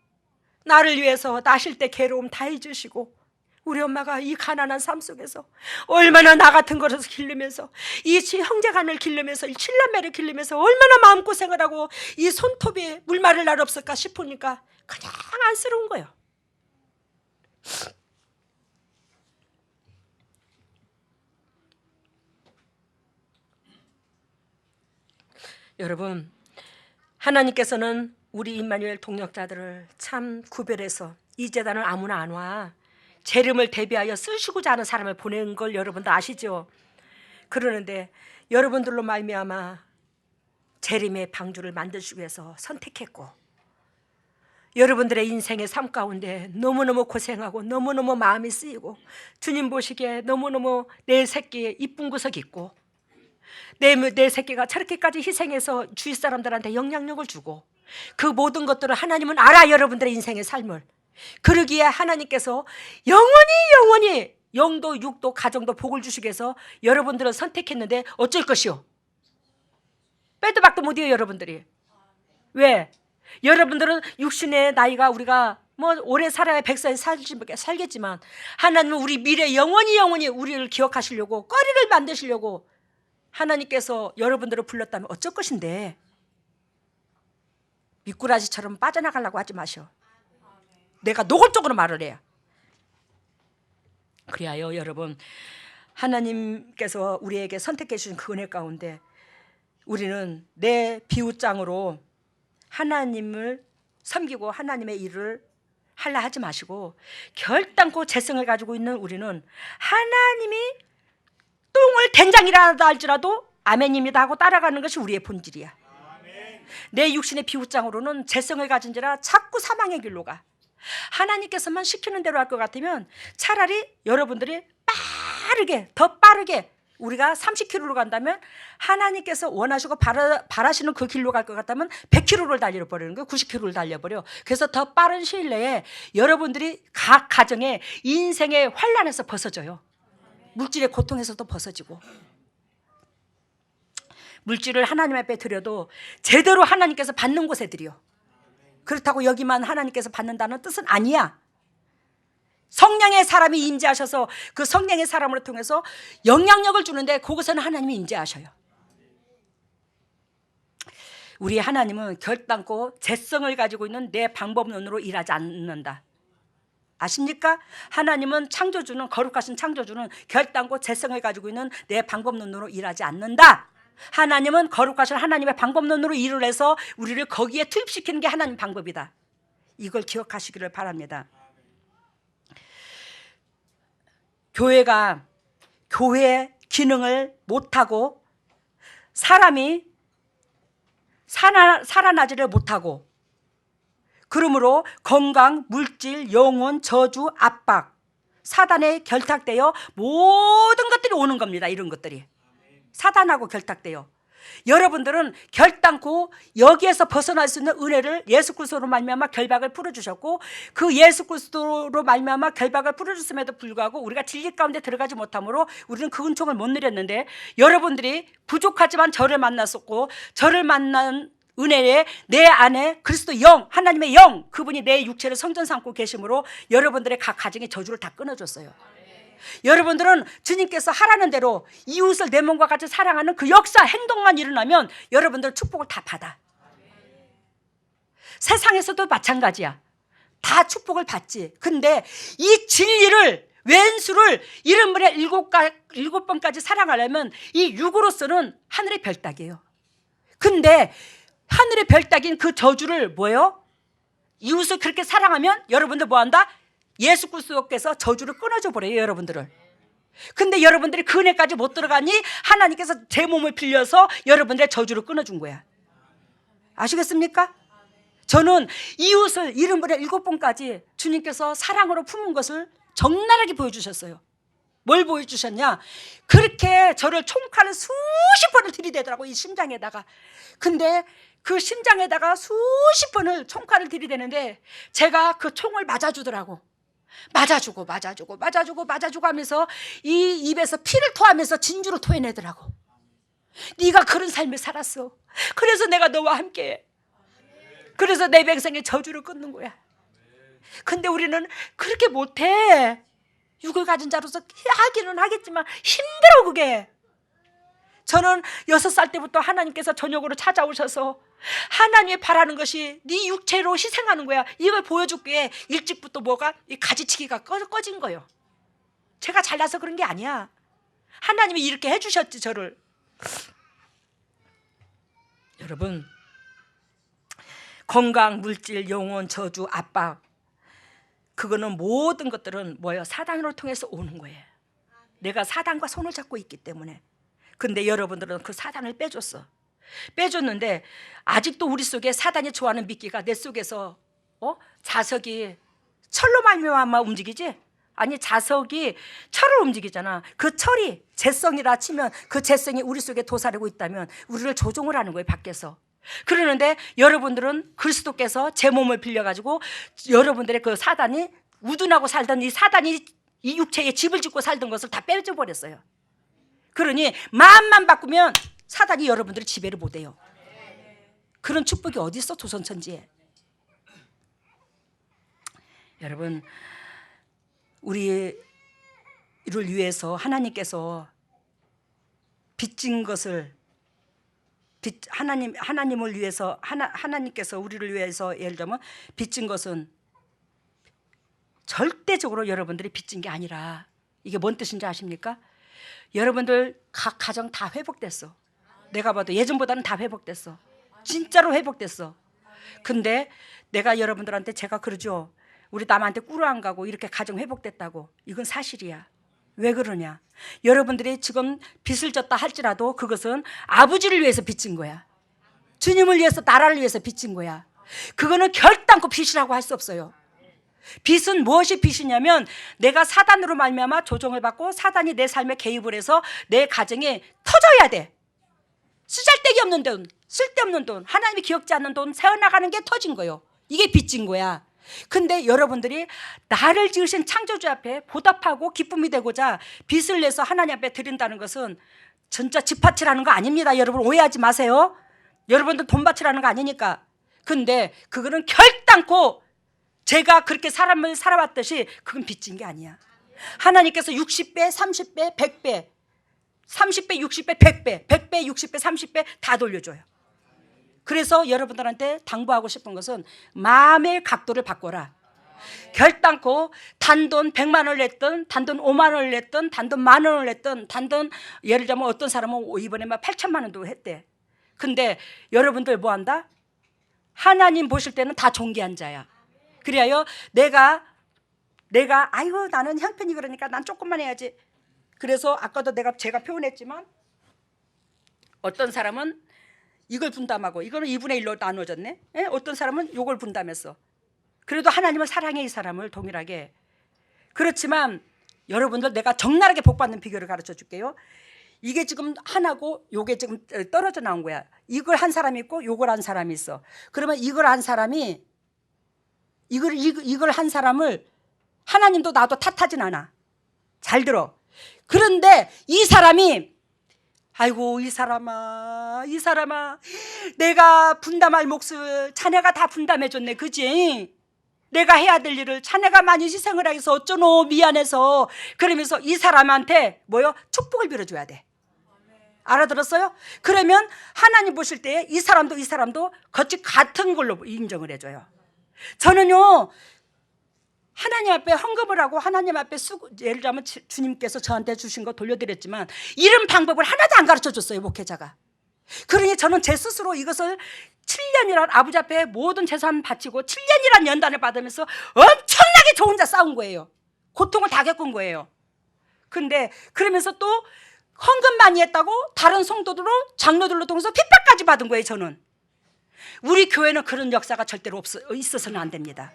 나를 위해서 나실 때 괴로움 다 해주시고, 우리 엄마가 이 가난한 삶 속에서 얼마나 나 같은 것을 기르면서, 이 형제간을 기르면서, 이 칠남매를 기르면서 얼마나 마음고생을 하고 이 손톱에 물 마를 날 없을까 싶으니까 그냥 안쓰러운 거예요. 여러분, 하나님께서는 우리 임마누엘 동역자들을 참 구별해서 이 재단은 아무나 안 와. 재림을 대비하여 쓰시고자 하는 사람을 보낸 걸 여러분도 아시죠? 그러는데 여러분들로 말미암아 재림의 방주를 만드시기 위해서 선택했고, 여러분들의 인생의 삶 가운데 너무너무 고생하고 너무너무 마음이 쓰이고 주님 보시기에 너무너무 내 새끼에 이쁜 구석이 있고 내 새끼가 저렇게까지 희생해서 주위 사람들한테 영향력을 주고 그 모든 것들을 하나님은 알아. 여러분들의 인생의 삶을. 그러기에 하나님께서 영원히 영도 육도 가정도 복을 주시기 위해서 여러분들을 선택했는데 어쩔 것이요? 빼도 박도 못해요. 여러분들이. 왜? 여러분들은 육신의 나이가 우리가 뭐 오래 살아야 100살 살겠지만 하나님은 우리 미래 영원히 우리를 기억하시려고 거리를 만드시려고 하나님께서 여러분들을 불렀다면 어쩔 것인데 미꾸라지처럼 빠져나가려고 하지 마셔. 내가 노골적으로 말을 해요. 그리하여 여러분, 하나님께서 우리에게 선택해 주신 그 은혜 가운데 우리는 내 비웃장으로 하나님을 섬기고 하나님의 일을 하려 하지 마시고 결단코 재성을 가지고 있는 우리는 하나님이 똥을 된장이라도 할지라도 아멘입니다 하고 따라가는 것이 우리의 본질이야. 내 육신의 비웃장으로는 재성을 가진지라 자꾸 사망의 길로 가. 하나님께서만 시키는 대로 할 것 같으면 차라리 여러분들이 더 빠르게 우리가 30km로 간다면 하나님께서 원하시고 바라시는 그 길로 갈 것 같다면 100km를 달려버리는 거예요. 90km를 달려버려. 그래서 더 빠른 시일 내에 여러분들이 각 가정의 인생의 환란에서 벗어져요. 물질의 고통에서도 벗어지고. 물질을 하나님 앞에 드려도 제대로 하나님께서 받는 곳에 드려. 그렇다고 여기만 하나님께서 받는다는 뜻은 아니야. 성령의 사람이 임재하셔서 그 성령의 사람을 통해서 영향력을 주는데 그곳에는 하나님이 임재하셔요. 우리 하나님은 결단코 재성을 가지고 있는 내 방법론으로 일하지 않는다. 아십니까? 하나님은 창조주는, 거룩하신 창조주는 결단코 재성을 가지고 있는 내 방법론으로 일하지 않는다. 하나님은 거룩하신 하나님의 방법론으로 일을 해서 우리를 거기에 투입시키는 게 하나님 방법이다. 이걸 기억하시기를 바랍니다. 교회가 교회 기능을 못하고 사람이 살아나지를 못하고 그러므로 건강, 물질, 영혼, 저주, 압박, 사단에 결탁되어 모든 것들이 오는 겁니다. 이런 것들이 사단하고 결탁돼요. 여러분들은 결단코 여기에서 벗어날 수 있는 은혜를 예수 그리스도로 말미암아 결박을 풀어주셨고 그 예수 그리스도로 말미암아 결박을 풀어줬음에도 불구하고 우리가 진리 가운데 들어가지 못함으로 우리는 그 은총을 못 누렸는데 여러분들이 부족하지만 저를 만났었고 저를 만난 은혜에 내 안에 그리스도 영, 하나님의 영, 그분이 내 육체를 성전 삼고 계심으로 여러분들의 각 가정의 저주를 다 끊어줬어요. 여러분들은 주님께서 하라는 대로 이웃을 내 몸과 같이 사랑하는 그 역사, 행동만 일어나면 여러분들 축복을 다 받아. 세상에서도 마찬가지야. 다 축복을 받지. 근데 이 진리를, 왼수를 7번까지 사랑하려면 이 육으로서는 하늘의 별따기예요. 근데 하늘의 별따기인 그 저주를 뭐예요? 이웃을 그렇게 사랑하면 여러분들 뭐한다? 예수 그리스도께서 저주를 끊어줘 버려요. 여러분들을. 근데 여러분들이 그 은혜까지 못 들어가니 하나님께서 제 몸을 빌려서 여러분들의 저주를 끊어준 거야. 아시겠습니까? 저는 이웃을 7번까지 주님께서 사랑으로 품은 것을 적나라하게 보여주셨어요. 뭘 보여주셨냐? 그렇게 저를 총칼을 수십 번을 들이대더라고, 이 심장에다가. 근데 그 심장에다가 수십 번을 총칼을 들이대는데 제가 그 총을 맞아주더라고. 맞아주고 하면서 이 입에서 피를 토하면서 진주를 토해내더라고. 네가 그런 삶을 살았어. 그래서 내가 너와 함께해. 그래서 내 백성의 저주를 끊는 거야. 근데 우리는 그렇게 못해. 육을 가진 자로서 하기는 하겠지만 힘들어 그게. 저는 6살 때부터 하나님께서 저녁으로 찾아오셔서 하나님이 바라는 것이 네 육체로 희생하는 거야. 이걸 보여줄게. 일찍부터 뭐가 이 가지치기가 꺼진 거예요. 제가 잘나서 그런 게 아니야. 하나님이 이렇게 해주셨지 저를. 여러분, 건강, 물질, 영혼, 저주, 압박, 그거는 모든 것들은 뭐예요? 사단으로 통해서 오는 거예요. 내가 사단과 손을 잡고 있기 때문에. 근데 여러분들은 그 사단을 빼줬어. 빼줬는데 아직도 우리 속에 사단이 좋아하는 미끼가 내 속에서 자석이 철로 말미암아 움직이지? 아니 자석이 철을 움직이잖아. 그 철이 재성이라 치면 그 재성이 우리 속에 도사리고 있다면 우리를 조종을 하는 거예요, 밖에서. 그러는데 여러분들은 그리스도께서 제 몸을 빌려가지고 여러분들의 그 사단이 우둔하고 살던 이 사단이 이 육체에 집을 짓고 살던 것을 다 빼줘 버렸어요. 그러니 마음만 바꾸면 사단이 여러분들을 지배를 못해요. 그런 축복이 어디 있어, 조선천지에. 여러분, 우리를 위해서 하나님께서 빚진 것을 하나님을 위해서 하나님께서 우리를 위해서 예를 들면 빚진 것은 절대적으로 여러분들이 빚진 게 아니라, 이게 뭔 뜻인지 아십니까? 여러분들 각 가정 다 회복됐어. 내가 봐도 예전보다는 다 회복됐어. 진짜로 회복됐어. 근데 내가 여러분들한테 제가 그러죠. 우리 남한테 꿀 안 가고 이렇게 가정 회복됐다고. 이건 사실이야. 왜 그러냐? 여러분들이 지금 빚을 졌다 할지라도 그것은 아버지를 위해서 빚진 거야. 주님을 위해서, 나라를 위해서 빚진 거야. 그거는 결단코 빚이라고 할 수 없어요. 빚은 무엇이 빚이냐면 내가 사단으로 말미암아 조종을 받고 사단이 내 삶에 개입을 해서 내 가정에 터져야 돼. 쓰잘데기 없는 돈, 쓸데없는 돈, 하나님이 기억지 않는 돈 새어나가는 게 터진 거예요. 이게 빚진 거야. 근데 여러분들이 나를 지으신 창조주 앞에 보답하고 기쁨이 되고자 빚을 내서 하나님 앞에 드린다는 것은 진짜 집 바치라는 거 아닙니다. 여러분 오해하지 마세요. 여러분들 돈 바치라는 거 아니니까. 근데 그거는 결단코 제가 그렇게 사람을 살아왔듯이 그건 빚진 게 아니야. 하나님께서 60배, 30배, 100배, 30배, 60배, 100배, 100배, 60배, 30배 다 돌려줘요. 그래서 여러분들한테 당부하고 싶은 것은 마음의 각도를 바꿔라. 결단코 단돈 100만 원을 냈든 단돈 5만 원을 냈든 단돈 10,000 원을 냈든 단돈 예를 들면 어떤 사람은 이번에 막 8천만 원도 했대. 근데 여러분들 뭐 한다? 하나님 보실 때는 다 존귀한 자야. 그래요 내가 아이고 나는 형편이 그러니까 난 조금만 해야지. 그래서 아까도 제가 표현했지만 어떤 사람은 이걸 분담하고 이거는 2분의 1로 나눠졌네. 예? 어떤 사람은 이걸 분담했어. 그래도 하나님은 사랑해 이 사람을 동일하게. 그렇지만 여러분들 내가 적나라하게 복받는 비결을 가르쳐 줄게요. 이게 지금 하나고 요게 지금 떨어져 나온 거야. 이걸 한 사람이 있고 요걸 한 사람이 있어. 그러면 이걸 한 사람이 이걸 한 사람을 하나님도 나도 탓하진 않아. 잘 들어. 그런데 이 사람이 아이고 이 사람아 내가 분담할 몫을 자네가 다 분담해줬네. 그지? 내가 해야 될 일을 자네가 많이 희생을 해서 어쩌노 미안해서. 그러면서 이 사람한테 뭐요? 축복을 빌어줘야 돼. 알아들었어요? 그러면 하나님 보실 때 이 사람도 같은 걸로 인정을 해줘요. 저는요 하나님 앞에 헌금을 하고 하나님 앞에 예를 들면 주님께서 저한테 주신 거 돌려드렸지만 이런 방법을 하나도 안 가르쳐줬어요, 목회자가. 그러니 저는 제 스스로 이것을 7년이란 아버지 앞에 모든 재산 바치고 7년이란 연단을 받으면서 엄청나게 저 혼자 싸운 거예요. 고통을 다 겪은 거예요. 근데 그러면서 또 헌금 많이 했다고 다른 성도들로 장로들로 통해서 핍박까지 받은 거예요. 저는. 우리 교회는 그런 역사가 절대로 있어서는 안 됩니다.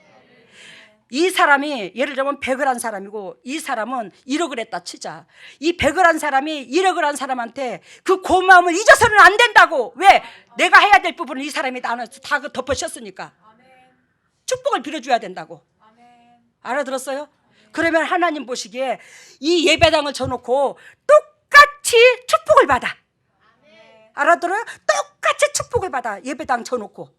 이 사람이 예를 들면 100을 한 사람이고 이 사람은 1억을 했다 치자. 이 100을 한 사람이 1억을 한 사람한테 그 고마움을 잊어서는 안 된다고. 왜? 내가 해야 될 부분은 이 사람이 다 덮어씌웠으니까. 축복을 빌어줘야 된다고. 알아들었어요? 그러면 하나님 보시기에 이 예배당을 쳐놓고 똑같이 축복을 받아. 알아들어요? 똑같이 축복을 받아. 예배당 쳐놓고.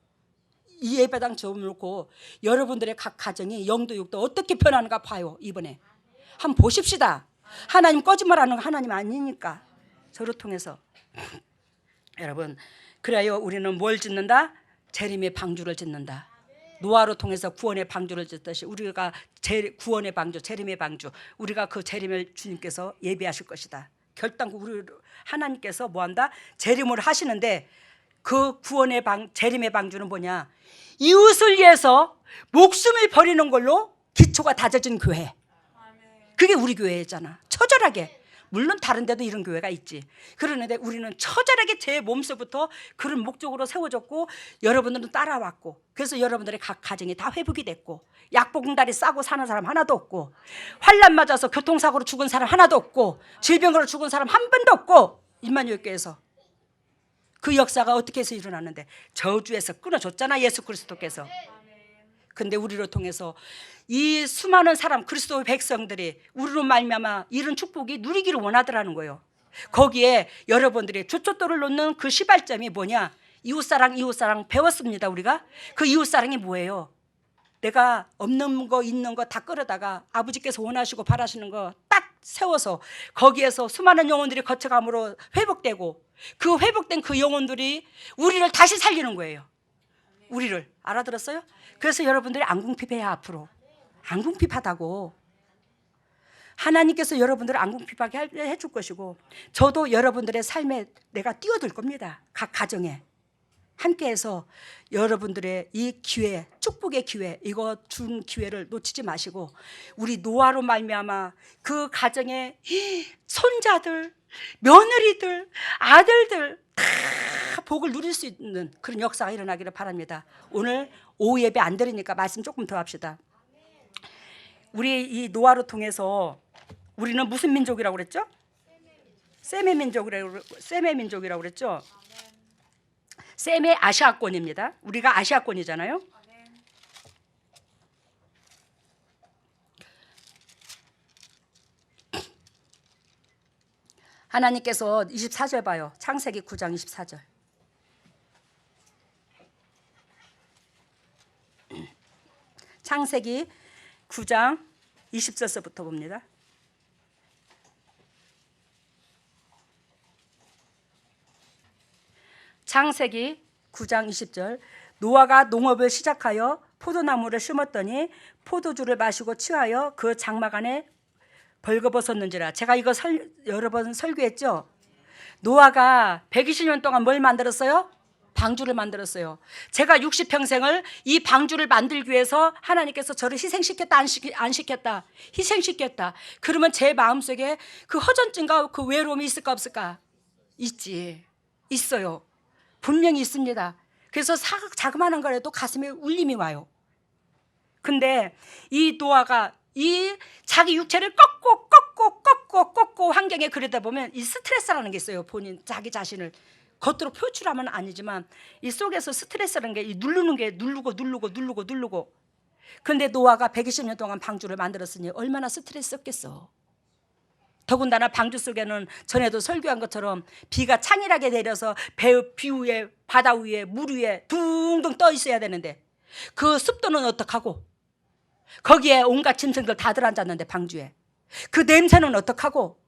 이 예배당 쳐놓고 여러분들의 각 가정이 영도 육도 어떻게 변하는가 봐요. 이번에 한번 보십시다. 하나님 거짓말하는 거 하나님 아니니까. 저를 통해서 여러분, 그래요 우리는 뭘 짓는다? 재림의 방주를 짓는다. 노아로 통해서 구원의 방주를 짓듯이 우리가 구원의 방주, 재림의 방주, 우리가 그 재림을 주님께서 예비하실 것이다. 결단코 우리 하나님께서 뭐한다? 재림을 하시는데 그 구원의 재림의 방주는 뭐냐? 이웃을 위해서 목숨을 버리는 걸로 기초가 다져진 교회. 그게 우리 교회잖아. 처절하게 물론 다른 데도 이런 교회가 있지. 그러는데 우리는 처절하게 제 몸소부터 그런 목적으로 세워졌고 여러분들은 따라왔고, 그래서 여러분들의 각 가정이 다 회복이 됐고, 약봉다리 싸고 사는 사람 하나도 없고, 환란 맞아서 교통사고로 죽은 사람 하나도 없고, 질병으로 죽은 사람 한 번도 없고, 임마누엘교회에서 그 역사가 어떻게 해서 일어났는데 저주에서 끊어줬잖아, 예수 그리스도께서. 근데 우리를 통해서 이 수많은 사람, 그리스도의 백성들이 우리로 말미암아 이런 축복이 누리기를 원하더라는 거예요. 거기에 여러분들이 조초돌을 놓는 그 시발점이 뭐냐? 이웃사랑 배웠습니다. 우리가 그 이웃사랑이 뭐예요? 내가 없는 거 있는 거 다 끌어다가 아버지께서 원하시고 바라시는 거 딱 세워서 거기에서 수많은 영혼들이 거쳐감으로 회복되고, 그 회복된 그 영혼들이 우리를 다시 살리는 거예요. 우리를 알아들었어요? 그래서 여러분들이 안궁핍해야, 앞으로 안궁핍하다고. 하나님께서 여러분들을 안궁핍하게 해줄 것이고, 저도 여러분들의 삶에 내가 뛰어들 겁니다. 각 가정에 함께해서 여러분들의 이 기회, 축복의 기회, 이거 준 기회를 놓치지 마시고, 우리 노아로 말미암아 그 가정의 손자들, 며느리들, 아들들 다 복을 누릴 수 있는 그런 역사가 일어나기를 바랍니다. 오늘 오후 예배 안 드리니까 말씀 조금 더 합시다. 우리 이 노아로 통해서 우리는 무슨 민족이라고 그랬죠? 셈의 민족이라고 그랬죠? 셈의 아시아권입니다. 우리가 아시아권이잖아요. 하나님께서 24절 봐요. 창세기 9장 24절. 창세기 9장 20절서부터 봅니다. 창세기 9장 20절. 노아가 농업을 시작하여 포도나무를 심었더니 포도주를 마시고 취하여 그 장막 안에 벌거벗었는지라. 제가 이거 여러 번 설교했죠. 노아가 120년 동안 뭘 만들었어요? 방주를 만들었어요. 제가 60평생을 이 방주를 만들기 위해서 하나님께서 저를 희생시켰다, 안 시켰다? 희생시켰다. 그러면 제 마음속에 그 허전증과 그 외로움이 있을까 없을까? 있지. 있어요. 분명히 있습니다. 그래서 자그마한 거라도 가슴에 울림이 와요. 근데 이 노아가 이 자기 육체를 꺾고 환경에 그러다 보면 이 스트레스라는 게 있어요. 본인 자기 자신을 겉으로 표출하면 아니지만 이 속에서 스트레스라는 게 누르는 게 누르고. 근데 노아가 120년 동안 방주를 만들었으니 얼마나 스트레스였겠어. 더군다나 방주 속에는 전에도 설교한 것처럼 비가 창일하게 내려서 비 위에, 바다 위에, 물 위에 둥둥 떠 있어야 되는데 그 습도는 어떡하고, 거기에 온갖 짐승들 다 들어앉았는데 방주에 그 냄새는 어떡하고.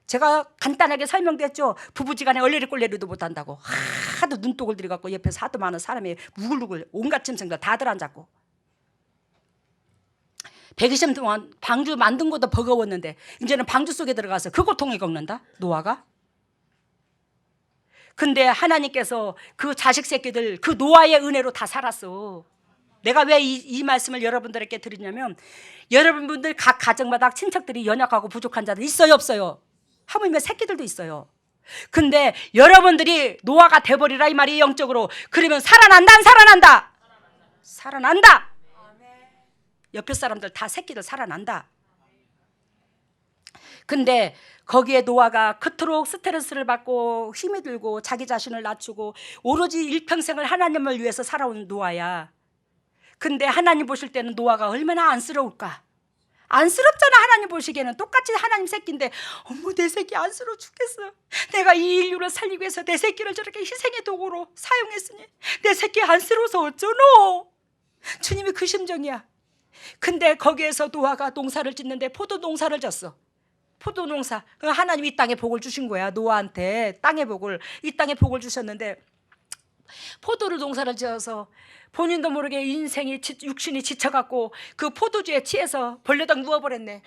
제가 간단하게 설명됐죠. 부부지간에 얼레리 꼴레리도 못한다고. 하도 눈독을 들여갖고 옆에서 하도 많은 사람이 무글무글 온갖 짐승들 다 들어앉았고, 120년 동안 방주 만든 것도 버거웠는데 이제는 방주 속에 들어가서 그 고통을 겪는다, 노아가. 근데 하나님께서 그 자식 새끼들 그 노아의 은혜로 다 살았어. 내가 왜 이 말씀을 여러분들에게 드리냐면, 여러분들 각 가정마다 친척들이 연약하고 부족한 자들 있어요, 없어요? 하물며 새끼들도 있어요. 근데 여러분들이 노아가 돼버리라 이 말이 영적으로. 그러면 살아난다, 안 살아난다? 살아난다. 옆에 사람들 다 새끼들 살아난다. 근데 거기에 노아가 그토록 스트레스를 받고 힘이 들고 자기 자신을 낮추고 오로지 일평생을 하나님을 위해서 살아온 노아야. 근데 하나님 보실 때는 노아가 얼마나 안쓰러울까? 안쓰럽잖아. 하나님 보시기에는 똑같이 하나님 새끼인데, 어머 내 새끼 안쓰러워 죽겠어. 내가 이 인류를 살리기 위해서 내 새끼를 저렇게 희생의 도구로 사용했으니 내 새끼 안쓰러워서 어쩌노? 주님이 그 심정이야. 근데 거기에서 노아가 농사를 짓는데 포도 농사를 졌어. 포도 농사. 하나님이 이 땅에 복을 주신 거야. 노아한테 땅의 복을, 이 땅에 복을 주셨는데 포도를 농사를 지어서 본인도 모르게 인생이 육신이 지쳐갖고 그 포도주에 취해서 벌레당 누워버렸네.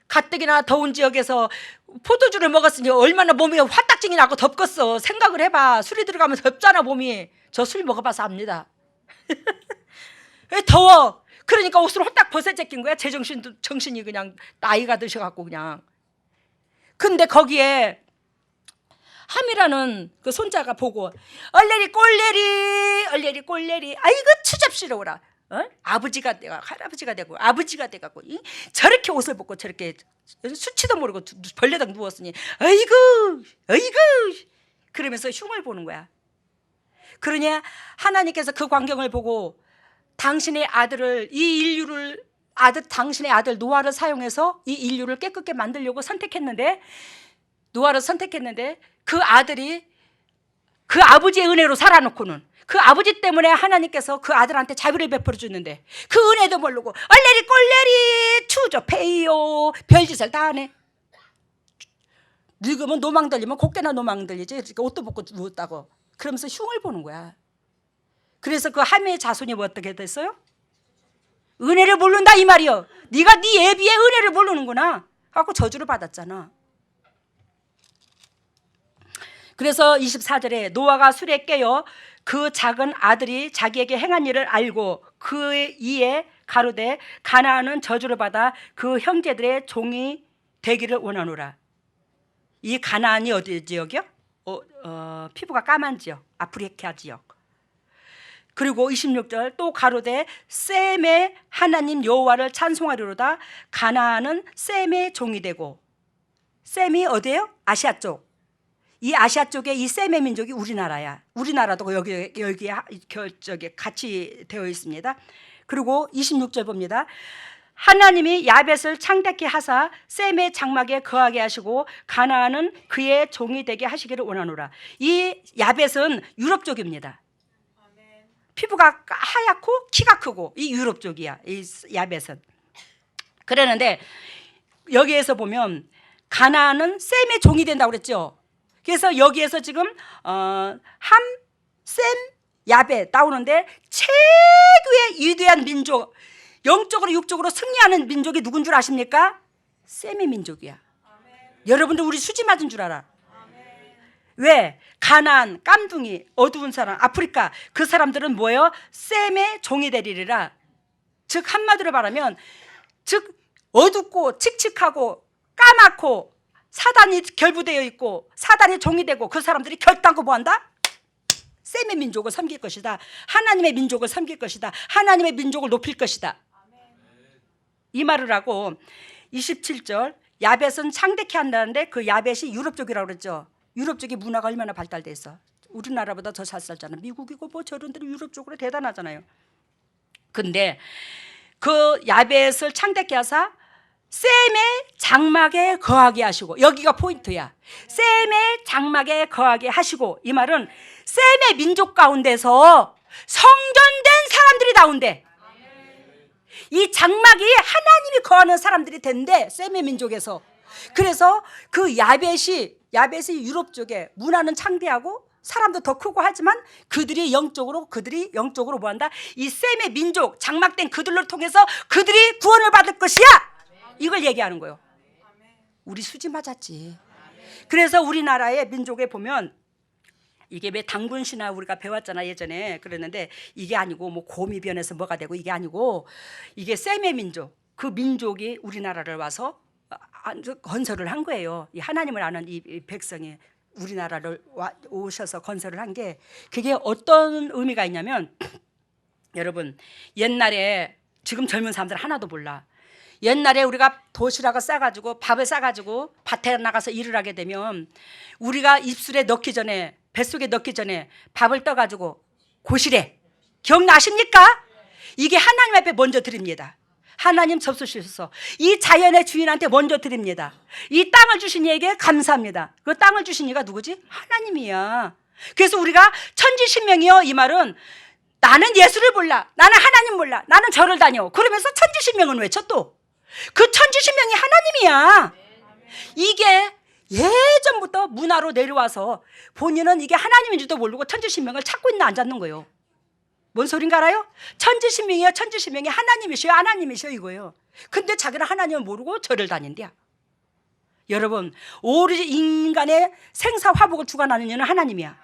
가뜩이나 더운 지역에서 포도주를 먹었으니 얼마나 몸이 화딱지이 나고 덥겠어. 생각을 해봐. 술이 들어가면 덥잖아 몸이. 저 술 먹어봐서 압니다. 왜 더워? 그러니까 옷을 홀딱 벗어 제낀 거야. 정신이 그냥 나이가 드셔갖고 그냥. 근데 거기에 함이라는 그 손자가 보고 얼레리 꼴레리 얼레리 꼴레리 아이고 추잡스러워라. 아버지가 내가 할아버지가 되고 아버지가 돼갖고 저렇게 옷을 벗고 저렇게 수치도 모르고 벌레덕 누웠으니 아이고 아이고 그러면서 흉을 보는 거야. 그러냐 하나님께서 그 광경을 보고 당신의 아들을 이 인류를 당신의 아들 노아를 사용해서 이 인류를 깨끗게 만들려고 선택했는데 노아를 선택했는데 그 아들이 그 아버지의 은혜로 살아놓고는 그 아버지 때문에 하나님께서 그 아들한테 자비를 베풀어 주는데 그 은혜도 모르고 얼레리 꼴레리 추접해요 별짓을 다 하네. 늙으면 노망 들리면 곱게나 노망 들리지 옷도 벗고 누웠다고 그러면서 흉을 보는 거야. 그래서 그 함의 자손이 뭐 어떻게 됐어요? 은혜를 모른다 이 말이요. 네가 네 애비의 은혜를 모르는구나 하고 저주를 받았잖아. 그래서 24절에 노아가 술에 깨어 그 작은 아들이 자기에게 행한 일을 알고 그 이에 가로되 가나안은 저주를 받아 그 형제들의 종이 되기를 원하노라. 이 가나안이 어디 지역이요? 피부가 까만 지역, 아프리카 지역. 그리고 26절 또 가로되 셈의 하나님 여호와를 찬송하리로다. 가나안은 셈의 종이 되고 셈이 어디예요? 아시아 쪽. 이 아시아 쪽에 이 셈의 민족이 우리나라야. 우리나라도 여기 저기 같이 되어 있습니다. 그리고 26절 봅니다. 하나님이 야벳을 창대케 하사 셈의 장막에 거하게 하시고 가나안은 그의 종이 되게 하시기를 원하노라. 이 야벳은 유럽 쪽입니다. 피부가 하얗고 키가 크고 이 유럽 쪽이야. 이 야벳은. 그러는데 여기에서 보면 가나안은 셈의 종이 된다고 그랬죠. 그래서 여기에서 지금 함, 셈, 야벳 나오는데 최고의 위대한 민족, 영적으로 육적으로 승리하는 민족이 누군 줄 아십니까? 셈의 민족이야. 여러분들 우리 수지 맞은 줄 알아. 왜? 가나안, 깜둥이, 어두운 사람, 아프리카 그 사람들은 뭐예요? 셈의 종이 되리라. 즉 한마디로 말하면 즉 어둡고 칙칙하고 까맣고 사단이 결부되어 있고 사단이 종이 되고 그 사람들이 결단코 뭐한다? 셈의 민족을 섬길 것이다. 하나님의 민족을 섬길 것이다. 하나님의 민족을 높일 것이다. 이 말을 하고 27절 야벳은 창대케 한다는데 그 야벳이 유럽 쪽이라고 그랬죠. 유럽 쪽이 문화가 얼마나 발달돼 있어. 우리나라보다 더 잘 살잖아. 미국이고 뭐 저런들이 유럽 쪽으로 대단하잖아요. 근데 그 야벳을 창대케 하사 셈의 장막에 거하게 하시고, 여기가 포인트야. 셈의 장막에 거하게 하시고, 이 말은 셈의 민족 가운데서 성전된 사람들이 나온대. 이 장막이 하나님이 거하는 사람들이 된대, 셈의 민족에서. 그래서 그 야벳이 유럽 쪽에 문화는 창대하고 사람도 더 크고 하지만 그들이 영적으로 뭐한다? 이 셈의 민족, 장막된 그들로 통해서 그들이 구원을 받을 것이야. 이걸 얘기하는 거예요. 우리 수지 맞았지. 그래서 우리나라의 민족에 보면 이게 왜 당군신화 우리가 배웠잖아 예전에. 그랬는데 이게 아니고 뭐 곰이 변해서 뭐가 되고 이게 아니고 이게 셈의 민족, 그 민족이 우리나라를 와서 건설을 한 거예요. 이 하나님을 아는 이 백성이 우리나라를 오셔서 건설을 한 게, 그게 어떤 의미가 있냐면 여러분 옛날에, 지금 젊은 사람들 하나도 몰라. 옛날에 우리가 도시락을 싸가지고 밥을 싸가지고 밭에 나가서 일을 하게 되면 우리가 입술에 넣기 전에, 뱃속에 넣기 전에 밥을 떠가지고 고시래, 기억나십니까? 이게 하나님 앞에 먼저 드립니다. 하나님 접수시셔서 이 자연의 주인한테 먼저 드립니다. 이 땅을 주신 이에게 감사합니다. 그 땅을 주신 이가 누구지? 하나님이야. 그래서 우리가 천지신명이요, 이 말은 나는 예수를 몰라, 나는 하나님 몰라, 나는 절을 다녀, 그러면서 천지신명은 외쳐. 또 그 천지신명이 하나님이야. 이게 예전부터 문화로 내려와서 본인은 이게 하나님인지도 모르고 천지신명을 찾고 있나 안 찾는 거예요. 뭔 소린가 알아요? 천지신명이요, 천지신명이 하나님이셔요, 하나님이셔요 이거예요. 근데 자기는 하나님을 모르고 절을 다닌대요. 여러분, 오로지 인간의 생사화복을 주관하는 이는 하나님이야.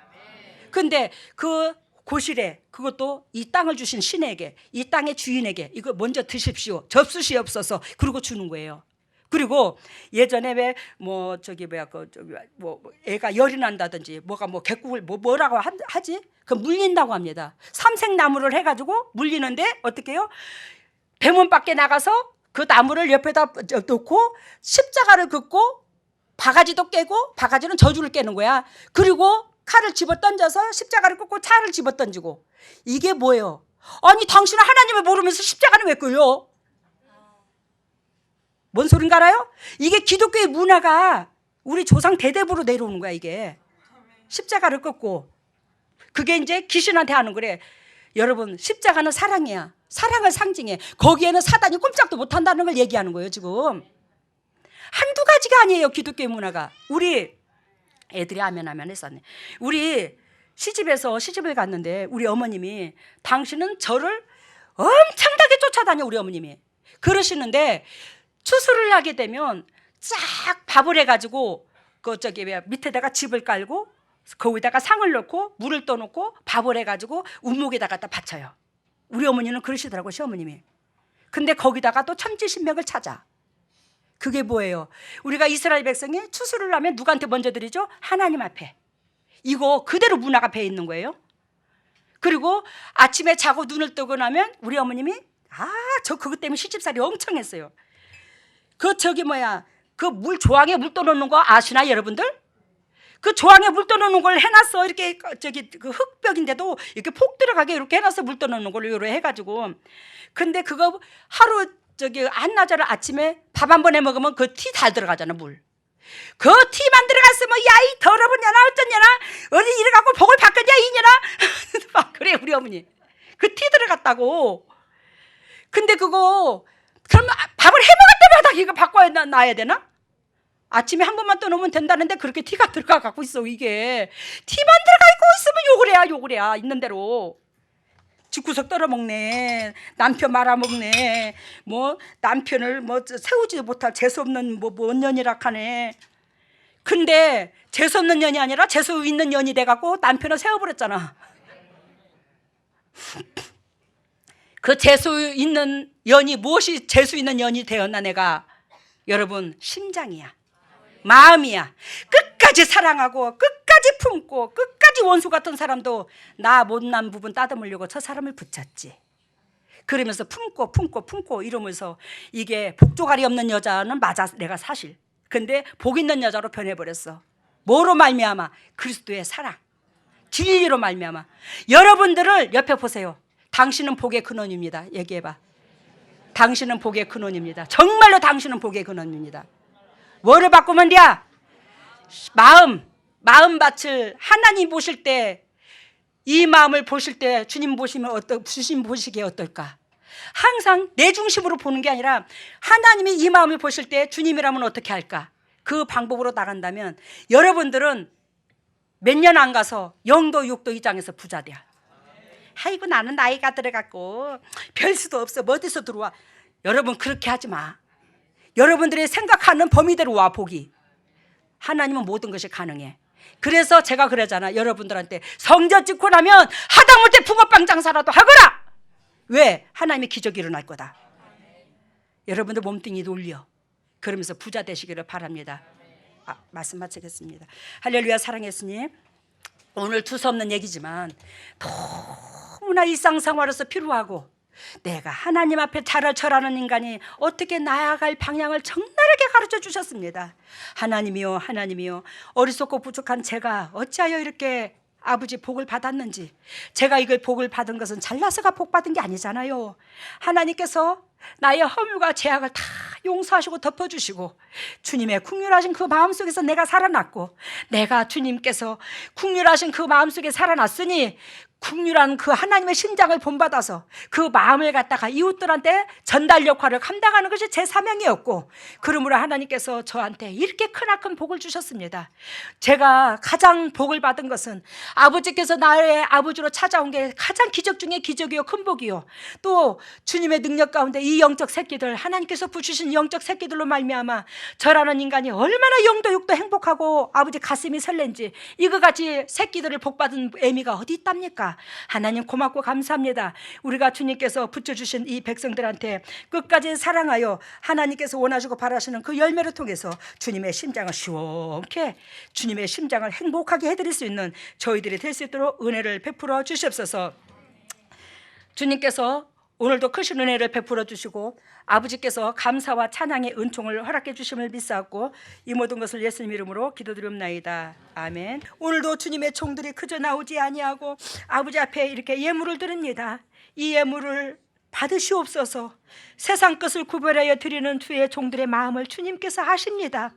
근데 그 고실에, 그것도 이 땅을 주신 신에게, 이 땅의 주인에게 이거 먼저 드십시오, 접수시옵소서, 그러고 주는 거예요. 그리고 예전에 왜 뭐 저기 뭐야 그 저기 뭐 애가 열이 난다든지 뭐가 뭐 개국을 뭐라고 하지? 그 물린다고 합니다. 삼색나무를 해가지고 물리는데 어떻게 해요? 대문 밖에 나가서 그 나무를 옆에다 놓고 십자가를 긋고 바가지도 깨고 바가지는 저주를 깨는 거야. 그리고 칼을 집어 던져서 십자가를 긋고 차를 집어 던지고. 이게 뭐예요? 아니 당신은 하나님을 모르면서 십자가는 왜 끄요? 뭔 소린가 알아요? 이게 기독교의 문화가 우리 조상 대대부로 내려오는 거야. 이게 십자가를 긋고. 그게 이제 귀신한테 하는 거래. 여러분 십자가는 사랑이야. 사랑을 상징해. 거기에는 사단이 꼼짝도 못한다는 걸 얘기하는 거예요. 지금 한두 가지가 아니에요. 기독교의 문화가. 우리 애들이 아멘 했었네. 우리 시집을 갔는데 우리 어머님이 당신은 저를 엄청나게 쫓아다녀. 우리 어머님이 그러시는데 추수를 하게 되면 쫙 밥을 해가지고 그 저기 밑에다가 집을 깔고 거기다가 상을 넣고 물을 떠놓고 밥을 해가지고 운목에다 갖다 바쳐요. 우리 어머니는 그러시더라고. 시어머님이. 근데 거기다가 또 천지신명을 찾아. 그게 뭐예요? 우리가 이스라엘 백성이 추수를 하면 누구한테 먼저 드리죠? 하나님 앞에. 이거 그대로 문화가 배어 있는 거예요. 그리고 아침에 자고 눈을 뜨고 나면 우리 어머님이 저 그것 때문에 시집살이 엄청 했어요. 그 저기 뭐야 그 물 조항에 물 떠놓는 거 아시나 여러분들? 그 조항에 물 떠놓는 걸 해놨어. 이렇게 저기 그 흙벽인데도 이렇게 폭 들어가게 이렇게 해놨어. 물 떠놓는 걸로 이렇게 해가지고. 근데 그거 하루 저기 한나절 아침에 밥 한 번 해 먹으면 그 티 다 들어가잖아. 물. 그 티만 들어갔으면 야이 더러운 년아 어쩐 년아 어디 이래갖고 복을 바꾸냐 이 년아 막 그래 우리 어머니. 그 티 들어갔다고. 근데 그거 그럼 밥을 해먹을 때마다 이거 바꿔야 놔야 되나? 아침에 한 번만 떠놓으면 된다는데 그렇게 티가 들어가 갖고 있어. 이게 티만 들어가 있고 있으면 욕을 해야 있는 대로. 집구석 떨어먹네. 남편 말아먹네. 뭐 남편을 뭐 세우지도 못할 재수없는 뭔 년이라 하네. 근데 재수없는 년이 아니라 재수 있는 년이 돼갖고 남편을 세워버렸잖아. 그 재수 있는 연이 무엇이 재수 있는 연이 되었나 내가? 여러분 심장이야. 마음이야. 끝까지 사랑하고 끝까지 품고 끝까지 원수 같은 사람도 나 못난 부분 따듬으려고 저 사람을 붙였지. 그러면서 품고 이러면서 이게 복조가리 없는 여자는 맞아. 내가 사실. 근데 복 있는 여자로 변해버렸어. 뭐로 말미암아? 그리스도의 사랑 진리로 말미암아. 여러분들을 옆에 보세요. 당신은 복의 근원입니다. 얘기해봐. 당신은 복의 근원입니다. 정말로 당신은 복의 근원입니다. 뭐를 바꾸면 돼? 마음밭을 하나님 보실 때, 이 마음을 보실 때 주님 보시면 주님 보시기에 어떨까? 항상 내 중심으로 보는 게 아니라 하나님이 이 마음을 보실 때 주님이라면 어떻게 할까? 그 방법으로 나간다면 여러분들은 몇 년 안 가서 영도 육도 이 장에서 부자 돼. 아이고 나는 나이가 들어갔고 별 수도 없어. 어디서 들어와? 여러분 그렇게 하지 마. 여러분들이 생각하는 범위대로 와. 복이. 하나님은 모든 것이 가능해. 그래서 제가 그러잖아. 여러분들한테 성전 짓고 나면 하다못해 붕어빵 장사라도 하거라. 왜? 하나님의 기적이 일어날 거다. 여러분들 몸뚱이 놀려. 그러면서 부자 되시기를 바랍니다. 말씀 마치겠습니다. 할렐루야. 사랑했으니 오늘 두서없는 얘기지만 너무나 일상생활에서 필요하고 내가 하나님 앞에 자를 절하는 인간이 어떻게 나아갈 방향을 적나라하게 가르쳐 주셨습니다. 하나님이요 어리석고 부족한 제가 어찌하여 이렇게 아버지 복을 받았는지. 제가 이걸 복을 받은 것은 잘나서가 복 받은 게 아니잖아요. 하나님께서 나의 허물과 죄악을 다 용서하시고 덮어주시고 주님의 긍휼하신 그 마음속에서 내가 살아났고 내가 주님께서 긍휼하신 그 마음속에 살아났으니 긍휼한 그 하나님의 신장을 본받아서 그 마음을 갖다가 이웃들한테 전달 역할을 감당하는 것이 제 사명이었고 그러므로 하나님께서 저한테 이렇게 크나큰 복을 주셨습니다. 제가 가장 복을 받은 것은 아버지께서 나의 아버지로 찾아온 게 가장 기적 중에 기적이요 큰 복이요. 또 주님의 능력 가운데 이 영적 새끼들 하나님께서 부주신 영적 새끼들로 말미암아 저라는 인간이 얼마나 영도 육도 행복하고 아버지 가슴이 설렌지 이거같이 새끼들을 복받은 의미가 어디 있답니까? 합니다. 하나님 고맙고 감사합니다. 우리가 주님께서 붙여주신 이 백성들한테 끝까지 사랑하여 하나님께서 원하시고 바라시는 그 열매를 통해서 주님의 심장을 시원케, 주님의 심장을 행복하게 해드릴 수 있는 저희들이 될 수 있도록 은혜를 베풀어 주시옵소서. 주님께서 오늘도 크신 은혜를 베풀어 주시고 아버지께서 감사와 찬양의 은총을 허락해 주심을 믿사옵고 이 모든 것을 예수님 이름으로 기도드리옵나이다. 아멘. 오늘도 주님의 종들이 그저 나오지 아니하고 아버지 앞에 이렇게 예물을 드립니다. 이 예물을 받으시옵소서. 세상 것을 구별하여 드리는 주의 종들의 마음을 주님께서 아십니다.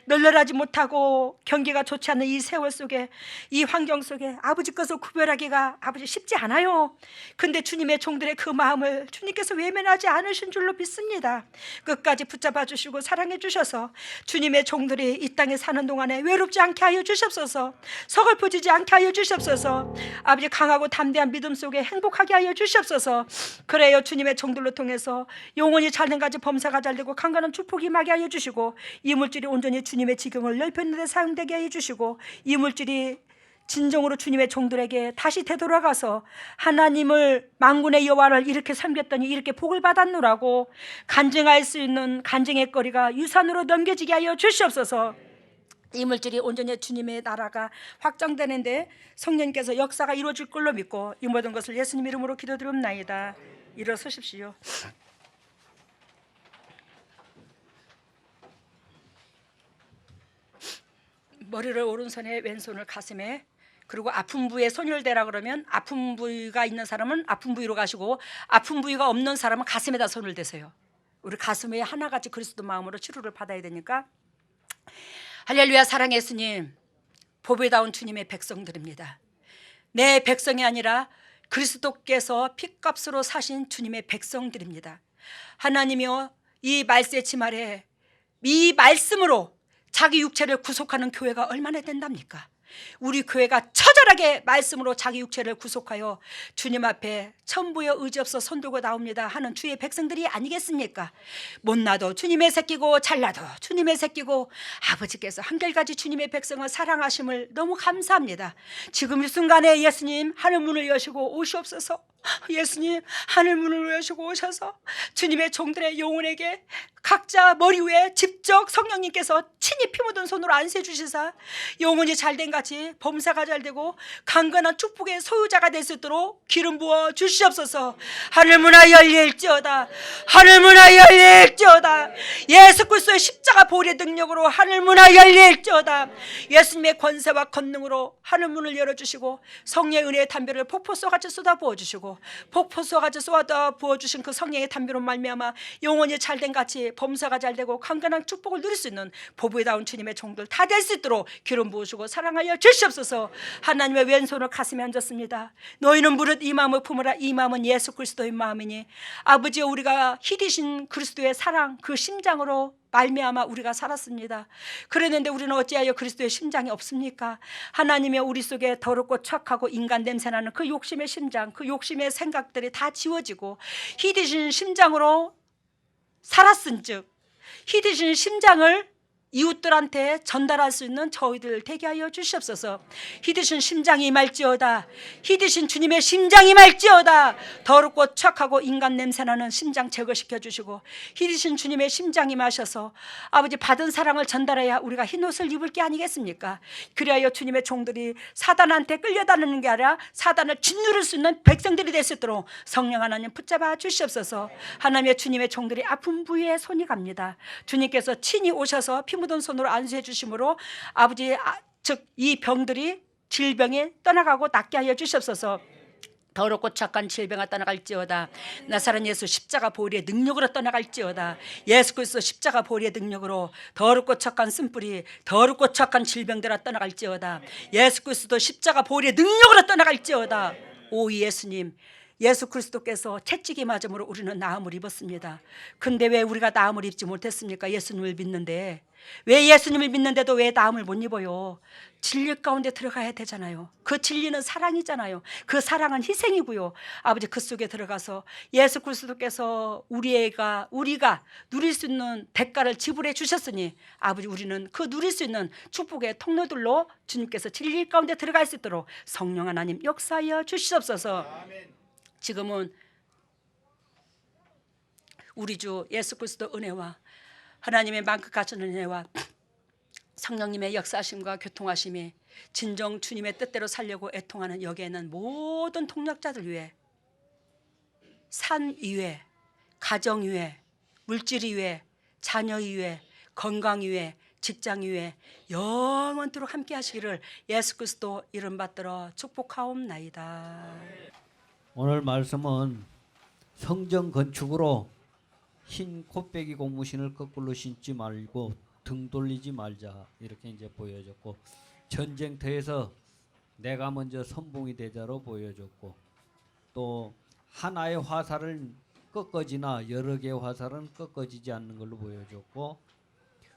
널널하지 못하고 경기가 좋지 않은 이 세월 속에, 이 환경 속에 아버지 것을 구별하기가 아버지 쉽지 않아요. 근데 주님의 종들의 그 마음을 주님께서 외면하지 않으신 줄로 믿습니다. 끝까지 붙잡아 주시고 사랑해 주셔서 주님의 종들이 이 땅에 사는 동안에 외롭지 않게 하여 주시옵소서. 서글퍼지지 않게 하여 주시옵소서. 아버지 강하고 담대한 믿음 속에 행복하게 하여 주시옵소서. 그래요, 주님의 종들로 통해서 영혼이 잘된 가지 범사가 잘되고 강건한 축복이 임하게 하여 주시고 이 물질이 온전히 주님의 지경을 넓히는 데 사용되게 해주시고 이 물질이 진정으로 주님의 종들에게 다시 되돌아가서 하나님을 만군의 여호와를 이렇게 섬겼더니 이렇게 복을 받았노라고 간증할 수 있는 간증의 거리가 유산으로 넘겨지게 하여 주시옵소서. 이 물질이 온전히 주님의 나라가 확장되는데 성령께서 역사가 이루어질 걸로 믿고 이 모든 것을 예수님 이름으로 기도드리옵나이다. 일어서십시오. 머리를 오른손에 왼손을 가슴에, 그리고 아픈 부위에 손을 대라 그러면 아픈 부위가 있는 사람은 아픈 부위로 가시고 아픈 부위가 없는 사람은 가슴에다 손을 대세요. 우리 가슴에 하나같이 그리스도 마음으로 치료를 받아야 되니까. 할렐루야. 사랑의 예수님, 보배다운 주님의 백성들입니다. 내 백성이 아니라 그리스도께서 핏값으로 사신 주님의 백성들입니다. 하나님이여, 이 말세치 말에 이 말씀으로 자기 육체를 구속하는 교회가 얼마나 된답니까? 우리 교회가 처절하게 말씀으로 자기 육체를 구속하여 주님 앞에 천부여 의지없어 손들고 나옵니다 하는 주의 백성들이 아니겠습니까? 못나도 주님의 새끼고 잘나도 주님의 새끼고 아버지께서 한결같이 주님의 백성을 사랑하심을 너무 감사합니다. 지금 이 순간에 예수님 하늘 문을 여시고 오시옵소서. 예수님 하늘 문을 여시고 오셔서 주님의 종들의 영혼에게 각자 머리 위에 직접 성령님께서 친히 피 묻은 손으로 안수해 주시사 영혼이 잘된 같이 범사가 잘되고 강건한 축복의 소유자가 될 수 있도록 기름 부어 주시옵소서. 하늘문화 열릴지어다. 하늘문화 열릴지어다. 예수 그리스도의 십자가 보혈의 능력으로 하늘문화 열릴지어다. 예수님의 권세와 권능으로 하늘문을 열어주시고 성령의 은혜의 담배를 폭포수같이 쏟아 부어주시고 폭포수같이 쏟아 부어주신 그 성령의 담배로 말미암아 영혼이 잘된 같이 범사가 잘되고 강건한 축복을 누릴 수 있는 보배다운 주님의 종들 다 될 수 있도록 기름 부으시고 사랑하여 주시옵소서. 하나님의 왼손을 가슴에 얹었습니다. 너희는 무릇 이 마음을 품으라. 이 마음은 예수 그리스도의 마음이니 아버지, 우리가 희디신 그리스도의 사랑 그 심장으로 말미암아 우리가 살았습니다. 그랬는데 우리는 어찌하여 그리스도의 심장이 없습니까? 하나님의 우리 속에 더럽고 착하고 인간 냄새나는 그 욕심의 심장, 그 욕심의 생각들이 다 지워지고 희디신 심장으로 살았은즉 희디신 심장을 이웃들한테 전달할 수 있는 저희들 되게 하여 주시옵소서. 희드신 심장이 임할지어다. 희드신 주님의 심장이 임할지어다. 더럽고 착하고 인간 냄새나는 심장 제거시켜 주시고 희드신 주님의 심장이 임하셔서 아버지 받은 사랑을 전달해야 우리가 흰옷을 입을 게 아니겠습니까? 그리하여 주님의 종들이 사단한테 끌려다니는 게 아니라 사단을 짓누를 수 있는 백성들이 될 수 있도록 성령 하나님 붙잡아 주시옵소서. 하나님의 주님의 종들이 아픈 부위에 손이 갑니다. 주님께서 친히 오셔서 피 묻은 손으로 안수해 주심으로 아버지, 즉 이 병들이 질병이 떠나가고 낫게 하여 주시옵소서. 더럽고 착한 질병아 떠나갈지어다. 나사렛 예수 십자가 보혈의 능력으로 떠나갈지어다. 예수 그리스도 십자가 보혈의 능력으로 더럽고 착한 쓴뿌리, 더럽고 착한 질병들아 떠나갈지어다. 예수 그리스도 십자가 보혈의 능력으로 떠나갈지어다. 오 예수님, 예수 그리스도께서 채찍이 맞음으로 우리는 나음을 입었습니다. 근데 왜 우리가 나음을 입지 못했습니까? 예수님을 믿는데. 왜 예수님을 믿는데도 왜 나음을 못 입어요? 진리 가운데 들어가야 되잖아요. 그 진리는 사랑이잖아요. 그 사랑은 희생이고요. 아버지, 그 속에 들어가서 예수 그리스도께서 우리가 누릴 수 있는 대가를 지불해 주셨으니 아버지, 우리는 그 누릴 수 있는 축복의 통로들로 주님께서 진리 가운데 들어갈 수 있도록 성령 하나님 역사하여 주시옵소서. 지금은 우리 주 예수 그리스도 은혜와 하나님의 만극하신 은혜와 성령님의 역사하심과 교통하심이 진정 주님의 뜻대로 살려고 애통하는 여기에는 모든 통역자들 위해, 산 위에, 가정 위에, 물질 위에, 자녀 위에, 건강 위에, 직장 위에 영원토록 함께 하시기를 예수 그리스도 이름 받들어 축복하옵나이다.
오늘 말씀은 성전 건축으로 흰 곱빼기 고무신을 거꾸로 신지 말고 등 돌리지 말자, 이렇게 이제 보여줬고, 전쟁터에서 내가 먼저 선봉이 되자로 보여줬고, 또 하나의 화살은 꺾어지나 여러 개의 화살은 꺾어지지 않는 걸로 보여줬고,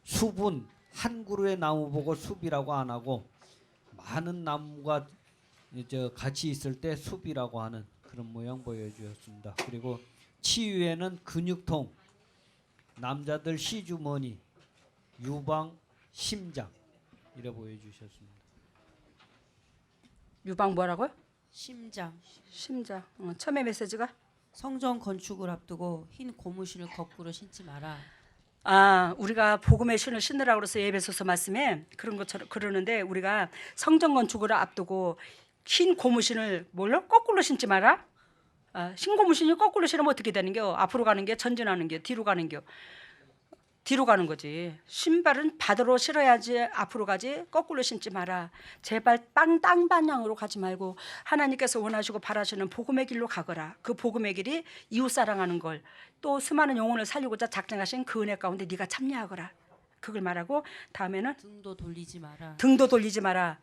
숲은 한 그루의 나무 보고 숲이라고 안 하고 많은 나무가 같이 있을 때 숲이라고 하는 그런 모양 보여주었습니다. 그리고 치유에는 근육통, 남자들 시주머니, 유방, 심장 이래 보여주셨습니다.
유방 뭐라고요?
심장.
심장. 처음에 메시지가
성전 건축을 앞두고 흰 고무신을 거꾸로 신지 마라.
우리가 복음의 신을 신으라고 그래서 에베소서 말씀에 그런 것처럼 그러는데, 우리가 성전 건축을 앞두고 흰 고무신을 뭘로? 거꾸로 신지 마라. 흰 고무신이 거꾸로 신으면 어떻게 되는겨? 앞으로 가는 게 전진하는 게 뒤로 가는 겨? 뒤로 가는 거지. 신발은 바다로 신어야지 앞으로 가지, 거꾸로 신지 마라. 제발 땅 방향으로 가지 말고 하나님께서 원하시고 바라시는 복음의 길로 가거라. 그 복음의 길이 이웃 사랑하는 걸, 또 수많은 영혼을 살리고자 작정하신 그 은혜 가운데 네가 참여하거라. 그걸 말하고 다음에는
등도 돌리지 마라.
등도 돌리지 마라.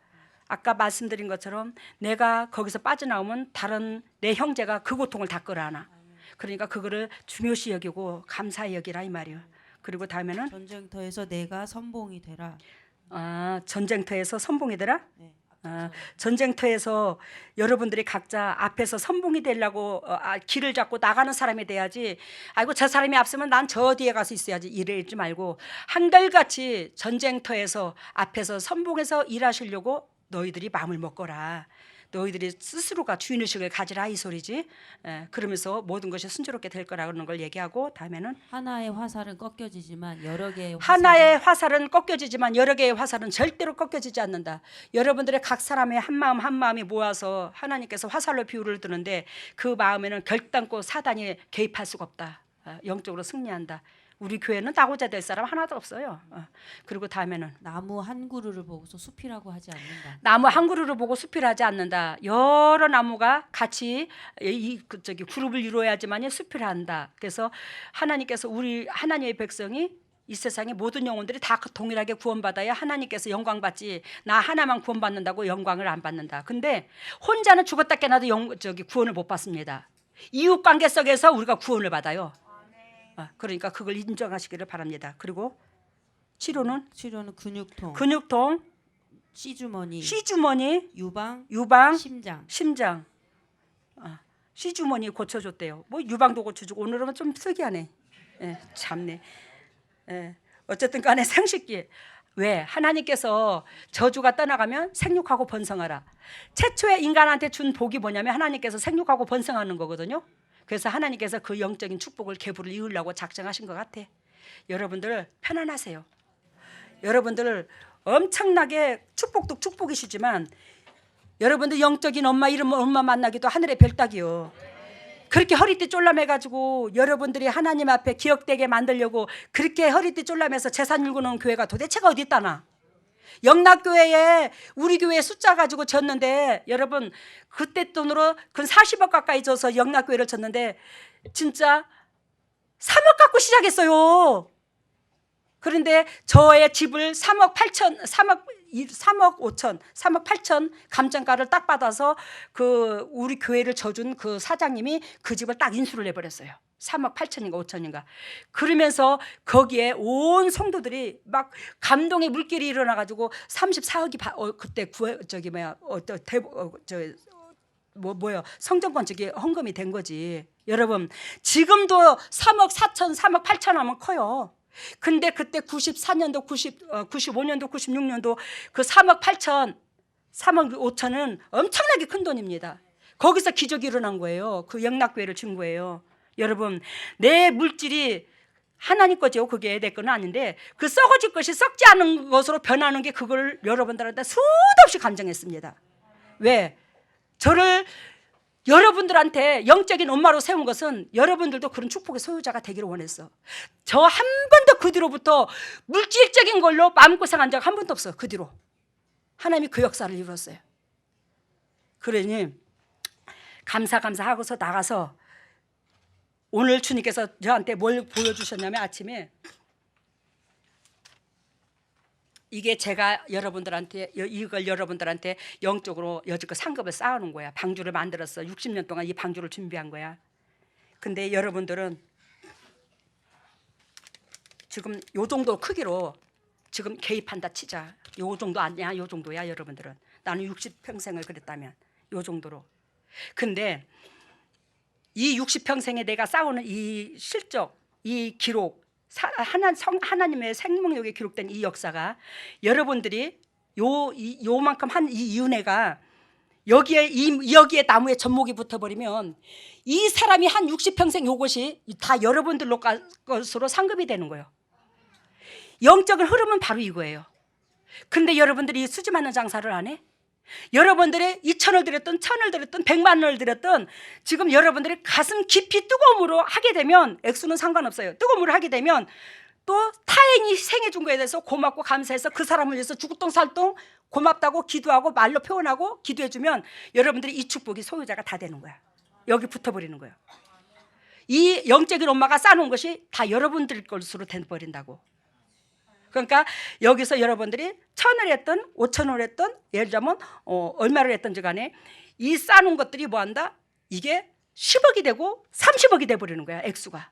아까 말씀드린 것처럼 내가 거기서 빠져나오면 다른 내 형제가 그 고통을 다 끌어안아. 그러니까 그거를 중요시 여기고 감사히 여기라 이 말이에요. 그리고 다음에는
전쟁터에서 내가 선봉이 되라.
전쟁터에서 선봉이 되라.
네,
전쟁터에서 여러분들이 각자 앞에서 선봉이 되려고 길을 잡고 나가는 사람이 돼야지, 아이고 저 사람이 앞서면 난 저 뒤에 가서 있어야지 이러지 말고 한결같이 전쟁터에서 앞에서 선봉해서 일하시려고 너희들이 마음을 먹거라. 너희들이 스스로가 주인의식을 가지라 이 소리지. 그러면서 모든 것이 순조롭게 될 거라는 걸 얘기하고, 다음에는
하나의 화살은 꺾여지지만 여러 개의
하나의 화살은 꺾여지지만 여러 개의 화살은 절대로 꺾여지지 않는다. 여러분들의 각 사람의 한 마음 한 마음이 모아서 하나님께서 화살로 비유를 드는데, 그 마음에는 결단코 사단이 개입할 수가 없다. 영적으로 승리한다. 우리 교회는 따고자 될 사람 하나도 없어요. 그리고 다음에는
나무 한 그루를 보고서 숲이라고 하지 않는다.
나무 한 그루를 보고 숲이라 하지 않는다. 여러 나무가 같이 그룹을 이루어야지만 숲이라 한다. 그래서 하나님께서 우리 하나님의 백성이 이 세상의 모든 영혼들이 다 동일하게 구원받아야 하나님께서 영광 받지, 나 하나만 구원받는다고 영광을 안 받는다. 근데 혼자는 죽었다 깨나도 구원을 못 받습니다. 이웃 관계 속에서 우리가 구원을 받아요. 그러니까 그걸 인정하시기를 바랍니다. 그리고 치료는 근육통, 시주머니, 유방, 심장. 시주머니 고쳐줬대요. 뭐 유방도 고쳐주고, 오늘은 좀 특이하네. 참네. 어쨌든 간에 생식기. 왜? 하나님께서 저주가 떠나가면 생육하고 번성하라. 최초의 인간한테 준 복이 뭐냐면 하나님께서 생육하고 번성하는 거거든요. 그래서 하나님께서 그 영적인 축복을 계보를 이으려고 작정하신 것 같아. 여러분들 편안하세요. 여러분들 엄청나게 축복도 축복이시지만, 여러분들 영적인 엄마 이름 엄마 만나기도 하늘의 별따기요. 그렇게 허리띠 쫄라매가지고 여러분들이 하나님 앞에 기억되게 만들려고 그렇게 허리띠 쫄라매서 재산 일구는 교회가 도대체가 어디 있다나. 영락교회에 우리 교회 숫자 가지고 졌는데, 여러분 그때 돈으로 근 40억 가까이 줘서 영락교회를 졌는데 진짜 3억 갖고 시작했어요. 그런데 저의 집을 3억 3억 5천, 3억 8천 감정가를 딱 받아서 그 우리 교회를 져준 그 사장님이 그 집을 딱 인수를 해버렸어요. 3억 8천인가 5천인가. 그러면서 거기에 온 성도들이 막 감동의 물길이 일어나가지고 34억이 그때 뭐야 성전 건축이 헌금이 된 거지. 여러분 지금도 3억 4천, 3억 8천 하면 커요. 근데 그때 94년도, 95년도, 96년도 그 3억 8천, 3억 5천은 엄청나게 큰 돈입니다. 거기서 기적이 일어난 거예요. 그 영락교회를 준 거예요. 여러분 내 물질이 하나님 거죠. 그게 내 거는 아닌데 그 썩어질 것이 썩지 않은 것으로 변하는 게 그걸 여러분들한테 수도 없이 감정했습니다. 왜? 저를 여러분들한테 영적인 엄마로 세운 것은 여러분들도 그런 축복의 소유자가 되기를 원했어. 저 한 번도 그 뒤로부터 물질적인 걸로 마음고생한 적 한 번도 없어. 그 뒤로 하나님이 그 역사를 이루었어요. 그러니 감사하고서 나가서 오늘 주님께서 저한테 뭘 보여주셨냐면 아침에 이게 제가 여러분들한테 이걸 여러분들한테 영적으로 여지껏 상급을 쌓아놓은 거야. 방주를 만들었어. 60년 동안 이 방주를 준비한 거야. 근데 여러분들은 지금 요 정도 크기로 지금 개입한다 치자. 요 정도 아니야. 요 정도야 여러분들은. 나는 60평생을 그랬다면 요 정도로. 근데 이 60평생에 내가 쌓아오는 이 실적, 이 기록, 하나님의 생명력에 기록된 이 역사가 여러분들이 요만큼 한 이 은혜가 여기에 나무에 접목이 붙어버리면 이 사람이 한 60평생 요것이 다 여러분들로 것으로 상급이 되는 거예요. 영적인 흐름은 바로 이거예요. 근데 여러분들이 수지 많은 장사를 안 해? 여러분들이 2천을 드렸든 1,000을 드렸든 100만 원을 드렸든 지금 여러분들이 가슴 깊이 뜨거움으로 하게 되면 액수는 상관없어요. 뜨거움으로 하게 되면 또 타인이 희생해 준 거에 대해서 고맙고 감사해서 그 사람을 위해서 죽을똥살똥 고맙다고 기도하고 말로 표현하고 기도해 주면 여러분들이 이 축복이 소유자가 다 되는 거야. 여기 붙어버리는 거예요. 이 영적인 엄마가 쌓아놓은 것이 다 여러분들 것으로 돼버린다고. 그러니까 여기서 여러분들이 1,000을 했든 5,000을 했든 예를 들자면 얼마를 했든지 간에 이 쌓아놓은 것들이 뭐한다? 이게 10억이 되고 30억이 돼버리는 거야. 액수가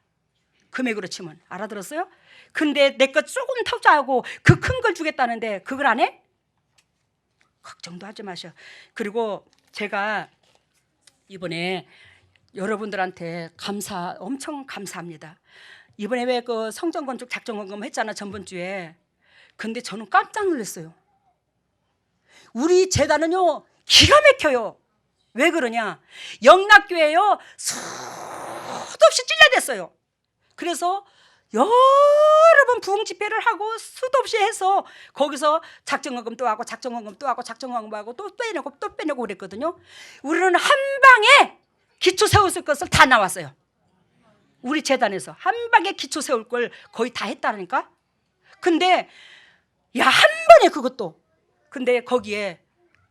금액으로 치면. 알아들었어요? 근데 내 것 조금 투자하고 그 큰 걸 주겠다는데 그걸 안 해? 걱정도 하지 마셔. 그리고 제가 이번에 여러분들한테 엄청 감사합니다. 이번에 왜 그 성전 건축 작정 헌금 했잖아 전번 주에. 근데 저는 깜짝 놀랐어요. 우리 재단은요 기가 막혀요. 왜 그러냐? 영락교회요 수도 없이 찔러댔어요. 그래서 여러 번 부흥 집회를 하고 수도 없이 해서 거기서 작정헌금 또 하고 작정헌금 또 하고 작정헌금 하고 또 빼내고 그랬거든요. 우리는 한 방에 기초 세웠을 것을 다 나왔어요. 우리 재단에서 한 방에 기초 세울 걸 거의 다 했다니까. 근데 야 한 번에 그것도. 근데 거기에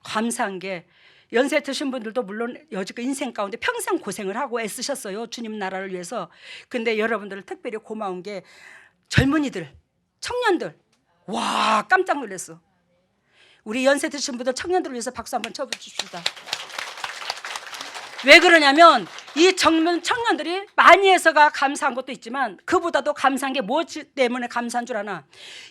감사한 게 연세 드신 분들도 물론 여지껏 인생 가운데 평생 고생을 하고 애쓰셨어요. 주님 나라를 위해서. 근데 여러분들 특별히 고마운 게 젊은이들, 청년들. 와 깜짝 놀랐어. 우리 연세 드신 분들 청년들을 위해서 박수 한번 쳐주십시다. 왜 그러냐면 이 젊은 청년들이 많이 해서가 감사한 것도 있지만 그보다도 감사한 게 무엇 때문에 감사한 줄 아나?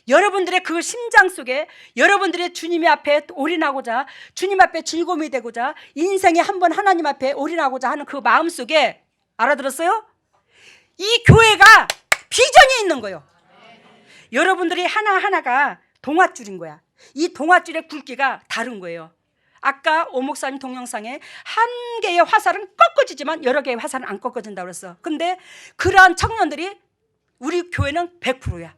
여러분들의 그 심장 속에 여러분들의 주님 앞에 올인하고자 주님 앞에 즐거움이 되고자 인생에 한 번 하나님 앞에 올인하고자 하는 그 마음 속에 알아들었어요? 이 교회가 비전이 있는 거예요. 여러분들이 하나하나가 동아줄인 거야. 이 동아줄의 굵기가 다른 거예요. 아까 오 목사님 동영상에 한 개의 화살은 꺾어지지만 여러 개의 화살은 안 꺾어진다고 그랬어. 근데 그러한 청년들이 우리 교회는 100%야.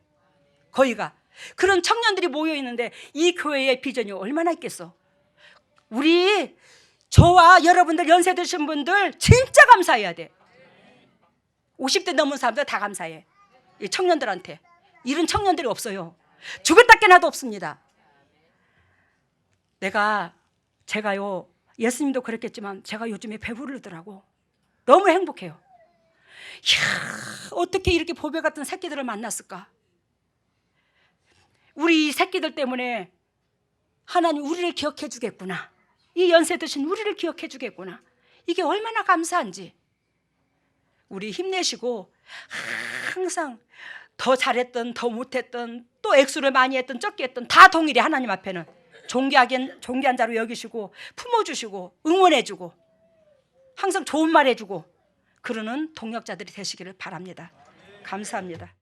거의가. 그런 청년들이 모여 있는데 이 교회의 비전이 얼마나 있겠어. 우리 저와 여러분들 연세 드신 분들 진짜 감사해야 돼. 50대 넘은 사람들 다 감사해. 이 청년들한테. 이런 청년들이 없어요. 죽을 닦게나도 없습니다. 제가요 예수님도 그랬겠지만 제가 요즘에 배부르더라고. 너무 행복해요. 이야, 어떻게 이렇게 보배 같은 새끼들을 만났을까? 우리 새끼들 때문에 하나님 우리를 기억해 주겠구나. 이 연세 드신 우리를 기억해 주겠구나. 이게 얼마나 감사한지. 우리 힘내시고 항상 더 잘했던 더 못했던 또 액수를 많이 했던 적게 했던 다 동일해. 하나님 앞에는 존귀한 자로 여기시고 품어주시고 응원해주고 항상 좋은 말 해주고 그러는 동역자들이 되시기를 바랍니다. 감사합니다.